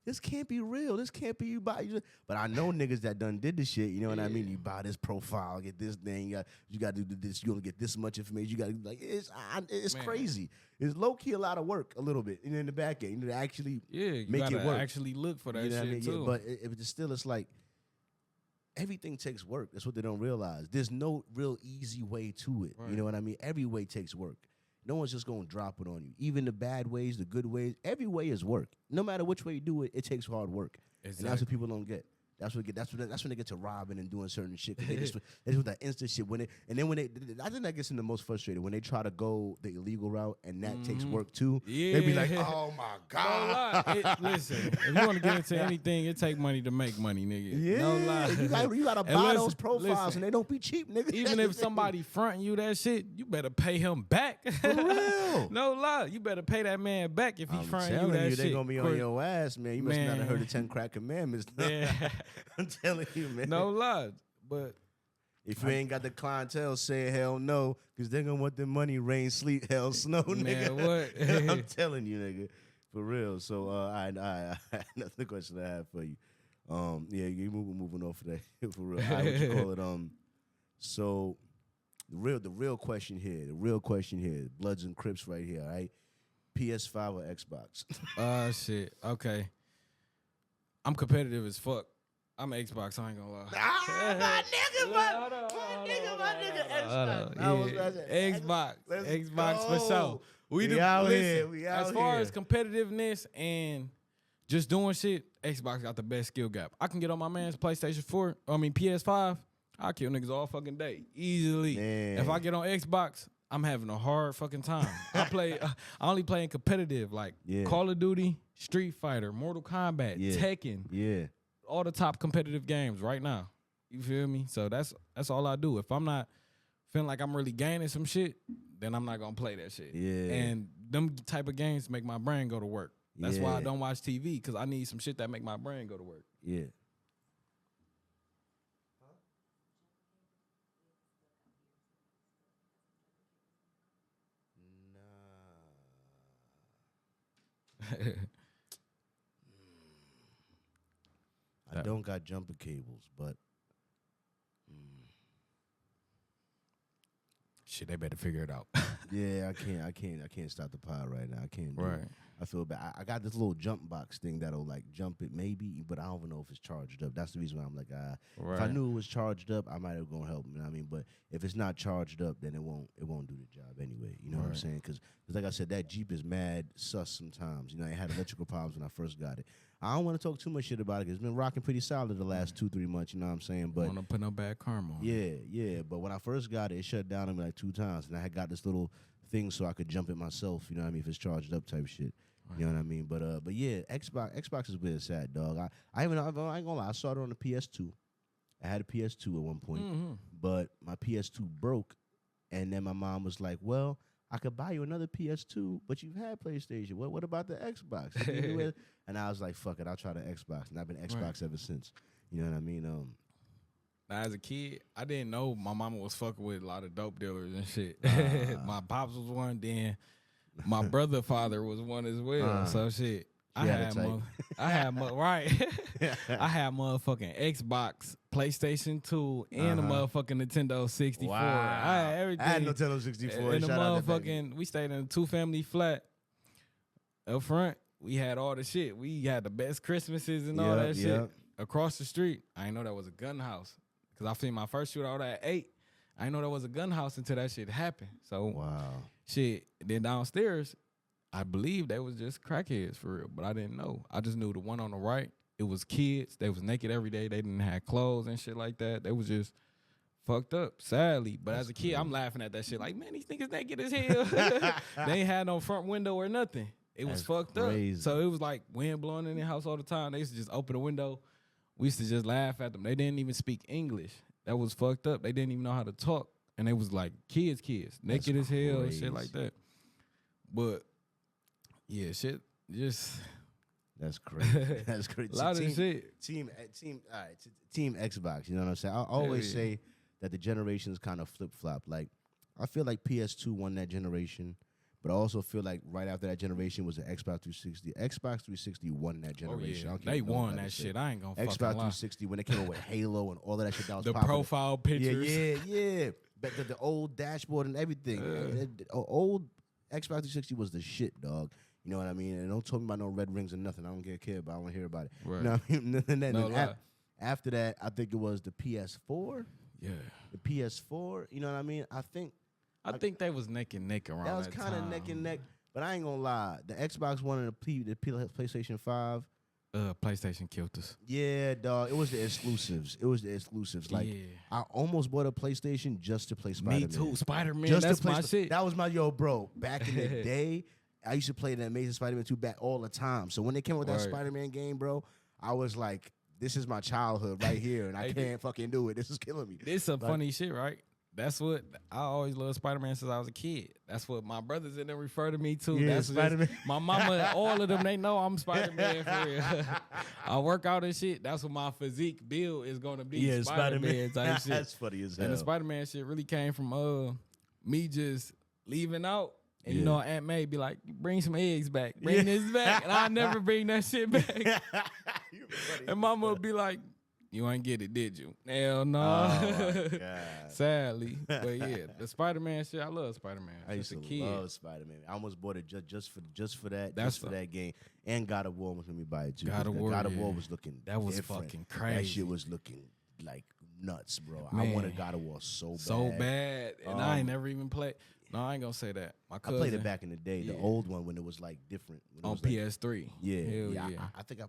this can't be real. This can't be you buy. But I know niggas that done did the shit. You know what I mean? You buy this profile, get this thing. You got to do this. You gonna get this much information. You got to like it's crazy. It's low key a lot of work, a little bit. And in the back end, you know, to actually make it work. Actually look for that you know shit what I mean? too. Yeah, but it's like everything takes work. That's what they don't realize. There's no real easy way to it. Right. You know what I mean? Every way takes work. No one's just going to drop it on you. Even the bad ways, the good ways, every way is work. No matter which way you do it, it takes hard work. Exactly. And that's what people don't get. That's when they get to robbing and doing certain shit. They just with that instant shit. I think that gets them the most frustrated when they try to go the illegal route and that takes work too. Yeah. They be like, oh my God. Listen, if you want to get into anything, it take money to make money, nigga. Yeah. No lie. You gotta buy those profiles and they don't be cheap, nigga. Even if somebody fronting you that shit, you better pay him back. For real. No lie. You better pay that man back if he fronting you that shit. They gonna be on your ass, man. You must not have heard the 10 crack commandments. I'm telling you, man. No lie, but if you ain't got the clientele saying hell no, because they're gonna want the money, rain, sleet, hell, snow, nigga. Man, what? I'm telling you, nigga, for real. So, I another question I have for you. You moving off of that for real. What you call it? So the real question here, Bloods and Crips right here, all right? PS5 or Xbox? Shit. Okay. I'm competitive as fuck. I'm an Xbox, I ain't gonna lie. My nigga, Xbox. Xbox for sure. We out here. As far as competitiveness and just doing shit, Xbox got the best skill gap. I can get on my man's PS5, I'll kill niggas all fucking day. Easily. Man. If I get on Xbox, I'm having a hard fucking time. I only play in competitive, like Call of Duty, Street Fighter, Mortal Kombat, Tekken. Yeah. All the top competitive games right now. You feel me? So that's all I do. If I'm not feeling like I'm really gaining some shit, then I'm not gonna play that shit. Yeah. And them type of games make my brain go to work. That's why I don't watch TV, because I need some shit that make my brain go to work. Yeah. I don't got jumper cables, but shit, they better figure it out. Yeah, I can't stop the pod right now. I can't do it. I feel bad. I got this little jump box thing that'll like jump it maybe, but I don't even know if it's charged up. That's the reason why I'm like, if I knew it was charged up, I might have gonna help. You know what I mean? But if it's not charged up, then it won't do the job anyway. You know what I'm saying? Because like I said, that Jeep is mad sus sometimes. You know, it had electrical problems when I first got it. I don't want to talk too much shit about it, because it's been rocking pretty solid the last 2-3 months. You know what I'm saying? But I don't want to put no bad karma on it. Yeah. But when I first got it, it shut down on me like 2 times, and I had got this little thing so I could jump it myself. You know what I mean? If it's charged up type shit. You know what I mean? But yeah, Xbox is where it's at, dog. I ain't gonna lie. I saw it on the PS2. I had a PS2 at one point, but my PS2 broke, and then my mom was like, "Well, I could buy you another PS2, but you've had PlayStation. What about the Xbox?" And I was like, "Fuck it, I'll try the Xbox." And I've been Xbox ever since. You know what I mean? Now, as a kid, I didn't know my mama was fucking with a lot of dope dealers and shit. My pops was one, then my brother father was one as well. So shit, I had motherfucking Xbox, PlayStation 2, and a motherfucking Nintendo 64. Wow. I had everything. I had Nintendo 64. And the motherfucking, we stayed in a 2-family flat up front. We had all the shit. We had the best Christmases and all that shit. Across the street, I didn't know that was a gun house, because I seen my first shootout at 8. I didn't know that was a gun house until that shit happened. So shit. Then downstairs, I believe they was just crackheads for real, but I didn't know. I just knew the one on the right, it was kids. They was naked every day. They didn't have clothes and shit like that. They was just fucked up, sadly. But as a kid, I'm laughing at that shit like, man, these niggas naked as hell. They ain't had no front window or nothing. It was fucked up. So it was like wind blowing in their house all the time. They used to just open the window. We used to just laugh at them. They didn't even speak English. That was fucked up. They didn't even know how to talk. And they was like kids, naked as hell and shit like that. But yeah, shit, just That's crazy. That's crazy. A lot of shit. Team Xbox. You know what I'm saying? I always say that the generations kind of flip flop. Like, I feel like PS2 won that generation, but I also feel like right after that generation was the Xbox 360. Xbox 360 won that generation. Oh, yeah. They won that shit. I ain't gonna Xbox fucking lie. 360 when they came over with Halo and all of that shit. That was The popular. profile pictures. Yeah. But the old dashboard and everything. Old Xbox 360 was the shit, dog. You know what I mean? And don't talk about no red rings or nothing. I don't care about. I don't want to hear about it. Right. You know what I mean? No After that, I think it was the PS4. Yeah. The PS4. You know what I mean? I think they was neck and neck around that was kind of neck and neck. But I ain't gonna lie. The Xbox One and the PlayStation 5. PlayStation killed us. Yeah, dog. It was the exclusives. Like, yeah. I almost bought a PlayStation just to play Spider-Man. Me too. Spider-Man, Just that's to play my shit. That was my bro. Back in the day, I used to play the Amazing Spider-Man 2 back all the time. So when they came out with that Spider-Man game, bro, I was like, this is my childhood right here, and I can't fucking do it. This is killing me. This some funny shit, right? That's what I always loved Spider-Man since I was a kid. That's what my brothers and them refer to me to. Yeah, that's Spider-Man. My mama, all of them, they know I'm Spider-Man for real. I work out and shit. That's what my physique build is gonna be. Yeah, Spider-Man type shit. That's funny as hell. And the Spider-Man shit really came from me just leaving out. And you know, Aunt May be like, bring some eggs back. Bring this back. And I never bring that shit back. And mama would be like, you ain't get it, did you? Hell no. Oh, my God. Sadly. But yeah, the Spider-Man shit, I love Spider-Man. I used to kid. love Spider-Man. I almost bought it just for that. Just for that game. And God of War was let me buy it too. God of War was looking that was different. fucking crazy. That shit was looking like nuts, bro. Man. I wanted God of War so bad. So bad. And I ain't never even played. No, I ain't gonna say that. My cousin, I played it back in the day, the old one when it was like different. on PS3. Yeah. Hell I think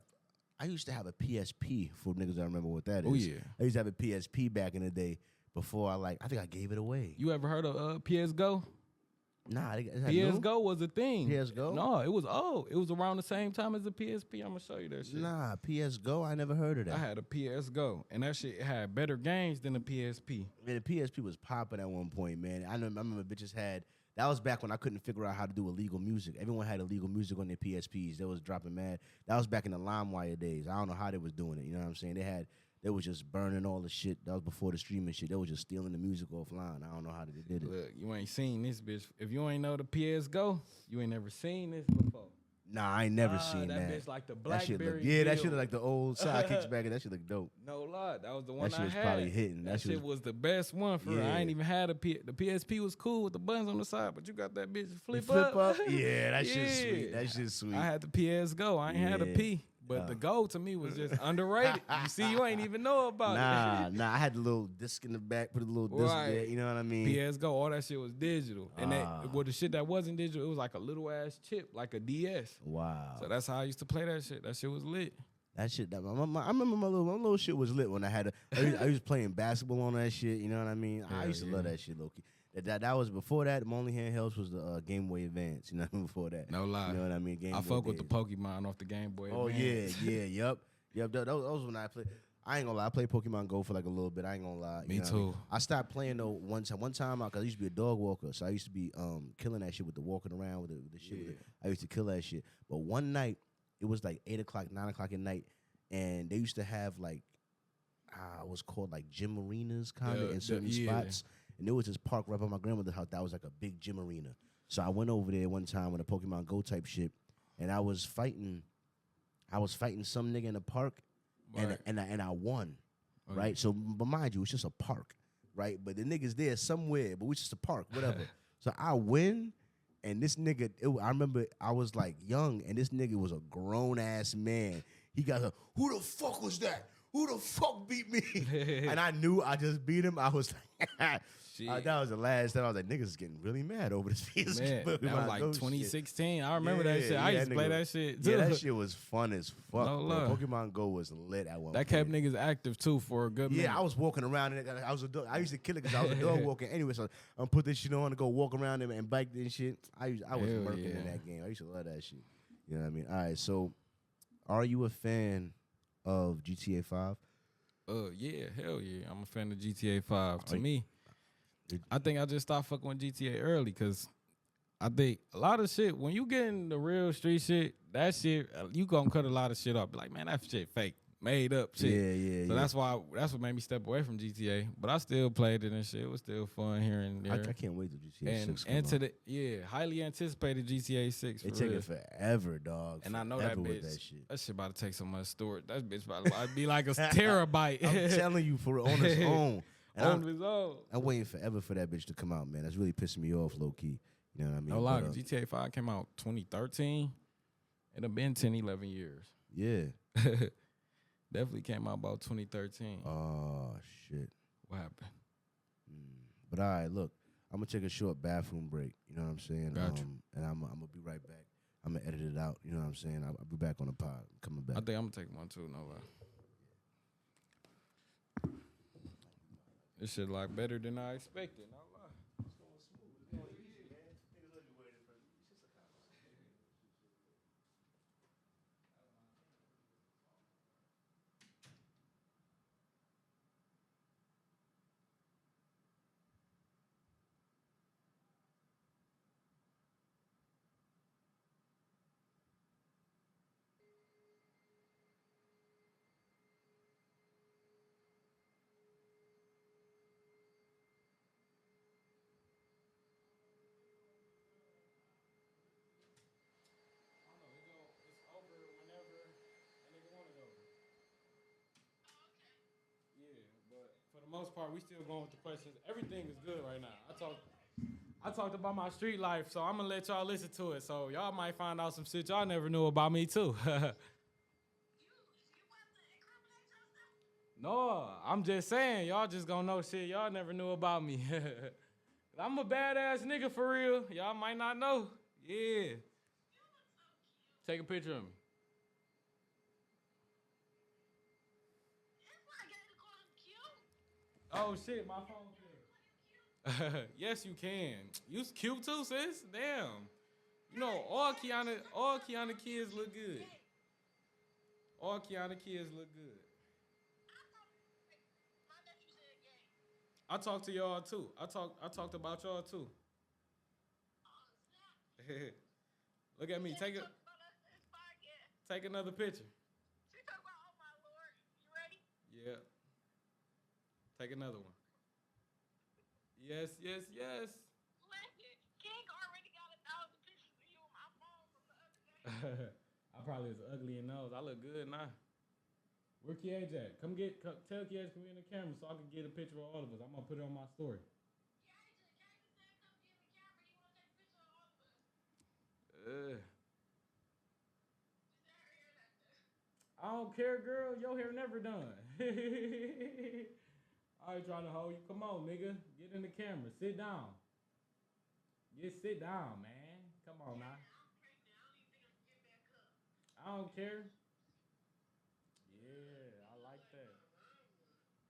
I used to have a PSP for niggas that remember what that is. Oh, yeah. I used to have a PSP back in the day before I think I gave it away. You ever heard of PS Go? Nah, PS Go was a thing. PS Go? No, it was old. It was around the same time as the PSP. I'm gonna show you that shit. Nah, PS Go, I never heard of that. I had a PS Go, and that shit had better games than the PSP. Man, the PSP was popping at one point, man. I remember bitches had. That was back when I couldn't figure out how to do illegal music. Everyone had illegal music on their PSPs. They was dropping mad. That was back in the LimeWire days. I don't know how they was doing it. You know what I'm saying? They was just burning all the shit. That was before the streaming shit. They was just stealing the music offline. I don't know how they did it. Look, you ain't seen this bitch. If you ain't know the PS Go, you ain't never seen this before. Nah, I ain't never seen that. That bitch like the That shit BlackBerry. look, that shit look like the old sidekicks back. That shit look dope. No lie, that was the one That shit I was had. probably hitting. That shit was the best one for real. I ain't even had the PSP was cool with the buttons on the side, but you got that bitch flip up. Yeah, that shit's sweet. That shit's sweet. I had the PS Go. I ain't had a P. But the Go to me was just underrated. You see, you ain't even know about it. Nah. I had the little disc in the back, put a little disc there. You know what I mean? PS Go, all that shit was digital. And the shit that wasn't digital, it was like a little ass chip, like a DS. Wow. So that's how I used to play that shit. That shit was lit. That shit, I remember my little shit was lit when I was playing basketball on that shit. You know what I mean? I used to love that shit, low key. That was before that. My only handhelds was the Game Boy Advance. You know, before that. No lie. You know what I mean? I fuck with the Pokemon off the Game Boy Advance. Yep. Those when I played. I ain't gonna lie. I played Pokemon Go for like a little bit. I ain't gonna lie. Me know what too. I mean? I stopped playing though one time because I used to be a dog walker, so I used to be killing that shit with the walking around with the shit. Yeah. I used to kill that shit. But one night, it was like 8 o'clock, 9 o'clock at night, and they used to have like it was called like gym arenas kind of in certain spots. And there was this park right by my grandmother's house that was like a big gym arena. So I went over there one time with a Pokemon Go type shit, and I was fighting some nigga in the park, Right. and I won, right? So, but mind you, it's just a park, right? But the nigga's there somewhere, but it's just a park, whatever. So I win, and this nigga, I remember I was like young, and this nigga was a grown ass man. He got who the fuck was that? Who the fuck beat me? And I knew I just beat him. I was like, that was the last time I was like, niggas is getting really mad over this piece. Man, that was like 2016. I remember that shit. I used to play that shit too. Yeah, that shit was fun as fuck. No bro. love. Pokemon Go was lit at one That point. kept niggas active too for a good minute. Yeah, I was walking around and I was a dog. I used to kill it because I was a dog walking anyway. So I'm put this shit on and go walk around and bike and shit. I was murking in that game. I used to love that shit. You know what I mean? All right, so are you a fan of GTA 5? Yeah, hell yeah. I'm a fan of GTA 5. To me, I think I just stopped fucking with GTA early because I think a lot of shit, when you get in the real street shit, that shit, you gonna cut a lot of shit off. Be like, man, that shit fake, made up shit. Yeah. So that's what made me step away from GTA. But I still played it and shit. It was still fun here and there. I can't wait till GTA 6 come and out. Highly anticipated GTA 6. It taking forever, dog. And I know that bitch. That shit About to take so much storage. That bitch about to be like a terabyte. I'm telling you, on its own. On his own. I'm waiting forever for that bitch to come out, man. That's really pissing me off, low key. You know what I mean? No lie, GTA 5 came out 2013. It'll been 10, 11 years. Yeah. Definitely came out about 2013. Oh, shit. What happened? But all right, look, I'm going to take a short bathroom break. You know what I'm saying? Gotcha. And I'm going to be right back. I'm going to edit it out. You know what I'm saying? I'll be back on the pod. Coming back. I think I'm going to take one too, no lie. This shit like better than I expected, no lie. Most part, we still going with the questions. Everything is good right now. I talked about my street life, so I'm gonna let y'all listen to it. So y'all might find out some shit y'all never knew about me too. No, I'm just saying, y'all just gonna know shit y'all never knew about me. I'm a badass nigga for real. Y'all might not know. Yeah. Take a picture of me. Oh shit, my phone came. Yes, you can. You cute too, sis. Damn. You know, all Kiana kids look good. All Kiana kids look good. I talked to y'all too. I talked about y'all too. Look at me. Take another picture. Yeah. Take another one. Yes. King already got 1,000 pictures of you on my phone from the other day. I probably was ugly in those. I look good now. Where Kiej at? Tell Kiej come in the camera so I can get a picture of all of us. I'm gonna put it on my story. I don't care, girl. Your hair never done. I ain't trying to hold you. Come on, nigga. Get in the camera. Sit down. Sit down, man. Come on now. I don't care. Yeah, I like that.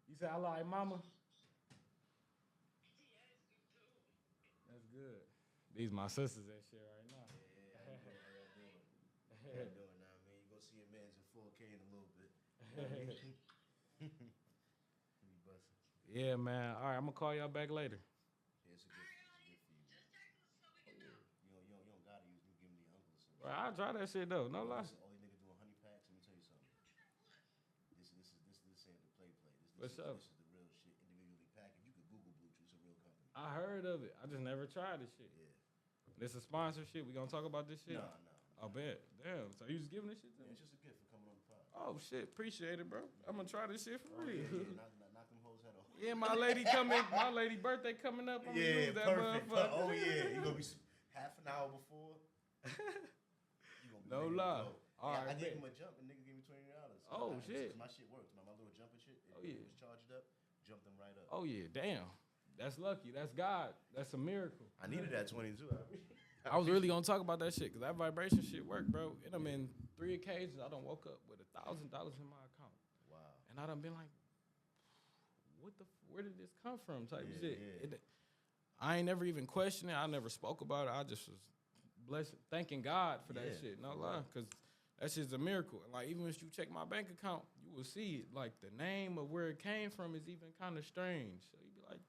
You say I like mama? That's good. These my sisters and shit right now. How you doing now, man? You gonna see your man's in 4K in a little bit. Yeah, man. All right, I'm gonna call y'all back later. Yeah, it's a good for you, man. You don't gotta use me. Give me the uncle. So Well, I'll try that shit though. No lie. all you niggas doing honey packs. Let me tell you something. This ain't the play. This is the real shit. Individually packaged. You could Google Blue Chew. It's a real company. I heard of it. I just never tried this shit. Yeah. This a sponsorship. We gonna talk about this shit? No. I bet. Damn. So you just giving this shit to me? It's just a gift for coming on the pod. Oh shit. Appreciate it, bro. I'm gonna try this shit for real. Yeah, knock them hoes head off. Yeah, my lady birthday coming up. I'm gonna use that motherfucker. Oh yeah, you gonna be half an hour before. You gonna be No ready to lie. go. All Yeah, right, I gave bet. him a jump and nigga gave me $20. Oh, shit. My shit worked. My little jumping shit. Oh, yeah. It was charged up. Jumped them right up. Oh yeah, damn. That's lucky. That's God. That's a miracle. I needed that 22. I was really gonna talk about that shit because that vibration shit worked, bro. And I'm in 3 occasions I done woke up with $1,000 in my account. Wow. And I done been like, where did this come from? Type shit. Yeah. I ain't never even questioned it. I never spoke about it. I just was blessed, thanking God for that Yeah. shit. No lie, because that shit's a miracle. And like even if you check my bank account, you will see it. Like the name of where it came from is even kind of strange. So you be like,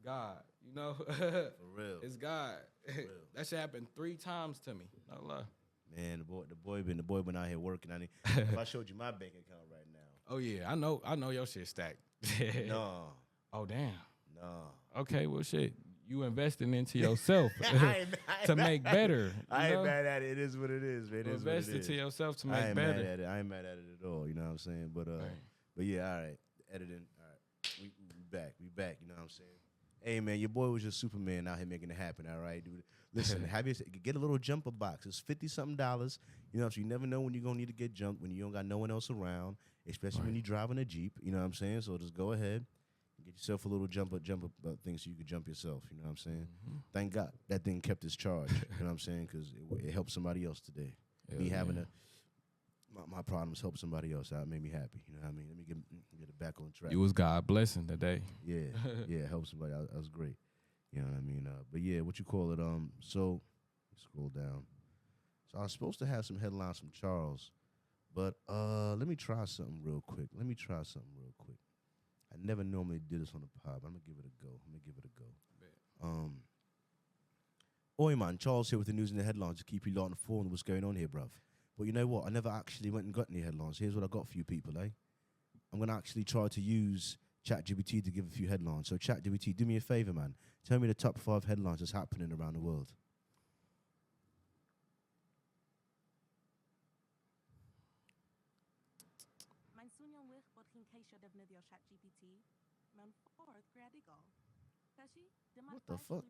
God. You know, For real. it's God. real. That shit happened 3 times to me. No lie. Man, the boy been out here working. If I showed you my bank account right now. Oh yeah, I know your shit stacked. No. Oh damn. No. Okay, well shit. You investing into yourself I ain't to make better. I ain't know? mad at it. It is what it is, man. It You is what it invest is. into yourself to I make ain't better. mad at it. I ain't mad at it at all. You know what I'm saying? But yeah, all right. Editing. All right. We back. We back. You know what I'm saying? Hey man, your boy was just Superman out here making it happen. All right, dude. Listen, get a little jumper box. It's $50-something. You know, so you never know when you're gonna need to get jumped when you don't got no one else around, especially when you're driving a Jeep. You know what I'm saying? So just go ahead. Get yourself a little jumper thing so you can jump yourself. You know what I'm saying? Thank God that thing kept its charge. You know what I'm saying? Because it helped somebody else today. Me having my problems help somebody else out made me happy. You know what I mean? Let me get it back on track. You was God blessing today. Yeah, help somebody out. That was great. You know what I mean? But yeah, what you call it? So scroll down. So I was supposed to have some headlines from Charles, but let me try something real quick. I never normally do this on the pod, but I'm gonna give it a go. Oi man, Charles here with the news and the headlines to keep you lot informed of what's going on here, bruv. But you know what? I never actually went and got any headlines. Here's what I got for you people, eh? I'm gonna actually try to use ChatGPT to give a few headlines. So ChatGPT, do me a favor, man. Tell me the top 5 headlines that's happening around the world. What the fuck?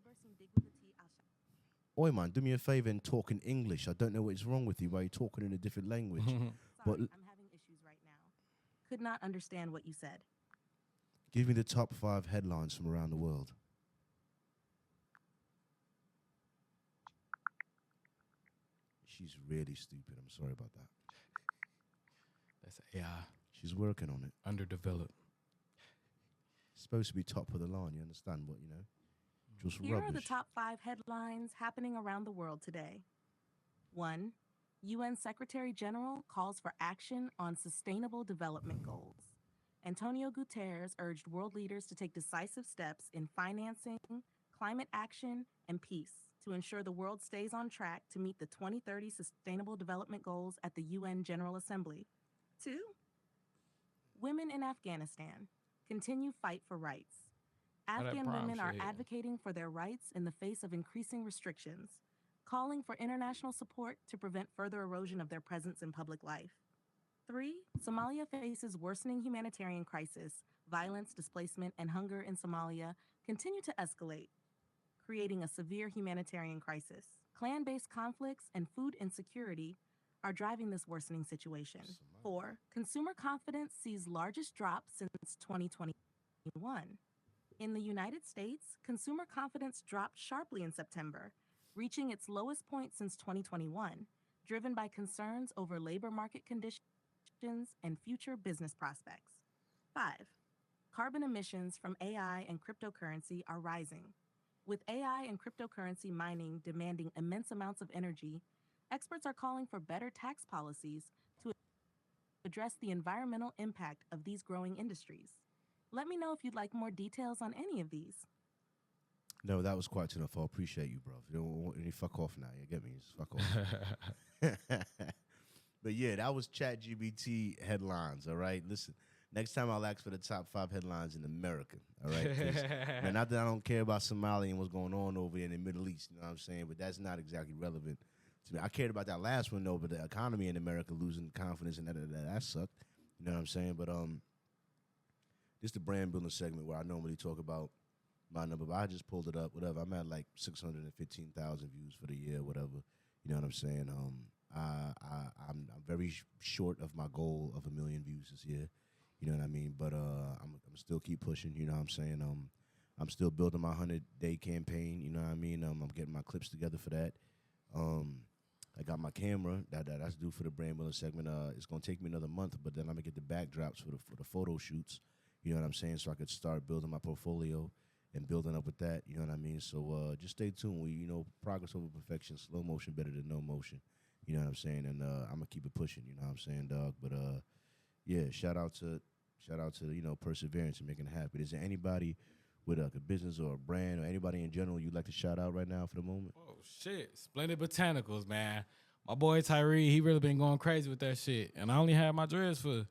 Oi, man, do me a favor and talk in English. I don't know what is wrong with you while you're talking in a different language. But I'm having issues right now. Could not understand what you said. give me the top 5 headlines from around the world. She's really stupid. I'm sorry about that. That's AI. She's working on it. Underdeveloped. It's supposed to be top of the line, you understand? But, you know, just Here rubbish. are the top 5 headlines happening around the world today. 1. UN Secretary General calls for action on sustainable development goals. Antonio Guterres urged world leaders to take decisive steps in financing, climate action, and peace to ensure the world stays on track to meet the 2030 Sustainable Development Goals at the UN General Assembly. 2. Women in Afghanistan continue fight for rights. that Afghan prime women are shit. advocating for their rights in the face of increasing restrictions, calling for international support to prevent further erosion of their presence in public life. 3. Somalia faces worsening humanitarian crisis. Violence, displacement, and hunger in Somalia continue to escalate, creating a severe humanitarian crisis. Clan-based conflicts and food insecurity are driving this worsening situation. 4. Consumer confidence sees largest drop since 2021. In the United States, consumer confidence dropped sharply in September, reaching its lowest point since 2021, driven by concerns over labor market conditions and future business prospects. 5. Carbon emissions from AI and cryptocurrency are rising. With AI and cryptocurrency mining demanding immense amounts of energy, experts are calling for better tax policies to address the environmental impact of these growing industries. Let me know if you'd like more details on any of these. No, that was quite enough. I appreciate you, bro. You don't want any fuck off now. You get me? Just fuck off. But yeah, that was ChatGPT headlines, all right? Listen, next time I'll ask for the top 5 headlines in America, all right? And not that I don't care about Somalia and what's going on over there in the Middle East, you know what I'm saying? But that's not exactly relevant to me. I cared about that last one, though, but the economy in America losing confidence and that sucked. You know what I'm saying? But this is the brand building segment where I normally talk about my number, but I just pulled it up, whatever. I'm at like 615,000 views for the year, whatever. You know what I'm saying? I'm very short of my goal of 1 million views this year. You know what I mean? But I'm still keep pushing. You know what I'm saying? I'm still building my 100-day campaign. You know what I mean? I'm getting my clips together for that. I got my camera that's due for the brand building segment. It's gonna take me another month, but then I'm gonna get the backdrops for the photo shoots. You know what I'm saying? So I could start building my portfolio and building up with that. You know what I mean? So just stay tuned. Progress over perfection. Slow motion better than no motion. You know what I'm saying? And I'm gonna keep it pushing. You know what I'm saying, dog? But yeah, shout out to perseverance and making it happen. Is there anybody with like a business or a brand or anybody in general you'd like to shout out right now for the moment? Oh shit, Splendid Botanicals, man. My boy Tyree, he really been going crazy with that shit, and I only had my dreads for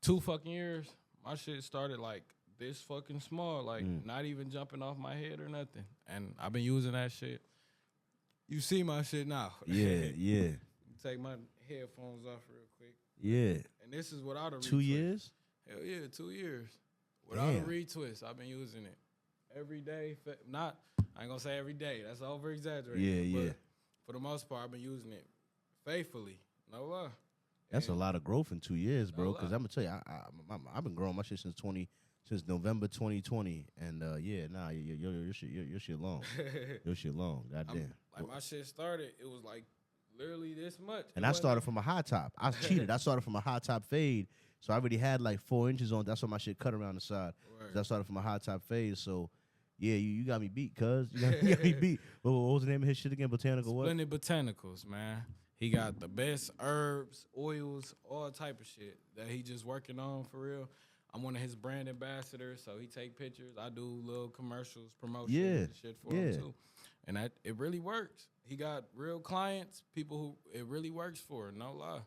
2 fucking years. My shit started like this fucking small, like not even jumping off my head or nothing, and I've been using that shit. You see my shit now. Yeah. Take my headphones off real quick. Yeah. And this is without a retwist. 2 years? Hell yeah, 2 years. Without a retwist, I've been using it every day. I ain't gonna say every day. That's over exaggerated. Yeah. But for the most part, I've been using it faithfully. No lie. That's a lot of growth in 2 years, bro. No Because lie. I'm gonna tell you, I've been growing my shit since November 2020, and your shit long. Your shit long. Goddamn. Like my shit started, it was like literally this much. And I started from a high top. I cheated. I started from a high top fade, so I already had like 4 inches on. That's why my shit cut around the side. 'Cause I started from a high top fade, so. Yeah, you got me beat, cuz. You got me beat. What was the name of his shit again? Botanical what? Splendid Botanicals, man. He got the best herbs, oils, all type of shit that he just working on for real. I'm one of his brand ambassadors, so he take pictures. I do little commercials, promotions, and shit for him too. And it really works. He got real clients, people who it really works for, no lie.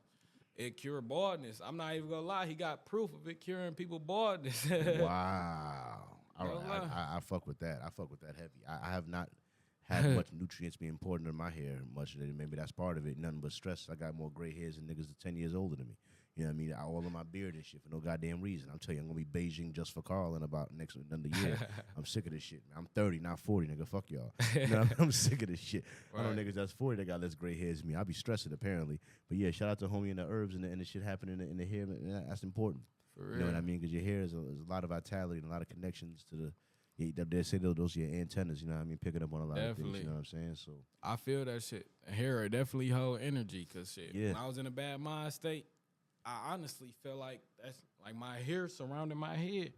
It cure baldness. I'm not even gonna lie, he got proof of it curing people baldness. Wow. I fuck with that. I fuck with that heavy. I have not had much nutrients being poured into my hair much. Maybe that's part of it. Nothing but stress. I got more gray hairs than niggas that's 10 years older than me. You know what I mean? All of my beard and shit for no goddamn reason. I'm telling you, I'm going to be Beijing just for Carl in about another year. I'm sick of this shit, man. I'm 30, not 40, nigga. Fuck y'all. You know, I'm sick of this shit. Right. I know niggas that's 40 that got less gray hairs than me. I be stressing, apparently. But yeah, shout out to homie and the herbs and the shit happening in the hair. That's important. For real. You know what I mean? Because your hair is a lot of vitality and a lot of connections to the. They say those are your antennas. You know what I mean? Picking up on a lot of things. You know what I'm saying? So I feel that shit. Hair definitely hold energy, cause shit. Yeah. When I was in a bad mind state, I honestly felt like that's like my hair surrounding my head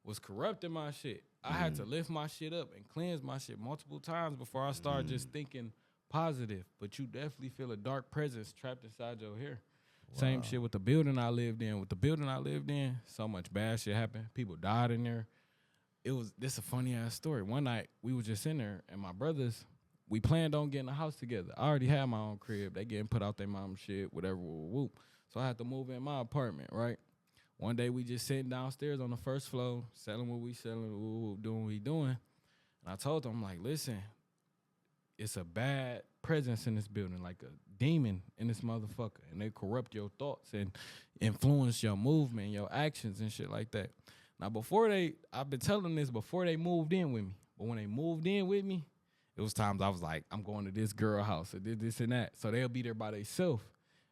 was corrupting my shit. I had to lift my shit up and cleanse my shit multiple times before I started just thinking positive. But you definitely feel a dark presence trapped inside your hair. Wow. Same shit with the building I lived in. With the building I lived in, so much bad shit happened. People died in there. This a funny ass story. One night we was just in there and my brothers, we planned on getting a house together. I already had my own crib. They getting put out their mom's shit, whatever, whoop. So I had to move in my apartment, right? One day we just sitting downstairs on the first floor, selling what we selling, doing what we doing. And I told them, like, listen, it's a bad presence in this building, like a demon in this motherfucker. And they corrupt your thoughts and influence your movement, your actions and shit like that. Now, I've been telling them this before they moved in with me. But when they moved in with me, it was times I was like, I'm going to this girl house or this and that. So they'll be there by themselves.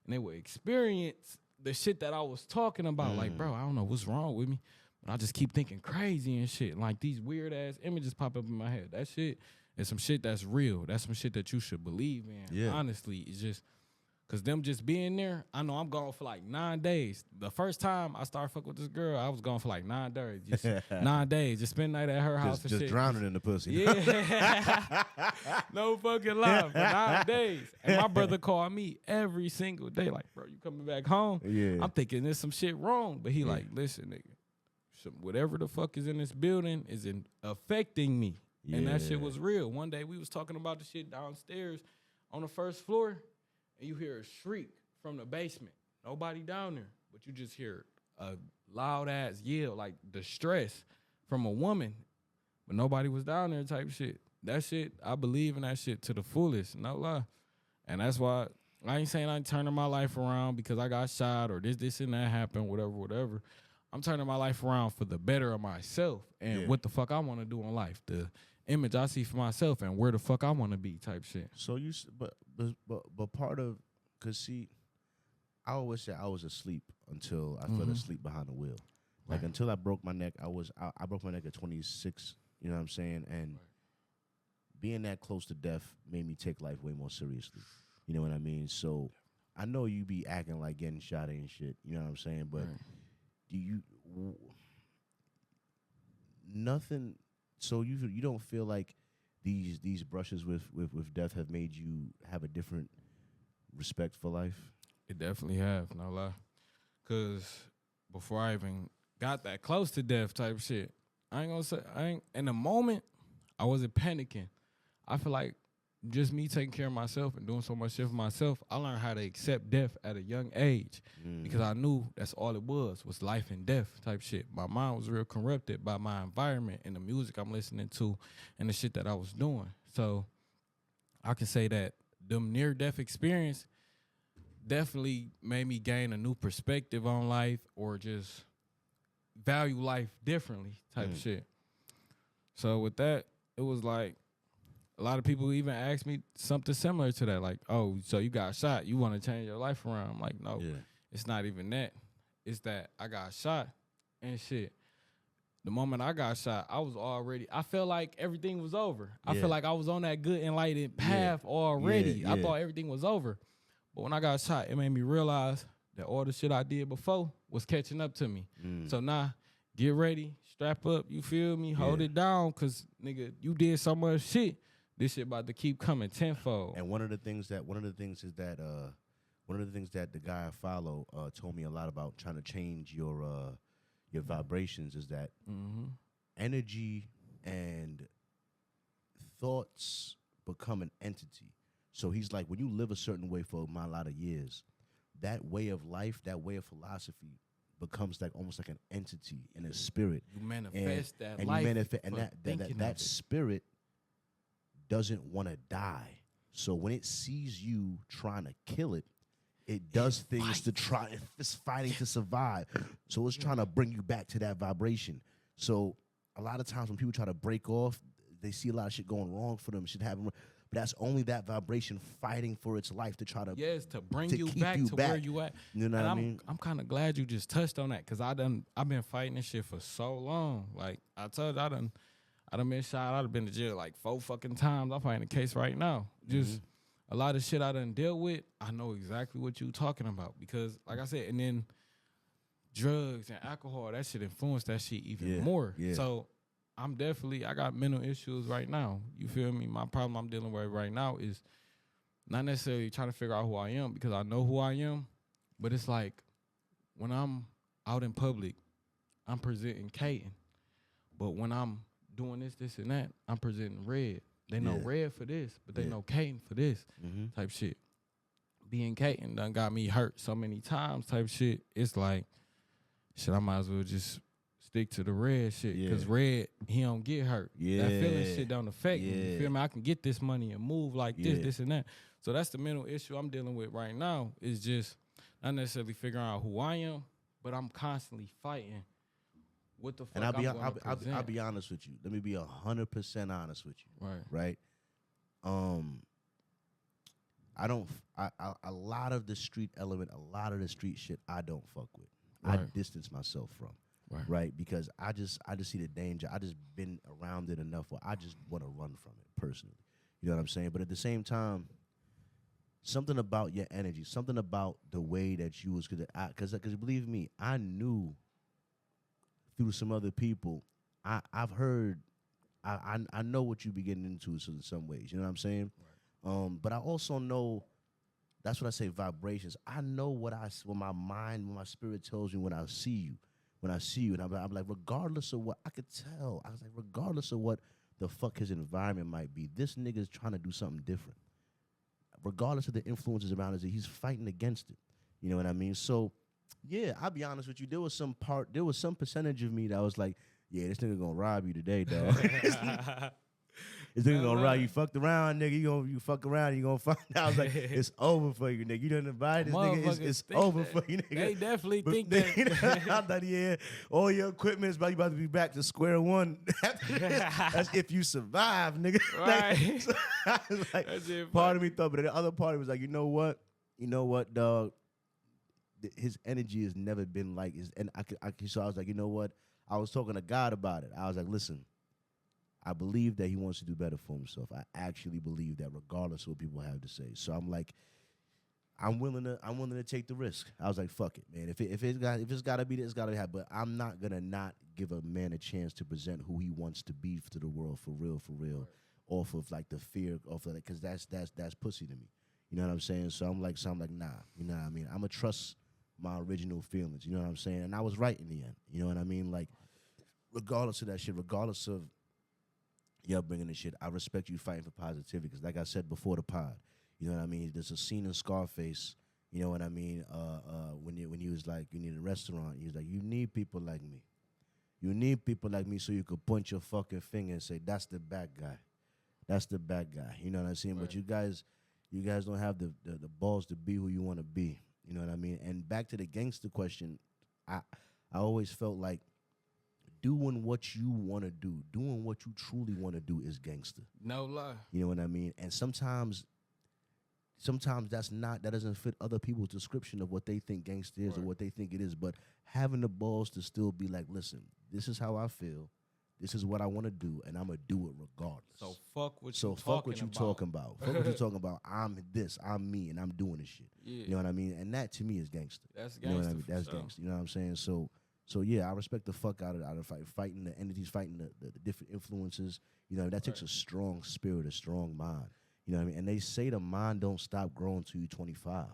And they would experience the shit that I was talking about. Like, bro, I don't know what's wrong with me. But I just keep thinking crazy and shit. Like, these weird-ass images pop up in my head. That shit is some shit that's real. That's some shit that you should believe in. Yeah. Honestly, it's just... Because them just being there, I know I'm gone for like 9 days. The first time I started fucking with this girl, I was gone for like 9 days. Just 9 days. Just spend the night at her house and just shit. drowning in the pussy. Yeah. No fucking lie. For 9 days. And my brother called me every single day. Like, bro, you coming back home? Yeah. I'm thinking there's some shit wrong. But he like, listen, nigga. Whatever the fuck is in this building is affecting me. And that shit was real. One day we was talking about the shit downstairs on the first floor. And you hear a shriek from the basement. Nobody down there. But you just hear a loud-ass yell, like distress from a woman. But nobody was down there type shit. That shit, I believe in that shit to the fullest. No lie. And that's why I ain't saying I'm turning my life around because I got shot or this and that happened, whatever. I'm turning my life around for the better of myself and what the fuck I want to do in life. The image I see for myself and where the fuck I want to be type shit. So but part of, cause see, I always say I was asleep until I fell asleep behind the wheel. Like until I broke my neck, I broke my neck at 26. You know what I'm saying? And being that close to death made me take life way more seriously. You know what I mean? So I know you be acting like getting shot and shit. You know what I'm saying? But do you nothing? So you don't feel like these brushes with death have made you have a different respect for life? It definitely have, no lie. Because before I even got that close to death type shit, I ain't gonna say I ain't in the moment I wasn't panicking. I feel like just me taking care of myself and doing so much shit for myself, I learned how to accept death at a young age because I knew that's all it was life and death type shit. My mind was real corrupted by my environment and the music I'm listening to and the shit that I was doing. So I can say that them near-death experience definitely made me gain a new perspective on life or just value life differently type shit. So with that, it was like a lot of people even asked me something similar to that. Like, oh, so you got shot. You want to change your life around. I'm like, no, it's not even that. It's that I got shot and shit. The moment I got shot, I felt like everything was over. I felt like I was on that good enlightened path already. I thought everything was over. But when I got shot, it made me realize that all the shit I did before was catching up to me. So now, get ready, strap up, you feel me? Hold it down, because, nigga, you did so much shit. This shit about to keep coming tenfold. And one of the things that the guy I follow told me a lot about trying to change your vibrations is that energy and thoughts become an entity. So he's like, when you live a certain way for a lot of years, that way of life, that way of philosophy becomes like almost like an entity and a spirit. You manifest that and life. You manifest, and that spirit doesn't want to die. So when it sees you trying to kill it, it does things to try. It's fighting to survive. So it's trying to bring you back to that vibration. So a lot of times when people try to break off, they see a lot of shit going wrong for them. Shit happen. But that's only that vibration fighting for its life to try to to bring you back to where you at. You know what I mean? I'm kind of glad you just touched on that because I've been fighting this shit for so long. Like I told you, I done been shot. I've been to jail like 4 fucking times. I'm fighting a case right now. Just a lot of shit I done dealt with. I know exactly what you talking about because, like I said, and then drugs and alcohol, that shit influenced that shit even more. Yeah. So I got mental issues right now. You feel me? My problem I'm dealing with right now is not necessarily trying to figure out who I am because I know who I am, but it's like when I'm out in public, I'm presenting Caden. But when I'm doing this, and that, I'm presenting Red. They know Red for this, but they know Caden for this type shit. Being Caden done got me hurt so many times type shit. It's like, shit, I might as well just stick to the Red shit because Red, he don't get hurt. That feeling shit don't affect me. You feel me? I can get this money and move like this, and that. So that's the mental issue I'm dealing with right now is just not necessarily figuring out who I am, but I'm constantly fighting. What the fuck? And I'll be honest with you. Let me be 100% honest with you. Right. A lot of the street element, a lot of the street shit, I don't fuck with. I distance myself from. Right. Because I just see the danger. I just been around it enough where I just want to run from it personally. You know what I'm saying? But at the same time, something about your energy, something about the way that you was because believe me, I knew through some other people, I've heard, I know what you be getting into in some ways. You know what I'm saying? But I also know, that's what I say, vibrations. I know what my mind, what my spirit tells me when I see you. And I'm like, regardless of what, I could tell. I was like, regardless of what the fuck his environment might be, this nigga's trying to do something different. Regardless of the influences around us, he's fighting against it. You know what I mean? So, yeah, I'll be honest with you. There was some percentage of me that was like, yeah, this nigga gonna rob you today, dog. This nigga gonna rob you. Fucked around, nigga. You fuck around, you gonna find out. I was like, it's over for you, nigga. You done invited this nigga. It's over for you, nigga. They definitely think that. I thought, all your equipment's about to be back to square one. That's if you survive, nigga. Right. So I was like, part of me thought, but the other part was like, you know what, dog? His energy has never been like his, and so I was like, you know what? I was talking to God about it. I was like, listen, I believe that he wants to do better for himself. I actually believe that, regardless of what people have to say. So I'm like, I'm willing to take the risk. I was like, fuck it, man. If it's gotta be this, it's gotta happen. But I'm not gonna not give a man a chance to present who he wants to be to the world for real, off of like the fear, off of like, because that's pussy to me. You know what I'm saying? So I'm like, nah. You know what I mean? I'm gonna trust my original feelings. You know what I'm saying? And I was right in the end. You know what I mean? Like, regardless of that shit, regardless of your upbringing and shit, I respect you fighting for positivity. Because like I said before the pod, you know what I mean? There's a scene in Scarface, you know what I mean? When he was like, you need a restaurant, he was like, you need people like me. You need people like me so you could point your fucking finger and say, that's the bad guy. That's the bad guy. You know what I'm saying? Right. But you guys don't have the balls to be who you want to be. You know what I mean? And back to the gangster question, I always felt like doing what you want to do, doing what you truly want to do is gangster. No lie. You know what I mean? And sometimes that doesn't fit other people's description of what they think gangster is or what they think it is. But having the balls to still be like, listen, this is how I feel. This is what I want to do, and I'm going to do it regardless. So fuck what you talking about. Fuck what you talking about. I'm this, I'm me, and I'm doing this shit. Yeah. You know what I mean? And that, to me, is gangster. That's gangster. You know what I mean? That's gangster. You know what I'm saying? So yeah, I respect the fuck out of fighting the entities, fighting the different influences. You know, that takes a strong spirit, a strong mind. You know what I mean? And they say the mind don't stop growing till you're 25. Right.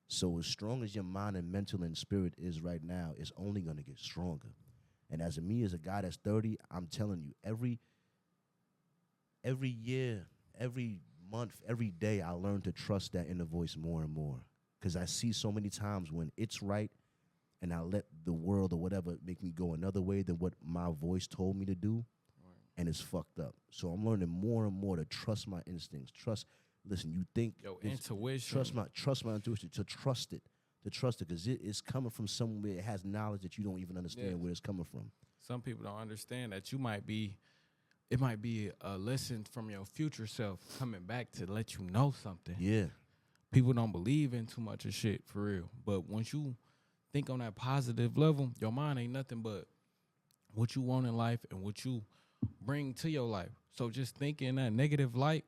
So as strong as your mind and mental and spirit is right now, it's only going to get stronger. And as a guy that's 30, I'm telling you, every year, every month, every day, I learn to trust that inner voice more and more. Because I see so many times when it's right and I let the world or whatever make me go another way than what my voice told me to do, and it's fucked up. So I'm learning more and more to trust my instincts. Listen, you think your intuition. Trust my intuition. To trust it, because it's coming from somewhere. It has knowledge that you don't even understand where it's coming from. Some people don't understand that it might be a lesson from your future self coming back to let you know something. Yeah. People don't believe in too much of shit for real. But once you think on that positive level, your mind ain't nothing but what you want in life and what you bring to your life. So just think in that negative light,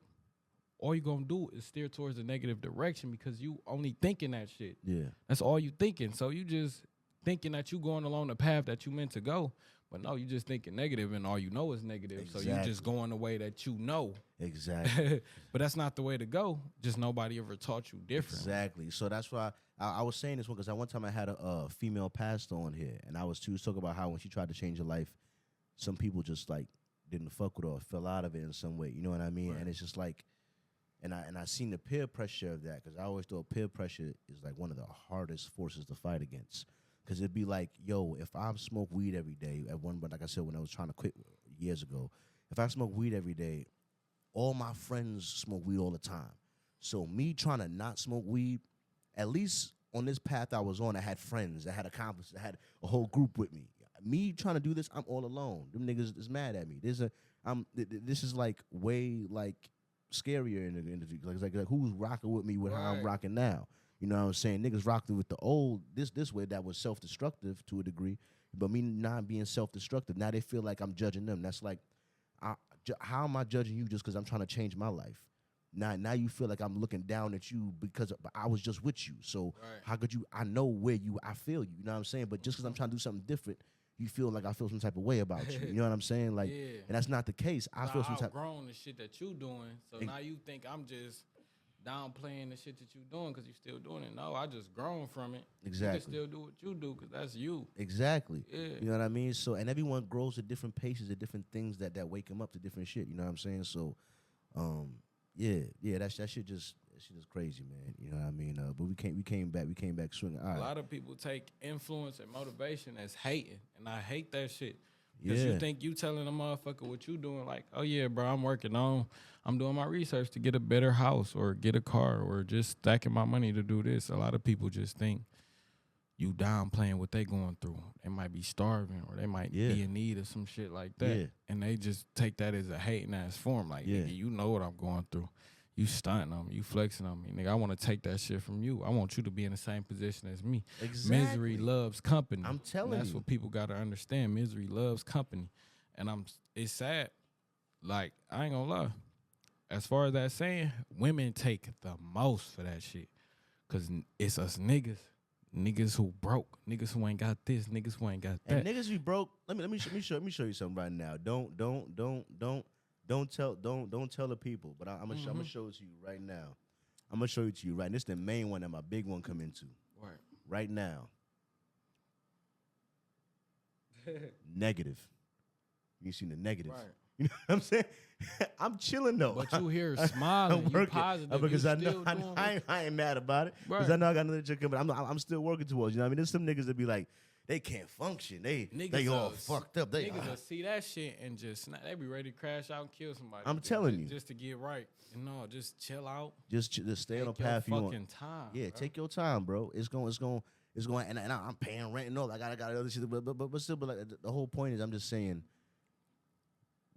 all you're going to do is steer towards the negative direction because you only thinking that shit. Yeah. That's all you thinking. So you just thinking that you going along the path that you meant to go. But no, you just thinking negative and all you know is negative. Exactly. So you just going the way that you know. Exactly. But that's not the way to go. Just nobody ever taught you different. Exactly. So that's why I was saying this one because one time I had a female pastor on here, and she was talking about how when she tried to change her life, some people just like didn't fuck with her or fell out of it in some way. You know what I mean? Right. And it's just like, and I seen the peer pressure of that because I always thought peer pressure is like one of the hardest forces to fight against. Because it'd be like, yo, if I smoke weed every day, but like I said, when I was trying to quit years ago, if I smoke weed every day, all my friends smoke weed all the time. So me trying to not smoke weed, at least on this path I was on, I had friends, I had accomplices, I had a whole group with me. Me trying to do this, I'm all alone. Them niggas is mad at me. This is like way like scarier in the industry. Like who's rocking with me with how I'm rocking now? You know what I'm saying? Niggas rocked with the old this way that was self-destructive to a degree, but me not being self-destructive. Now they feel like I'm judging them. That's like, how am I judging you just because I'm trying to change my life? Now you feel like I'm looking down at you because I was just with you. So how could you? I know where I feel you. You know what I'm saying? But just because I'm trying to do something different, you feel like I feel some type of way about you. You know what I'm saying? Like, and that's not the case. I feel some type. I've grown the shit that you doing, so now you think I'm just downplaying the shit that you doing because you still doing it. No, I just grown from it. Exactly. You can still do what you do because that's you. Exactly. Yeah. You know what I mean? So, and everyone grows at different paces, at different things that wake them up to different shit. You know what I'm saying? So, that shit just crazy, man. You know what I mean? But we came back swinging. All right. A lot of people take influence and motivation as hating, and I hate that shit. Because you think you telling a motherfucker what you doing, like, oh yeah, bro, I'm doing my research to get a better house or get a car or just stacking my money to do this. A lot of people just think you downplaying what they going through. They might be starving or they might be in need of some shit like that. Yeah. And they just take that as a hating ass form. Like, nigga, you know what I'm going through. You stunting on me. You flexing on me. Nigga, I want to take that shit from you. I want you to be in the same position as me. Exactly. Misery loves company. I'm telling you. That's what people got to understand. Misery loves company. And it's sad. Like, I ain't gonna lie. As far as that saying, women take the most for that shit. Because it's us niggas. Niggas who broke. Niggas who ain't got this. Niggas who ain't got that. And niggas who broke. Let me show you something right now. Don't tell the people, but I'm gonna show it to you right now. I'm gonna show it to you right. And this is the main one that my big one come into. Right now. negative. You seen the negative. Right. You know what I'm saying? I'm chilling though. But you here smiling, I'm you working positive, because you I know still doing I ain't mad about it because Right. I know I got another chick coming. I'm still working towards. You know what I mean? There's some niggas that be like, they can't function. They all fucked up. They Niggas will see that shit and just they be ready to crash out and kill somebody. I'm telling you. Just to get right. And no, just chill out. just stay on the Take your path you fucking want. time. Yeah, bro. take your time, bro. It's going, and I'm paying rent and all. I got other shit, but still, but like the whole point is, I'm just saying,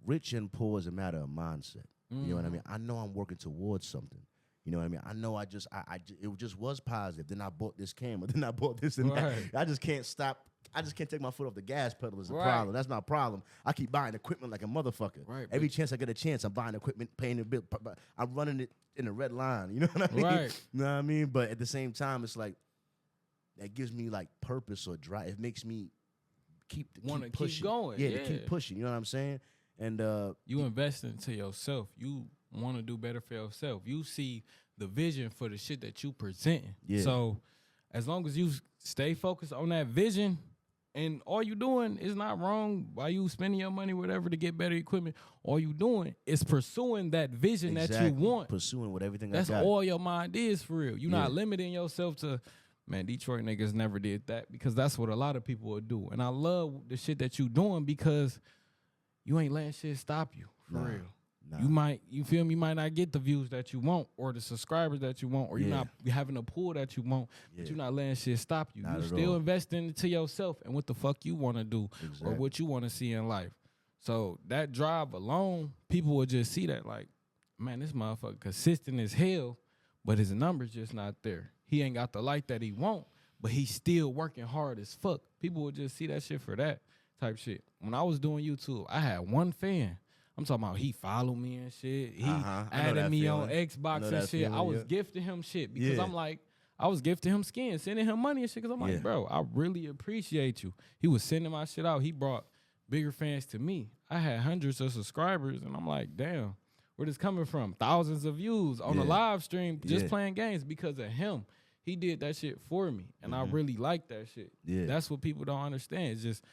rich and poor is a matter of mindset. You know what I mean? I know I'm working towards something. You know what I mean? I know it just was positive. Then I bought this camera. Then I bought this and Right. that. I just can't stop. I just can't take my foot off the gas pedal is the Right. problem. That's my problem. I keep buying equipment like a motherfucker. Right, Every but- chance I get a chance, I'm buying equipment, paying the bill. I'm running it in the red line. You know what I mean? Right. You know what I mean? But at the same time, it's like that gives me like purpose or drive. It makes me Wanna keep pushing. going, Yeah, yeah. to keep pushing. You know what I'm saying? And You invest into yourself. You want to do better for yourself. You see the vision for the shit that you presenting. Yeah. So as long as you stay focused on that vision and all you doing is not wrong while you spending your money, whatever, to get better equipment, all you doing is pursuing that vision that you want. Pursuing with everything That's I got. all your mind is for real. You're not Yeah. limiting yourself to, man, Detroit niggas never did that, because that's what a lot of people would do. And I love the shit that you doing because you ain't letting shit stop you, for Nah, real. nah. You feel me, you might not get the views that you want or the subscribers that you want, or you're Yeah. not having the pool that you want, but Yeah. you're not letting shit stop you. Not You at still all. investing into yourself and what the fuck you want to do or Exactly. what you want to see in life. So that drive alone, people will just see that like, man, this motherfucker consistent as hell, but his numbers just not there. He ain't got the light that he want, but he's still working hard as fuck. People will just see that shit for that type shit. When I was doing YouTube, I had one fan. I'm talking about he followed me and shit. He I know added that me on feeling. I Xbox know and that shit. I feeling, was yeah. gifting him shit because Yeah. I'm like, I was gifting him skin, sending him money and shit, because I'm like, Yeah. bro, I really appreciate you. He was sending my shit out. He brought bigger fans to me. I had hundreds of subscribers, and I'm like, damn, where this coming from? Thousands of views on a Yeah. live stream just Yeah. playing games because of him. He did that shit for me, and I really like that shit. Yeah. That's what people don't understand. It's just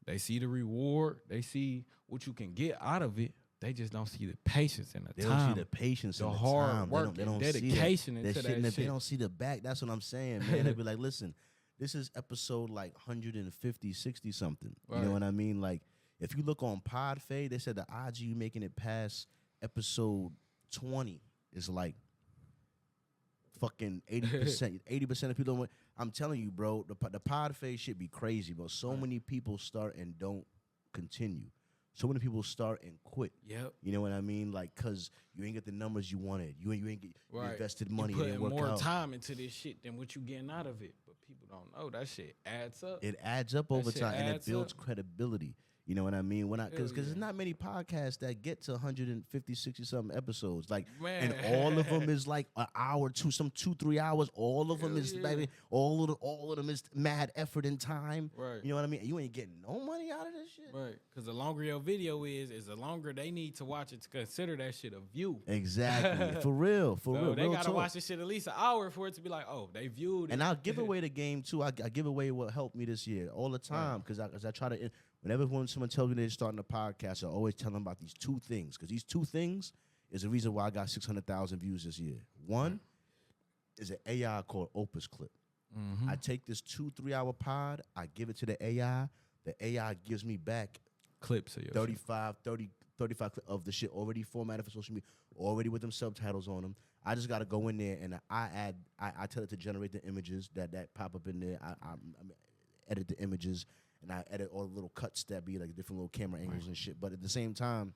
they see the reward, they see what you can get out of it. They just don't see the patience and the They time. don't see the patience, the and the hard time. work they and don't see that. dedication into shit, that and if they shit. don't see the back. That's what I'm saying, man. They be like, listen, this is episode like 150, 60 something. You Right. know what I mean? Like, if you look on Podfade, they said the odds of you making it past episode 20 is like fucking 80%. 80% of people don't. I'm telling you, bro, the Podfade shit be crazy, bro. So many people start and don't continue. So many people start and quit. Yep. You know what I mean? Like, cause you ain't get the numbers you wanted. You ain't get you Right. invested money. You It didn't putting work more out. time into this shit than what you getting out of it. But people don't know that shit adds up. It adds up over shit time, and it adds builds up. credibility. You know what I mean? Because Hell there's yeah. not many podcasts that get to 150, 60 something episodes. Like, Man. and all of them is like an hour, 2-3 hours. All of them Hell is yeah. baby. All of them is mad effort and time. Right. You know what I mean? You ain't getting no money out of this shit. Right. Because the longer your video is the longer they need to watch it to consider that shit a view. Exactly. For real. For So real. they Real gotta talk. watch this shit at least an hour for it to be like, oh, they viewed it. And I'll give away the game too. I give away what helped me this year all the time because I try to. Whenever when someone tells me they're starting a podcast, I always tell them about these two things because these two things is the reason why I got 600,000 views this year. One is an AI called Opus Clip. Mm-hmm. I take this 2-3 hour pod, I give it to the AI. The AI gives me back clips of your 35 clip of the shit already formatted for social media, already with them subtitles on them. I just got to go in there and I tell it to generate the images that pop up in there. I edit the images and I edit all the little cuts that be like different little camera angles and shit. But at the same time,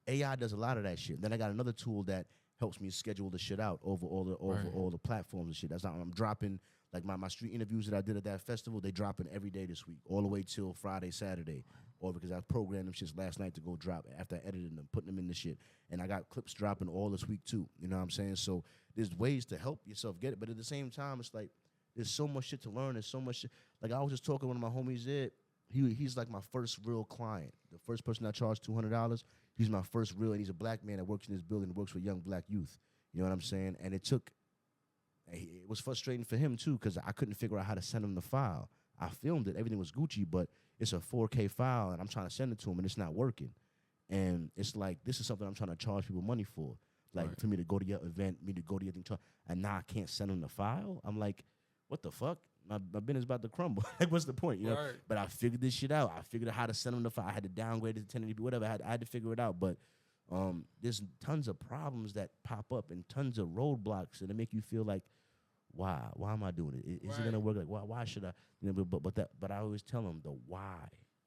AI does a lot of that shit. Then I got another tool that helps me schedule the shit out over all the platforms and shit. That's how I'm dropping like my street interviews that I did at that festival. They dropping every day this week, all the way till Friday, Saturday. Or because I programmed them shits last night to go drop after I edited them, putting them in the shit. And I got clips dropping all this week too. You know what I'm saying? So there's ways to help yourself get it. But at the same time, it's like there's so much shit to learn. There's so much shit. Like I was just talking to one of my homies there. He's like my first real client. The first person I charged $200. He's my first real, and he's a black man that works in this building, works with young black youth. You know what I'm saying? And it was frustrating for him too because I couldn't figure out how to send him the file. I filmed it, everything was Gucci, but it's a 4K file, and I'm trying to send it to him, and it's not working. And it's like, this is something I'm trying to charge people money for. Like, Right. for me to go to your event, me to go to your thing, and now I can't send them the file. I'm like, what the fuck? My business about to crumble. Like, what's the point? You know? Right. But I figured this shit out. I figured out how to send them the file. I had to downgrade it to 1080p, whatever. I had to figure it out. But there's tons of problems that pop up and tons of roadblocks, and they make you feel like, why? Why am I doing it? Is it gonna work? Like, why should I? You know, but I always tell them the why.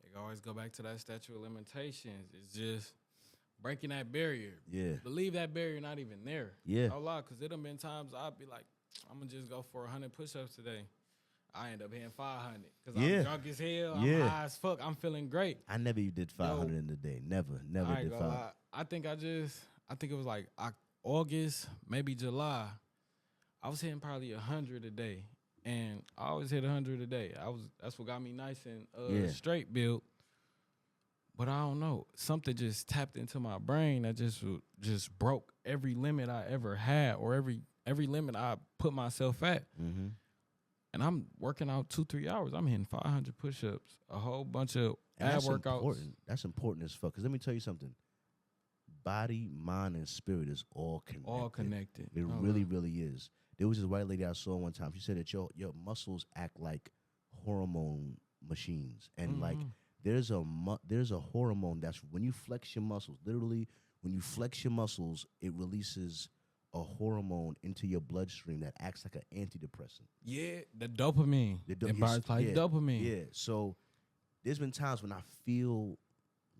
They always go back to that statute of limitations. It's just breaking that barrier. Yeah. Believe that barrier not even there. Yeah. No lie, because it done been times I'd be like, I'm going to just go for 100 push-ups today. I end up hitting 500 because Yeah. I'm drunk as hell. I'm Yeah. high as fuck. I'm feeling great. I never did 500 in a day. Never I ain't did gonna 500. lie. I think it was like August, maybe July. I was hitting probably 100 a day. And I always hit 100 a day. That's what got me nice and straight built. But I don't know. Something just tapped into my brain that just broke every limit I ever had, or every limit I put myself at. Mm-hmm. And I'm working out 2-3 hours. I'm hitting 500 push-ups, a whole bunch of And ab that's workouts. important. That's important as fuck. Because let me tell you something. Body, mind, and spirit is all connected. All connected. It really, really is. There was this white lady I saw one time. She said that your muscles act like hormone machines, and like there's a hormone that's when you flex your muscles. Literally, when you flex your muscles, it releases a hormone into your bloodstream that acts like an antidepressant. Yeah, the dopamine. The body's like yeah, dopamine. Yeah. So there's been times when I feel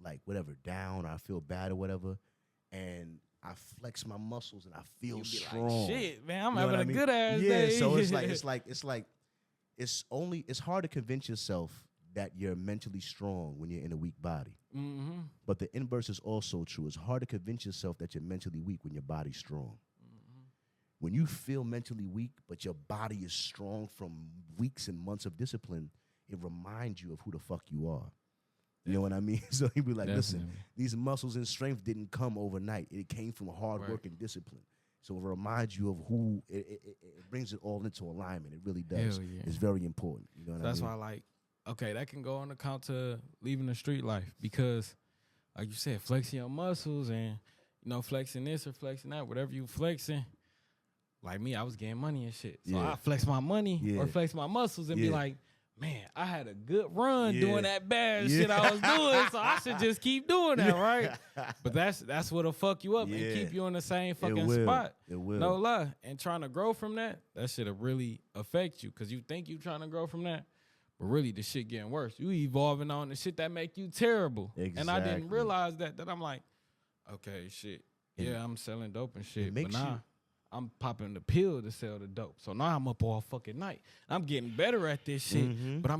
like whatever down, or I feel bad or whatever, and I flex my muscles and I feel You be strong. like, shit, man, I'm You know having what a I mean? good ass Yeah, day. so it's hard to convince yourself that you're mentally strong when you're in a weak body. Mm-hmm. But the inverse is also true. It's hard to convince yourself that you're mentally weak when your body's strong. When you feel mentally weak, but your body is strong from weeks and months of discipline, it reminds you of who the fuck you are. You know what I mean? So he'd be like, listen, Definitely. these muscles and strength didn't come overnight. It came from hard work Right. and discipline. So it reminds you of who, it brings it all into alignment. It really does. Hell yeah. It's very important. You know what That's I why mean? I like, okay, that can go on account to leaving the street life because, like you said, flexing your muscles and, flexing this or flexing that, whatever you flexing. Like me, I was getting money and shit. So Yeah. I flex my money Yeah. or flex my muscles and be Yeah. like, man, I had a good run Yeah. doing that bad Yeah. shit I was doing, so I should just keep doing that, right? But that's what'll fuck you up and Yeah. keep you in the same fucking It will. spot. It will. No lie. And trying to grow from that shit'll really affect you because you think you trying to grow from that, but really the shit getting worse. You evolving on the shit that make you terrible. And I didn't Exactly. realize that I'm like, okay, shit. Yeah, I'm selling dope and shit, but makes nah. you- I'm popping the pill to sell the dope. So now I'm up all fucking night. I'm getting better at this shit, Mm-hmm. but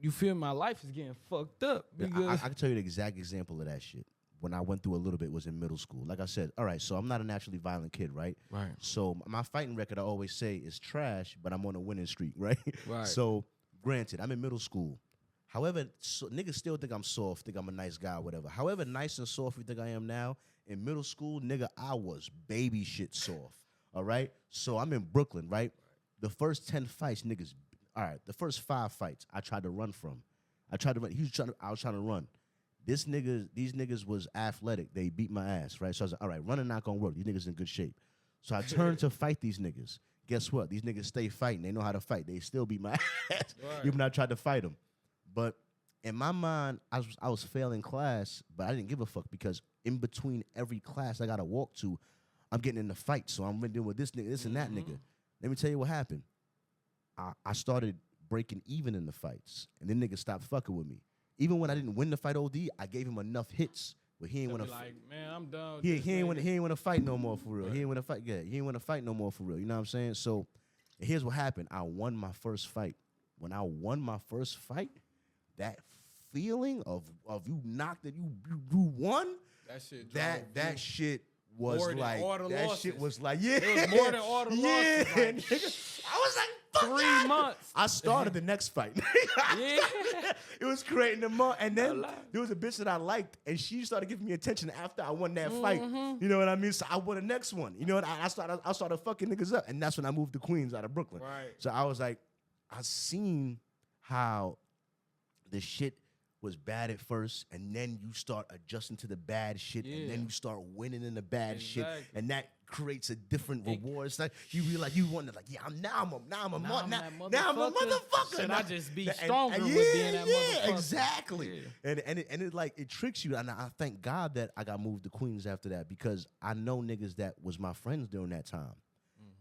you feel my life is getting fucked up because I can tell you the exact example of that shit. When I went through a little bit was in middle school. Like I said, all right, so I'm not a naturally violent kid, right? Right. So my fighting record, I always say, is trash, but I'm on a winning streak, right? Right. So granted, I'm in middle school. However, niggas still think I'm soft, think I'm a nice guy, whatever. However nice and soft you think I am now, in middle school, nigga, I was baby shit soft. All right? So I'm in Brooklyn, right? The first 10 fights, niggas, all right, the first 5 fights I tried to run from. I was trying to run. These niggas was athletic. They beat my ass, right? So I was like, all right, running not gonna work. These niggas in good shape. So I turned to fight these niggas. Guess what? These niggas stay fighting. They know how to fight. They still beat my ass, Right. even though I tried to fight them. But in my mind, I was failing class, but I didn't give a fuck because in between every class I gotta walk to, I'm getting in the fight. So I'm dealing with this nigga, this and that nigga. Let me tell you what happened. I started breaking even in the fights, and then niggas stopped fucking with me. Even when I didn't win the fight OD, I gave him enough hits where he ain't want to like, man, I'm done. with he this ain't nigga. want to fight no more for real. Right. He ain't want to fight. Yeah, he ain't want to fight no more for real. You know what I'm saying? So here's what happened. I won my first fight. When I won my first fight, that feeling of you knocked it, you won. That shit. That shit was More than like all the that losses. shit was like yeah. It was more than all the yeah, losses, like- nigga. I was like fuck 3 yeah. months. I started the next fight. Yeah. It was creating the month, and then lie. there was a bitch that I liked, and she started giving me attention after I won that fight. Mm-hmm. You know what I mean? So I won the next one. You know what? I started fucking niggas up, and that's when I moved to Queens out of Brooklyn. Right. So I was like, I seen how the shit was bad at first, and then you start adjusting to the bad shit, and then you start winning in the bad shit, and that creates a different reward. It's like you realize you want to now I'm a motherfucker. Should I just be stronger with being that motherfucker? Yeah, exactly. Yeah. And it tricks you. And I thank God that I got moved to Queens after that, because I know niggas that was my friends during that time,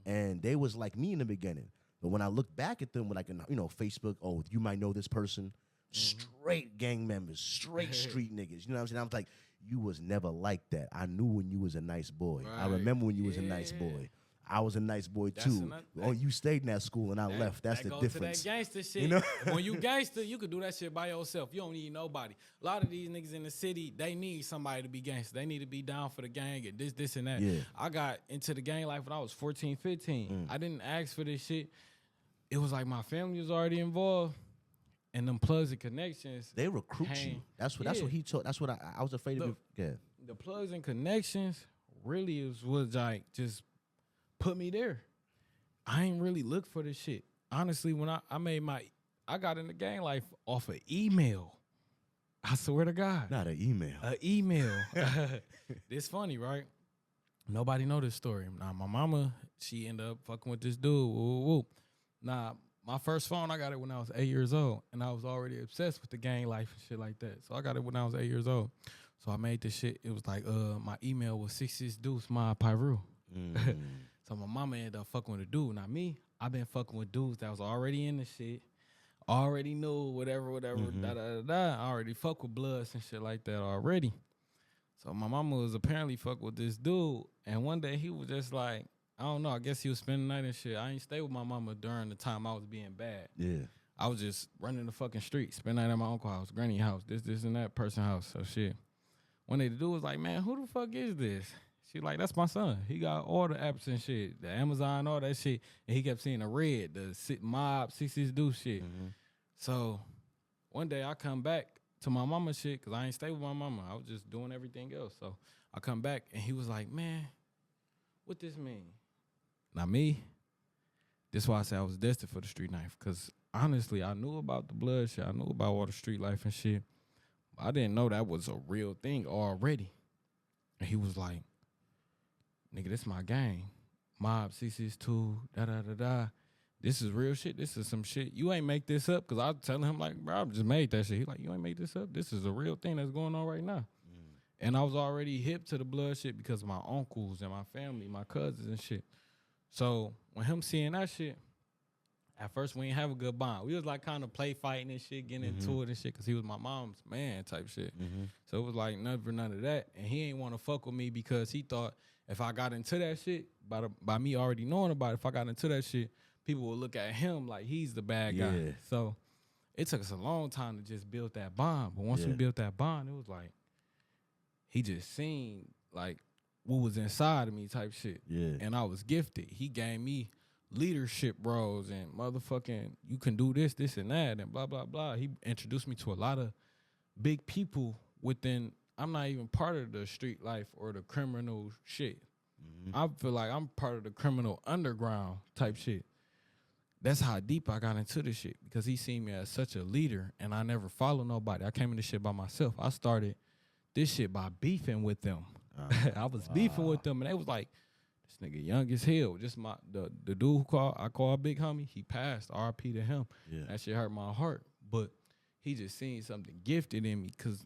and they was like me in the beginning. But when I look back at them, like Facebook, oh, you might know this person. Straight gang members, straight street niggas. You know what I'm saying? I was like, you was never like that. I knew when you was a nice boy. Right. I remember when you was a nice boy. I was a nice boy too. You stayed in that school and I left. That's the difference. To that gangster shit. You know? When you gangster, you could do that shit by yourself. You don't need nobody. A lot of these niggas in the city, they need somebody to be gangster. They need to be down for the gang and this and that. Yeah. I got into the gang life when I was 14, 15. I didn't ask for this shit. It was like my family was already involved. And them plugs and connections, they recruit you. That's what he taught. That's what I was afraid of. Yeah. The plugs and connections really was like just put me there. I ain't really look for this shit. Honestly, when I got in the gang life off of email. I swear to God. Not an email. An email. It's funny, right? Nobody know this story. Now my mama, she ended up fucking with this dude. Woo. Nah. My first phone, I got it when I was 8 years old, and I was already obsessed with the gang life and shit like that. So I got it when I was 8 years old. So I made this shit. It was like, my email was 66 Deuce my Pyru. So my mama ended up fucking with a dude. Not me. I've been fucking with dudes that was already in the shit, already knew whatever, I already fuck with Bloods and shit like that already. So my mama was apparently fucking with this dude, and one day he was just like, I don't know. I guess he was spending the night and shit. I ain't stay with my mama during the time I was being bad. Yeah. I was just running the fucking street, spend the night at my uncle's house, granny house, this and that person house. So shit. One day the dude was like, man, who the fuck is this? She like, that's my son. He got all the apps and shit, the Amazon, all that shit. And he kept seeing the red, the mob, 66 do shit. So one day I come back to my mama shit, because I ain't stay with my mama. I was just doing everything else. So I come back and he was like, man, what this mean? Not me. This is why I say I was destined for the street life. Because honestly, I knew about the blood shit. I knew about all the street life and shit. But I didn't know that was a real thing already. And he was like, nigga, this my gang. Mob, C62, da-da-da-da. This is real shit. This is some shit. You ain't make this up. Because I was telling him, like, bro, I just made that shit. He like, you ain't make this up? This is a real thing that's going on right now. And I was already hip to the blood shit because of my uncles and my family, my cousins and shit. So when him seeing that shit, at first we didn't have a good bond. We was like kind of play fighting and shit, getting into it and shit, because he was my mom's man type shit. So it was like never none of that. And he ain't want to fuck with me because he thought if I got into that shit, by me already knowing about it, if I got into that shit, people would look at him like he's the bad guy. So it took us a long time to just build that bond. But once we built that bond, it was like he just seen like what was inside of me type shit. And I was gifted. He gave me leadership roles and motherfucking you can do this, this, and that, and blah, blah, blah. He introduced me to a lot of big people within, I'm not even part of the street life or the criminal shit. I feel like I'm part of the criminal underground type shit. That's how deep I got into this shit, because he seen me as such a leader, and I never followed nobody. I came in this shit by myself. I started this shit by beefing with them. I was beefing with them, and they was like, this nigga young as hell. Just the dude who I call Big Homie, he passed, RP to him. That shit hurt my heart. But he just seen something gifted in me, because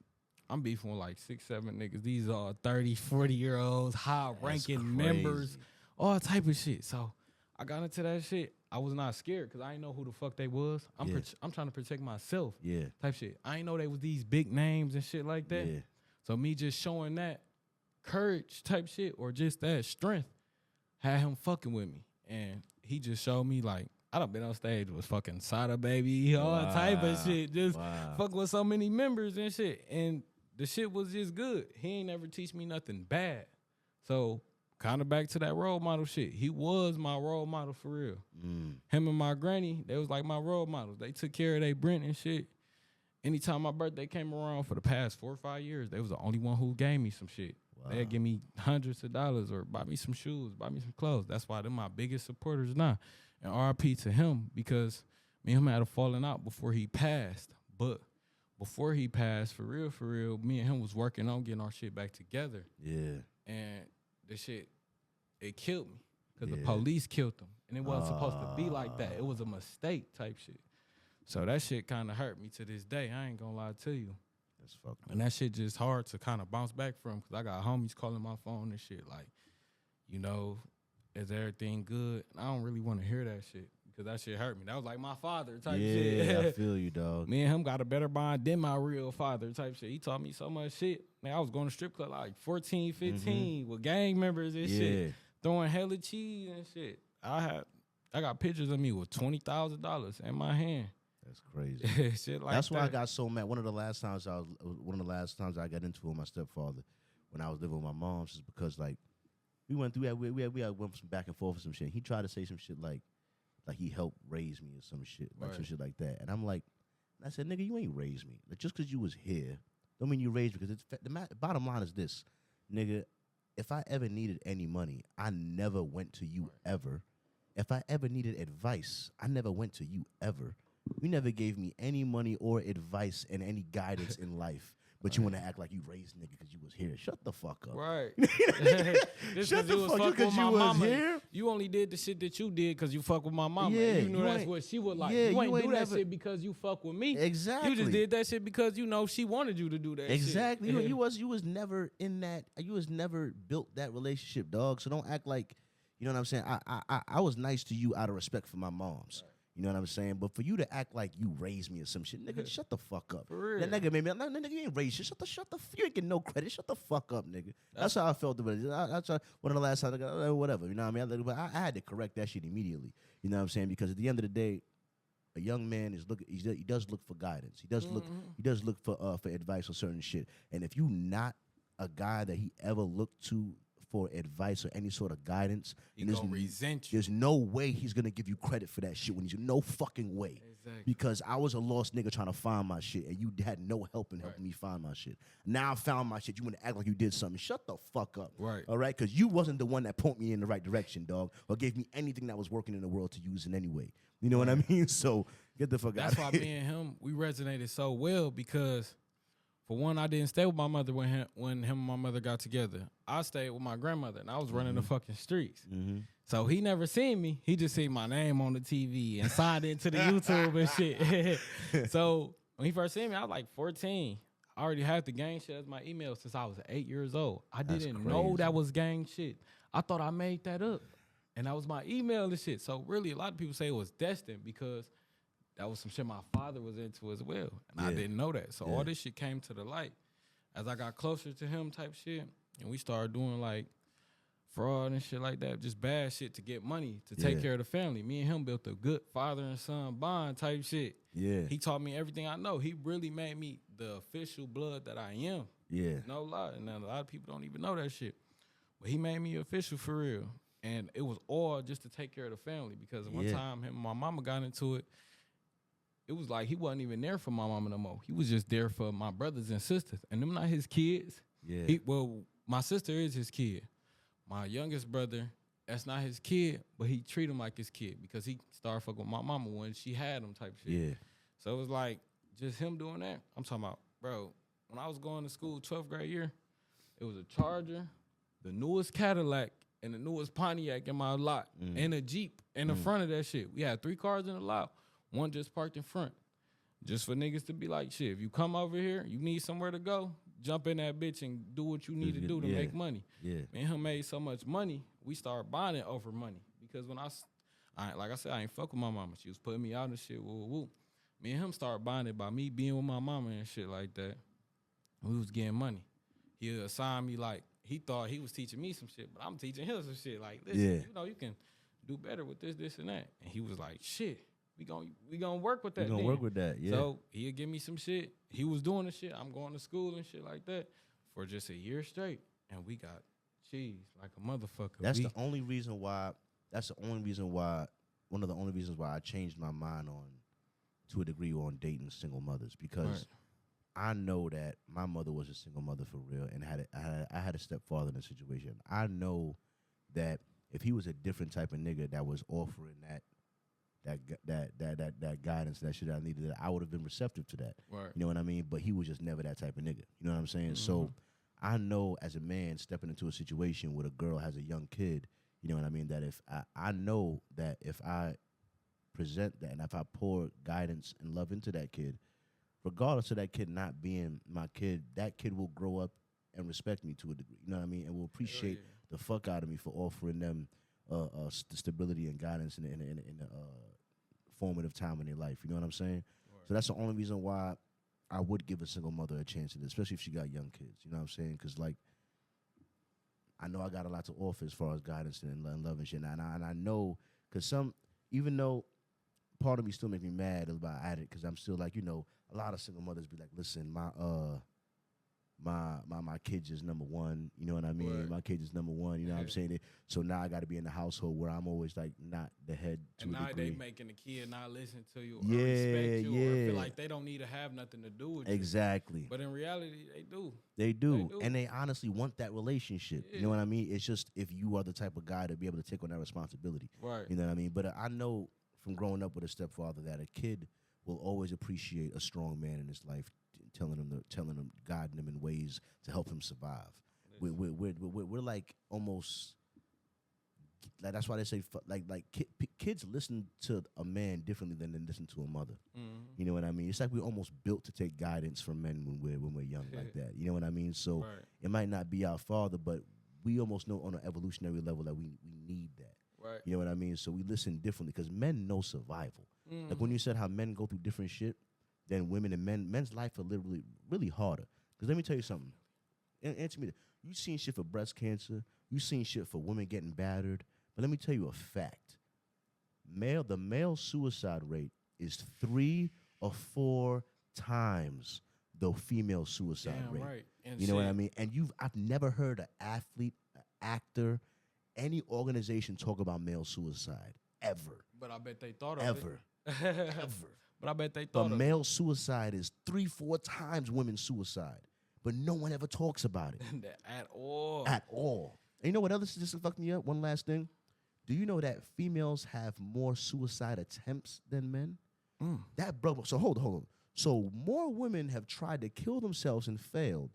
I'm beefing with like 6, 7 niggas. These are 30, 40-year-olds, high-ranking members, all type of shit. So I got into that shit. I was not scared because I didn't know who the fuck they was. I'm trying to protect myself. Type shit. I didn't know they was these big names and shit like that. So me just showing that courage type shit or just that strength had him fucking with me. And he just showed me, like, I done been on stage with fucking Sada Baby, all type of shit. Just fucking with so many members and shit. And the shit was just good. He ain't never teach me nothing bad. So kind of back to that role model shit. He was my role model for real. Him and my granny, they was like my role models. They took care of their Brent and shit. Anytime my birthday came around for the past 4 or 5 years, they was the only one who gave me some shit. They'd give me hundreds of dollars or buy me some shoes, buy me some clothes. That's why they're my biggest supporters now. And RP to him, because me and him had a falling out before he passed. But before he passed, for real, me and him was working on getting our shit back together. Yeah. And the shit, it killed me because the Yeah. police killed him. And it wasn't supposed to be like that. It was a mistake type shit. So that shit kind of hurt me to this day. I ain't gonna lie to you. That's fucked up. And that shit just hard to kind of bounce back from because I got homies calling my phone and shit like, you know, is everything good? And I don't really want to hear that shit because that shit hurt me. That was like my father type shit. Yeah, I feel you, dog. Me and him got a better bond than my real father type shit. He taught me so much shit. Man, I was going to strip club like 14, 15 with gang members and shit, throwing hella cheese and shit. I got pictures of me with $20,000 in my hand. That's crazy. Shit like That's why I that. got so mad. One of the last times I got into it with my stepfather when I was living with my mom, is because like we went through that. We had went some back and forth with some shit. He tried to say some shit like he helped raise me or some shit, like some shit like that. And I'm like, I said, nigga, you ain't raised me. Like just because you was here, don't mean you raised me. Because the bottom line is this, nigga. If I ever needed any money, I never went to you ever. If I ever needed advice, I never went to you ever. You never gave me any money or advice and any guidance in life. But you want to act like you raised nigga because you was here. Shut the fuck up. Right. Shut the fuck up because you was here. You only did the shit that you did because you fuck with my mama. Yeah, You knew you that's ain't- what she would like. yeah, you ain't do that never- shit because you fuck with me. Exactly. You just did that shit because you know she wanted you to do that Exactly. shit. You was never in that. You was never built that relationship, dog. So don't act like, you know what I'm saying. I was nice to you out of respect for my moms. You know what I'm saying? But for you to act like you raised me or some shit, nigga, shut the fuck up. For real. That nigga made me. No, nigga, you ain't raised you. You ain't getting no credit. Shut the fuck up, nigga. That's how I felt about it. That's one of the last times I got whatever. You know what I mean? But I had to correct that shit immediately. You know what I'm saying? Because at the end of the day, a young man is looking. He does look for guidance. He does look. He does look for advice on certain shit. And if you not a guy that he ever looked to for advice or any sort of guidance, He gonna resent you. there's no way he's gonna give you credit for that shit when he's no fucking way. Exactly. Because I was a lost nigga trying to find my shit, and you had no help in helping me find my shit. Now I found my shit. You want to act like you did something? Shut the fuck up. Right. All right. Because you wasn't the one that pointed me in the right direction, dog, or gave me anything that was working in the world to use in any way. You know what I mean? So get the fuck That's out why of here. me and him, we resonated so well because, for one, I didn't stay with my mother when him and my mother got together. I stayed with my grandmother, and I was running the fucking streets. So he never seen me. He just seen my name on the TV and signed into the YouTube and shit. So when he first seen me, I was like 14. I already had the gang shit as my email since I was 8 years old. I didn't know crazy. that was gang shit. I thought I made that up. And that was my email and shit. So really, a lot of people say it was destined because that was some shit my father was into as well. And I didn't know that. So all this shit came to the light as I got closer to him type shit. And we started doing like fraud and shit like that. Just bad shit to get money to take care of the family. Me and him built a good father and son bond type shit. Yeah. He taught me everything I know. He really made me the official blood that I am. Yeah. No lie. And a lot of people don't even know that shit. But he made me official for real. And it was all just to take care of the family because one time him and my mama got into it. It was like he wasn't even there for my mama no more. He was just there for my brothers and sisters. And them not his kids. Yeah. My sister is his kid. My youngest brother, that's not his kid, but he treat him like his kid because he started fucking with my mama when she had him type shit. Yeah. So it was like just him doing that. I'm talking about, bro, when I was going to school 12th grade year, it was a Charger, the newest Cadillac, and the newest Pontiac in my lot, and a Jeep in the front of that shit. We had 3 cars in the lot. One just parked in front. Just for niggas to be like, shit, if you come over here, you need somewhere to go, jump in that bitch and do what you need to do to make money. Yeah. Me and him made so much money, we started bonding over money. Because when I like I said, I ain't fuck with my mama. She was putting me out and shit, woo, woo. Me and him started bonding by me being with my mama and shit like that. We was getting money. He assigned me like, he thought he was teaching me some shit, but I'm teaching him some shit. Like, listen, you know, you can do better with this, this, and that. And he was like, shit, we gonna work with that. We gonna work with that, yeah. So he'll give me some shit. He was doing the shit. I'm going to school and shit like that for just a year straight. And we got cheese like a motherfucker. That's the only reason why. That's the only reason why. One of the only reasons why I changed my mind on, to a degree, on dating single mothers, because I know that my mother was a single mother for real, and I had a stepfather in the situation. I know that if he was a different type of nigga that was offering that that guidance, that shit I needed, that I would have been receptive to that. Right. You know what I mean? But he was just never that type of nigga. You know what I'm saying? So I know as a man stepping into a situation where a girl has a young kid, you know what I mean, that if I know that if I present that and if I pour guidance and love into that kid, regardless of that kid not being my kid, that kid will grow up and respect me to a degree. You know what I mean? And will appreciate the fuck out of me for offering them stability and guidance in a formative time in their life. You know what I'm saying? Right. So that's the only reason why I would give a single mother a chance at this, especially if she got young kids. You know what I'm saying? Because, like, I know I got a lot to offer as far as guidance and love and shit. And I know, because even though part of me still make me mad about at it, because I'm still like, you know, a lot of single mothers be like, listen, my kid's is number one, you know what I mean? Right. My kid's is number one, you know what I'm saying? So now I got to be in the household where I'm always like not the head to and a now degree. they making the kid not listen to you or respect you or feel like they don't need to have nothing to do with you. Exactly. But in reality, they do. They do. And they honestly want that relationship. Yeah. You know what I mean? It's just if you are the type of guy to be able to take on that responsibility. Right. You know what I mean? But I know from growing up with a stepfather that a kid will always appreciate a strong man in his life, telling him, guiding him in ways to help him survive. We're like almost like, that's why they say kids listen to a man differently than they listen to a mother. Mm-hmm. You know what I mean? It's like we're almost built to take guidance from men when we're young like that. You know what I mean? So it might not be our father, but we almost know on an evolutionary level that we need that. Right. You know what I mean? So we listen differently because men know survival. Mm-hmm. Like when you said how men go through different shit than women and men, men's life are literally really harder. Because let me tell you something. Answer me. You seen shit for breast cancer. You seen shit for women getting battered. But let me tell you a fact. The male suicide rate is 3 or 4 times the female suicide rate. Right. And you know what I mean? And I've never heard an athlete, an actor, any organization talk about male suicide ever. But I bet they thought of ever. But I bet they thought But male suicide is 3-4 times women's suicide. But no one ever talks about it. At all. At all. And you know what else just fucked me up? One last thing. Do you know that females have more suicide attempts than men? That brother. So hold on. So more women have tried to kill themselves and failed,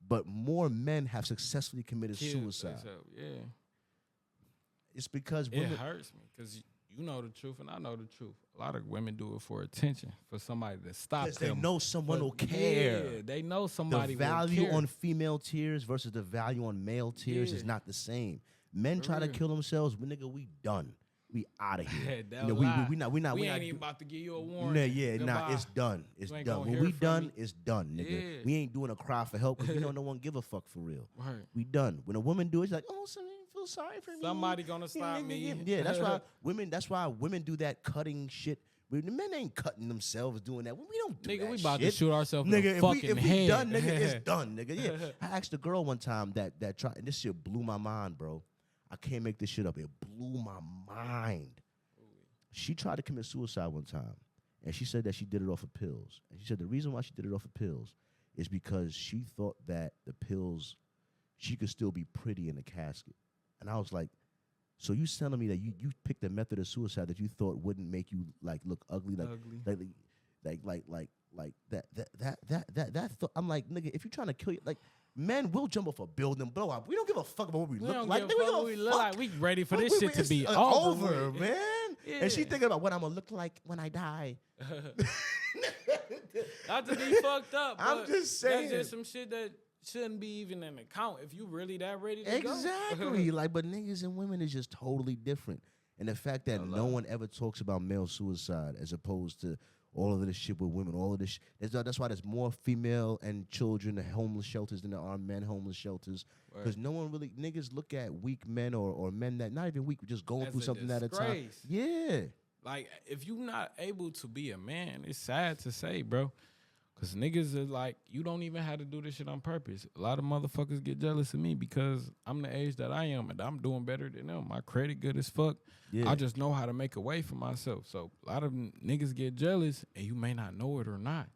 but more men have successfully committed suicide. Yeah. It's because women. It hurts me because you know the truth and I know the truth. A lot of women do it for attention, for somebody to stop them. Because they know someone will care. Yeah, they know somebody will care. The value on female tears versus the value on male tears is not the same. Men try to kill themselves, but nigga, we done. We out of here. We ain't even about to give you a warning. It's done. It's done. When we done, it's done, nigga. Yeah. We ain't doing a cry for help because we don't no one give a fuck for real. Right. We done. When a woman do it, she's like, oh, somebody feel sorry for me. Somebody gonna stop me. Yeah, that's why women do that cutting shit. The men ain't cutting themselves doing that. We don't do that. We about to shoot ourselves in the fucking head. We done, nigga, it's done, nigga. Yeah. I asked a girl one time that tried, and this shit blew my mind, bro. I can't make this shit up. It blew my mind. She tried to commit suicide one time, and she said that she did it off of pills. And she said the reason why she did it off of pills is because she thought that the pills, she could still be pretty in the casket. And I was like, so you telling me that you picked a method of suicide that you thought wouldn't make you like look ugly, like that thought. I'm like, nigga, if you're trying to kill you, like, men will jump off a building, blow up. We don't give a fuck about what we look like. We ready for this shit to be over, man. Yeah. And she thinking about what I'm gonna look like when I die. Not to be fucked up. I'm just saying. That's just some shit that shouldn't be even an account if you really that ready to go. Exactly. But niggas and women is just totally different. And the fact that no one ever talks about male suicide as opposed to all of this shit with women, all of this that's why there's more female and children at homeless shelters than there are men homeless shelters. Because no one really, niggas look at weak men or men that, not even weak, just going through something at a time. Yeah. Like, if you're not able to be a man, it's sad to say, bro. Because niggas are like, you don't even have to do this shit on purpose. A lot of motherfuckers get jealous of me because I'm the age that I am and I'm doing better than them. My credit good as fuck. Yeah. I just know how to make a way for myself. So a lot of niggas get jealous and you may not know it or not.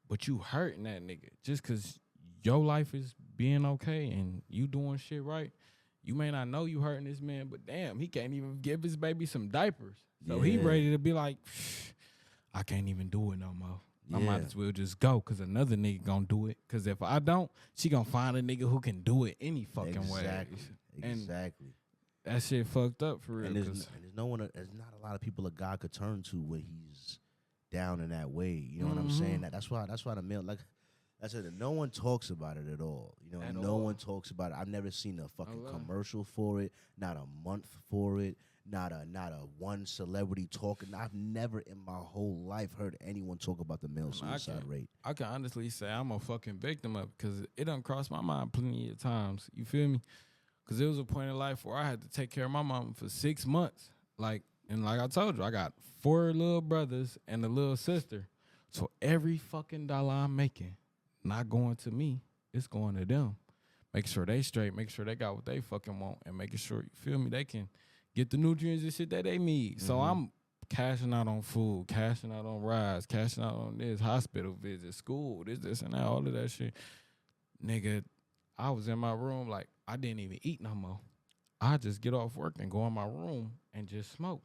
But you hurting that nigga just because your life is being okay and you doing shit right. You may not know you hurting this man, but damn, he can't even give his baby some diapers. So he ready to be like, I can't even do it no more. I might as well just go because another nigga gonna do it. Because if I don't, she gonna find a nigga who can do it any fucking way. Exactly. That shit fucked up for real. And there's no one. There's not a lot of people a guy could turn to when he's down in that way. You know what I'm saying? That's why the male, like I said, no one talks about it at all. You know, no one talks about it. I've never seen a fucking commercial for it. Not a month for it. Not a one celebrity talking. I've never in my whole life heard anyone talk about the male suicide rate. I can honestly say I'm a fucking victim of it because it done crossed my mind plenty of times. You feel me? Because there was a point in life where I had to take care of my mom for 6 months. Like I told you, I got 4 little brothers and a little sister. So every fucking dollar I'm making, not going to me, it's going to them. Make sure they straight, make sure they got what they fucking want, and making sure, you feel me, they can get the nutrients and shit that they need. So I'm cashing out on food, cashing out on rides, cashing out on this, hospital visits, school, this, and that, all of that shit. Nigga, I was in my room like I didn't even eat no more. I just get off work and go in my room and just smoke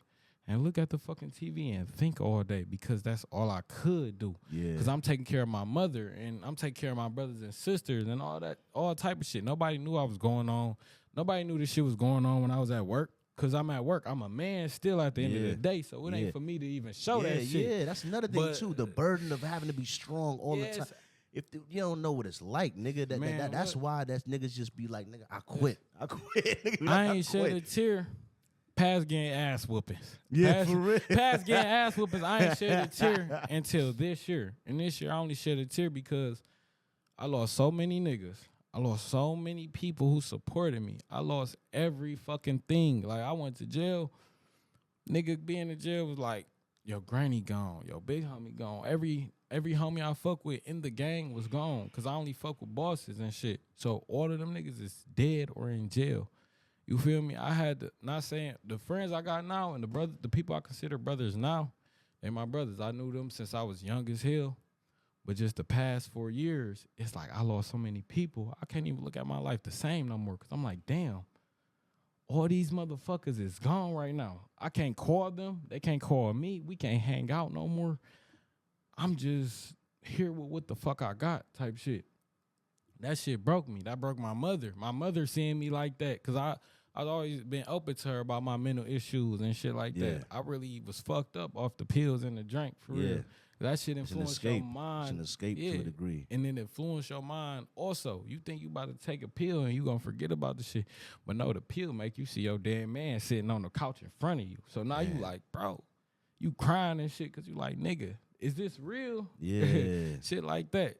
and look at the fucking TV and think all day because that's all I could do. Yeah. Because I'm taking care of my mother and I'm taking care of my brothers and sisters and all that, all type of shit. Nobody knew I was going on. Nobody knew this shit was going on when I was at work. Because I'm at work. I'm a man still at the end of the day, so it ain't for me to even show that shit. Yeah, that's another thing, too. The burden of having to be strong all the time. If you don't know what it's like, nigga, that's why niggas just be like, nigga, I quit. I quit. Nigga, I ain't shed a tear past getting ass whoopings. Yeah, for real. Past getting ass whoopings, I ain't shed a tear until this year. And this year, I only shed a tear because I lost so many niggas. I lost so many people who supported me. I lost every fucking thing. Like, I went to jail. Nigga being in jail was like, your granny gone. Your big homie gone. Every homie I fuck with in the gang was gone because I only fuck with bosses and shit. So all of them niggas is dead or in jail. You feel me? I had to, not saying, the friends I got now and the people I consider brothers now, they my brothers. I knew them since I was young as hell. But just the past 4 years, it's like I lost so many people. I can't even look at my life the same no more because I'm like, damn, all these motherfuckers is gone right now. I can't call them. They can't call me. We can't hang out no more. I'm just here with what the fuck I got type shit. That shit broke me. That broke my mother. My mother seeing me like that because I've always been open to her about my mental issues and shit like that. I really was fucked up off the pills and the drink for real. That shit influenced your mind. It's an escape to a degree. And then influence your mind also. You think you about to take a pill and you gonna forget about the shit. But no, the pill make you see your dead man sitting on the couch in front of you. So now you like, bro, you crying and shit because you like, nigga, is this real? Yeah. Shit like that.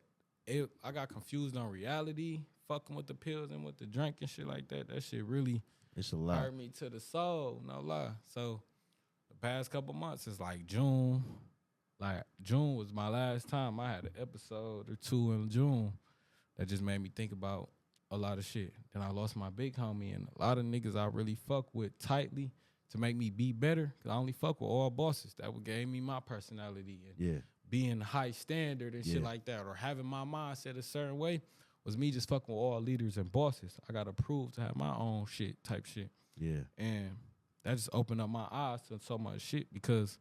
I got confused on reality, fucking with the pills and with the drink and shit like that. That shit really it's a lot. hurt me to the soul, no lie. So the past couple months, it's like June. Like, June was my last time. I had an episode or 2 in June that just made me think about a lot of shit. Then I lost my big homie and a lot of niggas I really fuck with tightly to make me be better. Because I only fuck with all bosses. That what gave me my personality and being high standard and shit like that. Or having my mindset a certain way was me just fucking with all leaders and bosses. I got to prove to have my own shit type shit. Yeah. And that just opened up my eyes to so much shit because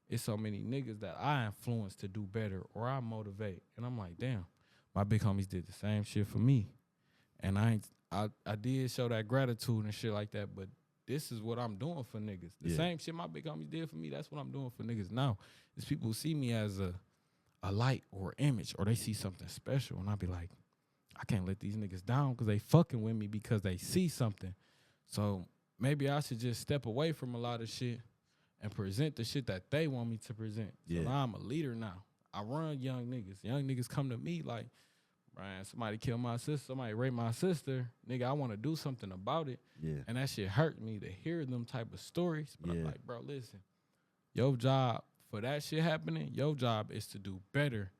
it's so many niggas that I influence to do better or I motivate. And I'm like, damn, my big homies did the same shit for me. And I did show that gratitude and shit like that, but this is what I'm doing for niggas. The same shit my big homies did for me, that's what I'm doing for niggas now. It's people who see me as a light or image or they see something special. And I be like, I can't let these niggas down because they fucking with me because they see something. So maybe I should just step away from a lot of shit and present the shit that they want me to present. So now I'm a leader now. I run young niggas. Young niggas come to me like, Brian, somebody killed my sister, somebody raped my sister. Nigga, I want to do something about it. Yeah. And that shit hurt me to hear them type of stories. But I'm like, bro, listen, your job for that shit happening, your job is to do better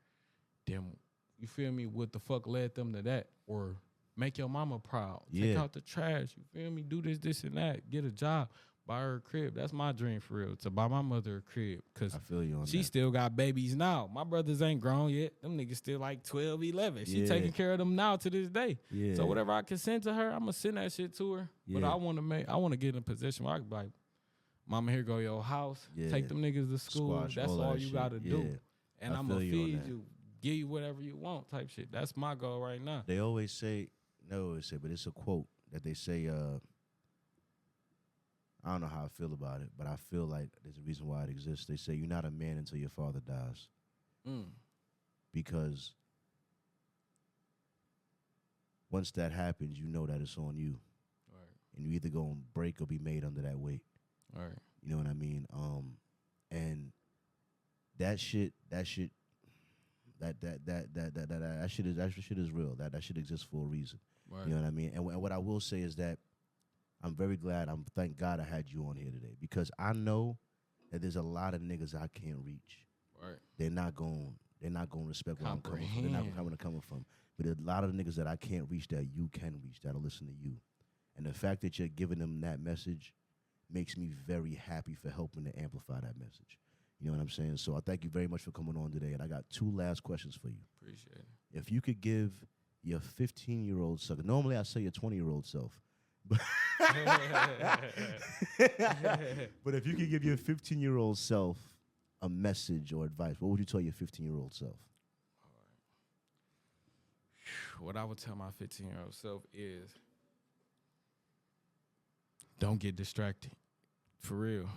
than, you feel me, what the fuck led them to that. Or make your mama proud. Take out the trash. You feel me? Do this, and that. Get a job. Buy her a crib. That's my dream for real, to buy my mother a crib. Because I feel you on she that. still got babies now. My brothers ain't grown yet. Them niggas still like 12, 11. She taking care of them now to this day. Yeah. So whatever I can send to her, I'm going to send that shit to her. But I want to get in a position where I can be like, Mama, here go your house. Yeah. Take them niggas to school. Squash That's all all that you shit. gotta do. Yeah. And I I'm gonna feel you on feed that. you, give you whatever you want, type shit. That's my goal right now. They always say, but it's a quote that they say, I don't know how I feel about it, but I feel like there's a reason why it exists. They say you're not a man until your father dies. Because once that happens, you know that it's on you. Right. And you either going to break or be made under that weight. Right. You know what I mean? And that shit is real. That shit exists for a reason. Right. You know what I mean? And what I will say is that I'm very glad. Thank God I had you on here today, because I know that there's a lot of niggas I can't reach. Right. They're not going to respect where I'm coming from. They're not coming from. But there's a lot of niggas that I can't reach that you can reach, that'll listen to you. And the fact that you're giving them that message makes me very happy for helping to amplify that message. You know what I'm saying? So I thank you very much for coming on today. And I got 2 last questions for you. Appreciate it. If you could give your 15-year-old self, normally I say your 20-year-old self, but if you could give your 15-year-old self a message or advice, what would you tell your 15-year-old self? What I would tell my 15-year-old self is, don't get distracted. For real.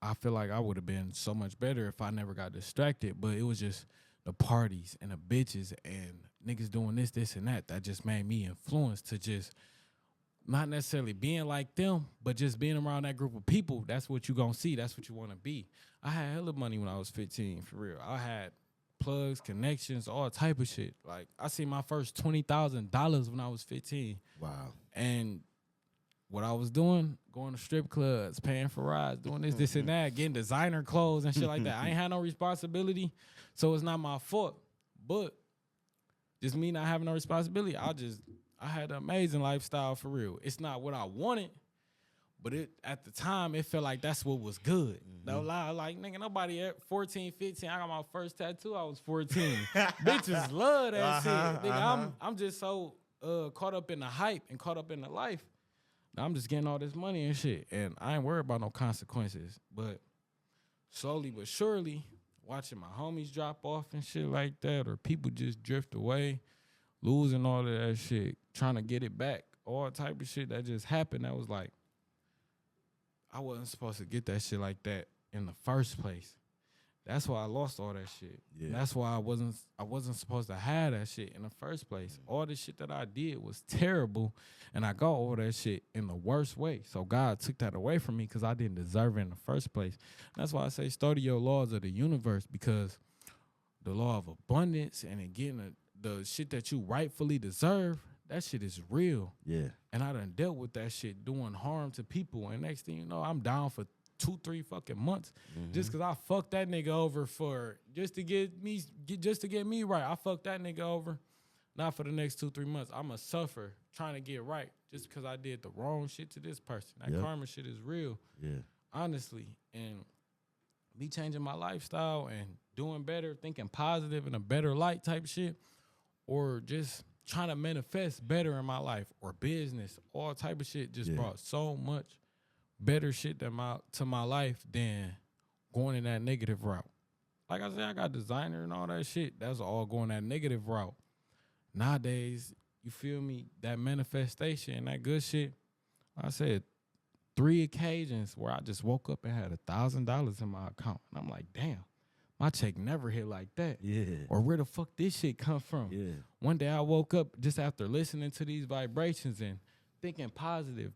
I feel like I would have been so much better if I never got distracted, but it was just the parties and the bitches and niggas doing this, and that just made me influenced to just not necessarily being like them, but just being around that group of people. That's what you gonna see. That's what you want to be. I had hella money when I was 15, for real. I had plugs, connections, all type of shit. Like, I seen my first $20,000 when I was 15. Wow. And what I was doing, going to strip clubs, paying for rides, doing this and that, getting designer clothes and shit like that. I ain't had no responsibility, so it's not my fault. But just me not having no responsibility, I had an amazing lifestyle, for real. It's not what I wanted, but at the time, it felt like that's what was good. No lie, like, nigga, nobody at 14, 15, I got my first tattoo, I was 14. Bitches love that shit. Nigga, I'm just so caught up in the hype and caught up in the life. I'm just getting all this money and shit, and I ain't worried about no consequences. But slowly but surely, watching my homies drop off and shit like that, or people just drift away, losing all of that shit, trying to get it back, all type of shit that just happened. That was like, I wasn't supposed to get that shit like that in the first place. That's why I lost all that shit. Yeah. That's why I wasn't supposed to have that shit in the first place. All the shit that I did was terrible, and I got over that shit in the worst way. So God took that away from me because I didn't deserve it in the first place. That's why I say study your laws of the universe, because the law of abundance and then getting the shit that you rightfully deserve, that shit is real. Yeah. And I done dealt with that shit doing harm to people. And next thing you know, I'm down for 2-3 fucking months just because I fucked that nigga over just to get me right. I fucked that nigga over. Not for the next 2-3 months. I'ma suffer trying to get right just because I did the wrong shit to this person. That karma shit is real. Yeah. Honestly. And me changing my lifestyle and doing better, thinking positive in a better light type shit, or just trying to manifest better in my life or business, all type of shit just brought so much better shit to my life than going in that negative route. Like I said, I got designer and all that shit. That's all going that negative route. Nowadays, you feel me? That manifestation and that good shit. I said 3 occasions where I just woke up and had $1,000 in my account. And I'm like, damn, my check never hit like that. Yeah. Or where the fuck this shit come from? Yeah. One day I woke up just after listening to these vibrations and thinking positive,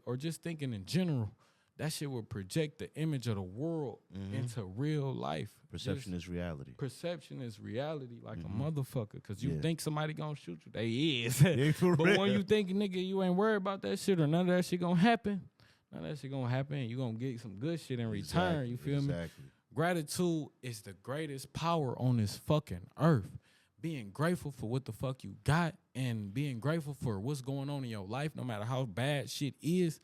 or just thinking in general. That shit will project the image of the world into real life. Perception is reality. Perception is reality, like a motherfucker. Because you think somebody gonna shoot you, they is. For But real. when you think, nigga, you ain't worried about that shit or none of that shit gonna happen, you gonna get some good shit in return. You feel me? Gratitude is the greatest power on this fucking earth. Being grateful for what the fuck you got and being grateful for what's going on in your life, no matter how bad shit is,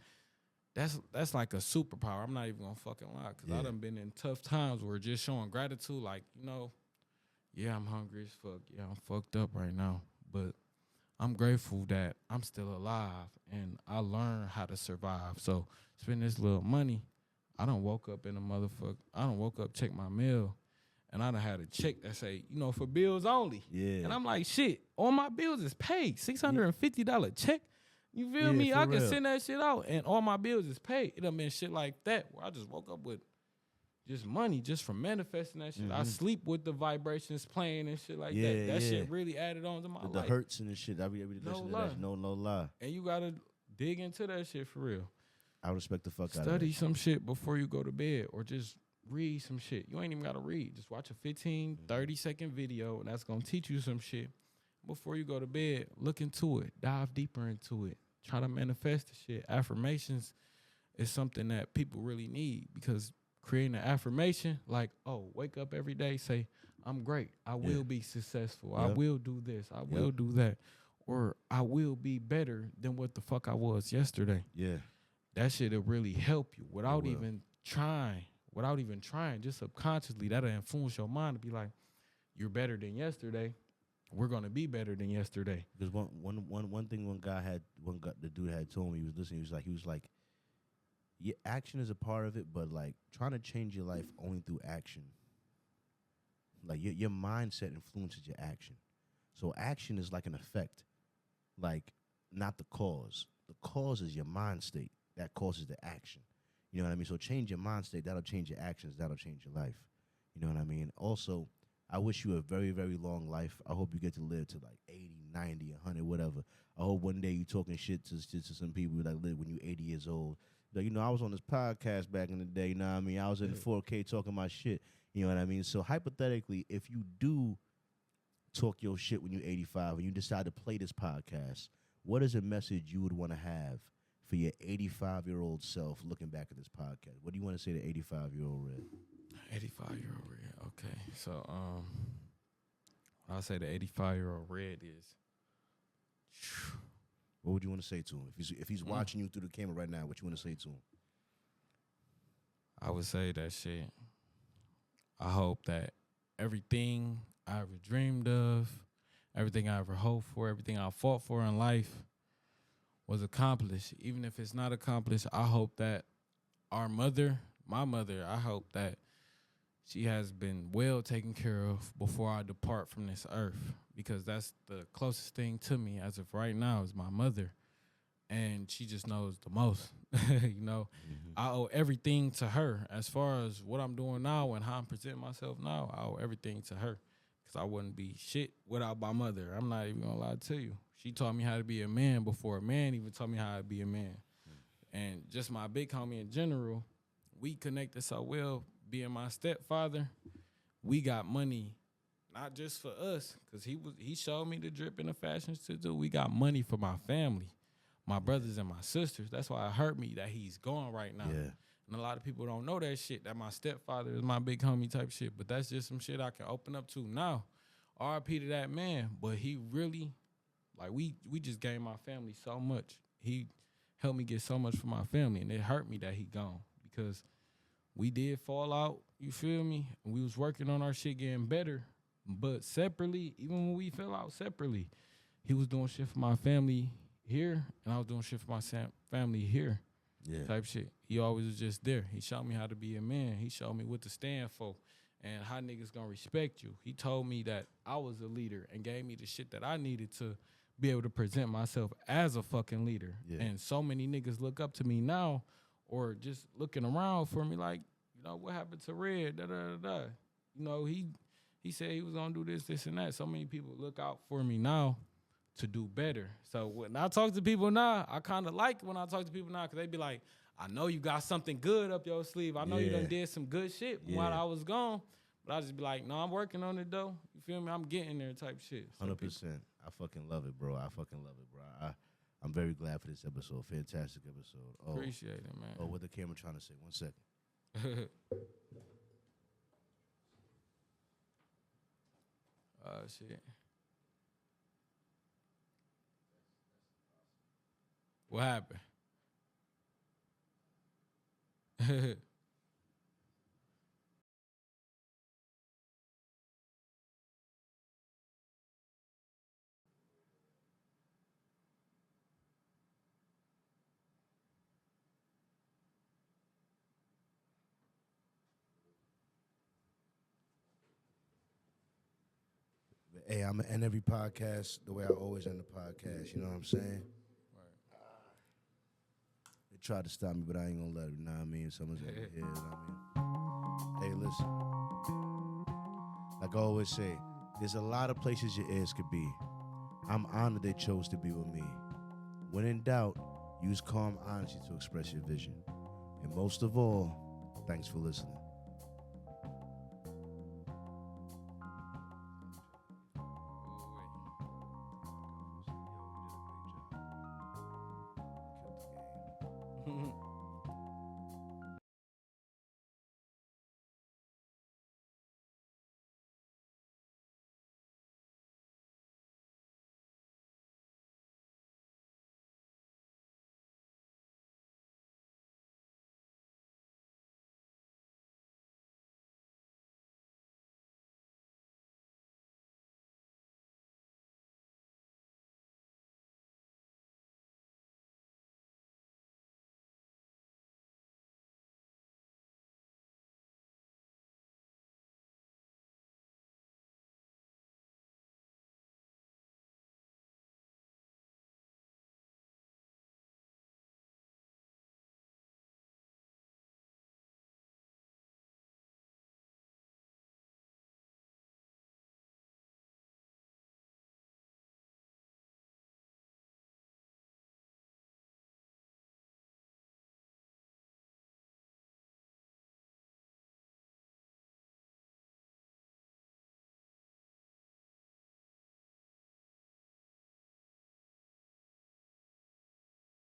that's like a superpower. I'm not even gonna fucking lie, because I done been in tough times where just showing gratitude, like, you know, yeah, I'm hungry as fuck. Yeah, I'm fucked up right now, but I'm grateful that I'm still alive and I learned how to survive. So spend this little money. I don't woke up in a motherfucker. I don't woke up, check my mail, and I done had a check that say, for bills only. Yeah. And I'm like, shit, all my bills is paid. $650 check. You feel Yeah, me? for I can real. send that shit out, and all my bills is paid. It done been shit like that where I just woke up with just money just from manifesting that shit. I sleep with the vibrations playing and shit like that. That shit really added on to my life. The hurts and the shit. I be able to No listen to lie. that. No lie. And you gotta dig into that shit for real. I respect the fuck out of Study it. some shit before you go to bed, or just read some shit. You ain't even gotta read. Just watch a 15, 30-second video, and that's gonna teach you some shit. Before you go to bed, look into it. Dive deeper into it. Try to manifest the shit. Affirmations is something that people really need, because creating an affirmation, like, wake up every day, say, I'm great. I will be successful. I will do this. I will do that. Or I will be better than what the fuck I was yesterday. Yeah. That shit'll really help you without even trying. Just subconsciously, that'll influence your mind to be like, you're better than yesterday. We're gonna be better than yesterday. Because one thing the dude had told me, he was listening, he was like, yeah, action is a part of it, but like trying to change your life only through action. Like your mindset influences your action. So action is like an effect, like not the cause. The cause is your mind state. That causes the action. You know what I mean? So change your mind state. That'll change your actions. That'll change your life. You know what I mean? Also, I wish you a very, very long life. I hope you get to live to like 80, 90, 100, whatever. I hope one day you talking shit to some people that live when you're 80 years old. Like, I was on this podcast back in the day, you know what I mean? I was in 4K talking my shit, you know what I mean? So hypothetically, if you do talk your shit when you're 85 and you decide to play this podcast, what is a message you would want to have for your 85-year-old self looking back at this podcast? What do you want to say to 85-year-old Red? 85-year-old Red. Okay. So what I say to 85-year-old Red is, What would you want to say to him? If he's watching you through the camera right now, what you want to say to him? I would say that shit. I hope that everything I ever dreamed of, everything I ever hoped for, everything I fought for in life was accomplished. Even if it's not accomplished, I hope that my mother, I hope that she has been well taken care of before I depart from this earth, because that's the closest thing to me as of right now is my mother, and she just knows the most. I owe everything to her. As far as what I'm doing now and how I'm presenting myself now, I owe everything to her, because I wouldn't be shit without my mother. I'm not even gonna lie to you. She taught me how to be a man before a man even taught me how to be a man. And just my big homie in general, we connected so well. Being my stepfather, we got money, not just for us, because he showed me the drip and the fashions to do. We got money for my family, my brothers and my sisters. That's why it hurt me that he's gone right now. Yeah. And a lot of people don't know that shit, that my stepfather is my big homie type shit. But that's just some shit I can open up to now. RIP to that man. But he really, like, we just gave my family so much. He helped me get so much for my family, and it hurt me that he gone, because we did fall out, you feel me? And we was working on our shit getting better. But separately, even when we fell out separately, he was doing shit for my family here, and I was doing shit for my family here. Yeah. Type shit. He always was just there. He showed me how to be a man. He showed me what to stand for and how niggas gonna respect you. He told me that I was a leader and gave me the shit that I needed to be able to present myself as a fucking leader. Yeah. And so many niggas look up to me now, or just looking around for me like, what happened to Red? Da da da da. He said he was gonna do this, and that. So many people look out for me now to do better. So when I talk to people now, I kind of like when I talk to people now, because they be like, I know you got something good up your sleeve. I know you done did some good shit while I was gone. But I just be like, no, I'm working on it, though. You feel me? I'm getting there type shit. 100%. I fucking love it, bro. I'm very glad for this episode. Fantastic episode. Oh, appreciate it, man. Oh, what the camera trying to say? 1 second. Oh, shit. What happened? Hey, I'm gonna end every podcast the way I always end the podcast. You know what I'm saying? They tried to stop me, but I ain't gonna let it. You know what I mean? Someone's over here. You know what I mean? Hey, listen. Like I always say, there's a lot of places your ears could be. I'm honored they chose to be with me. When in doubt, use calm honesty to express your vision. And most of all, thanks for listening. Ooh-wee.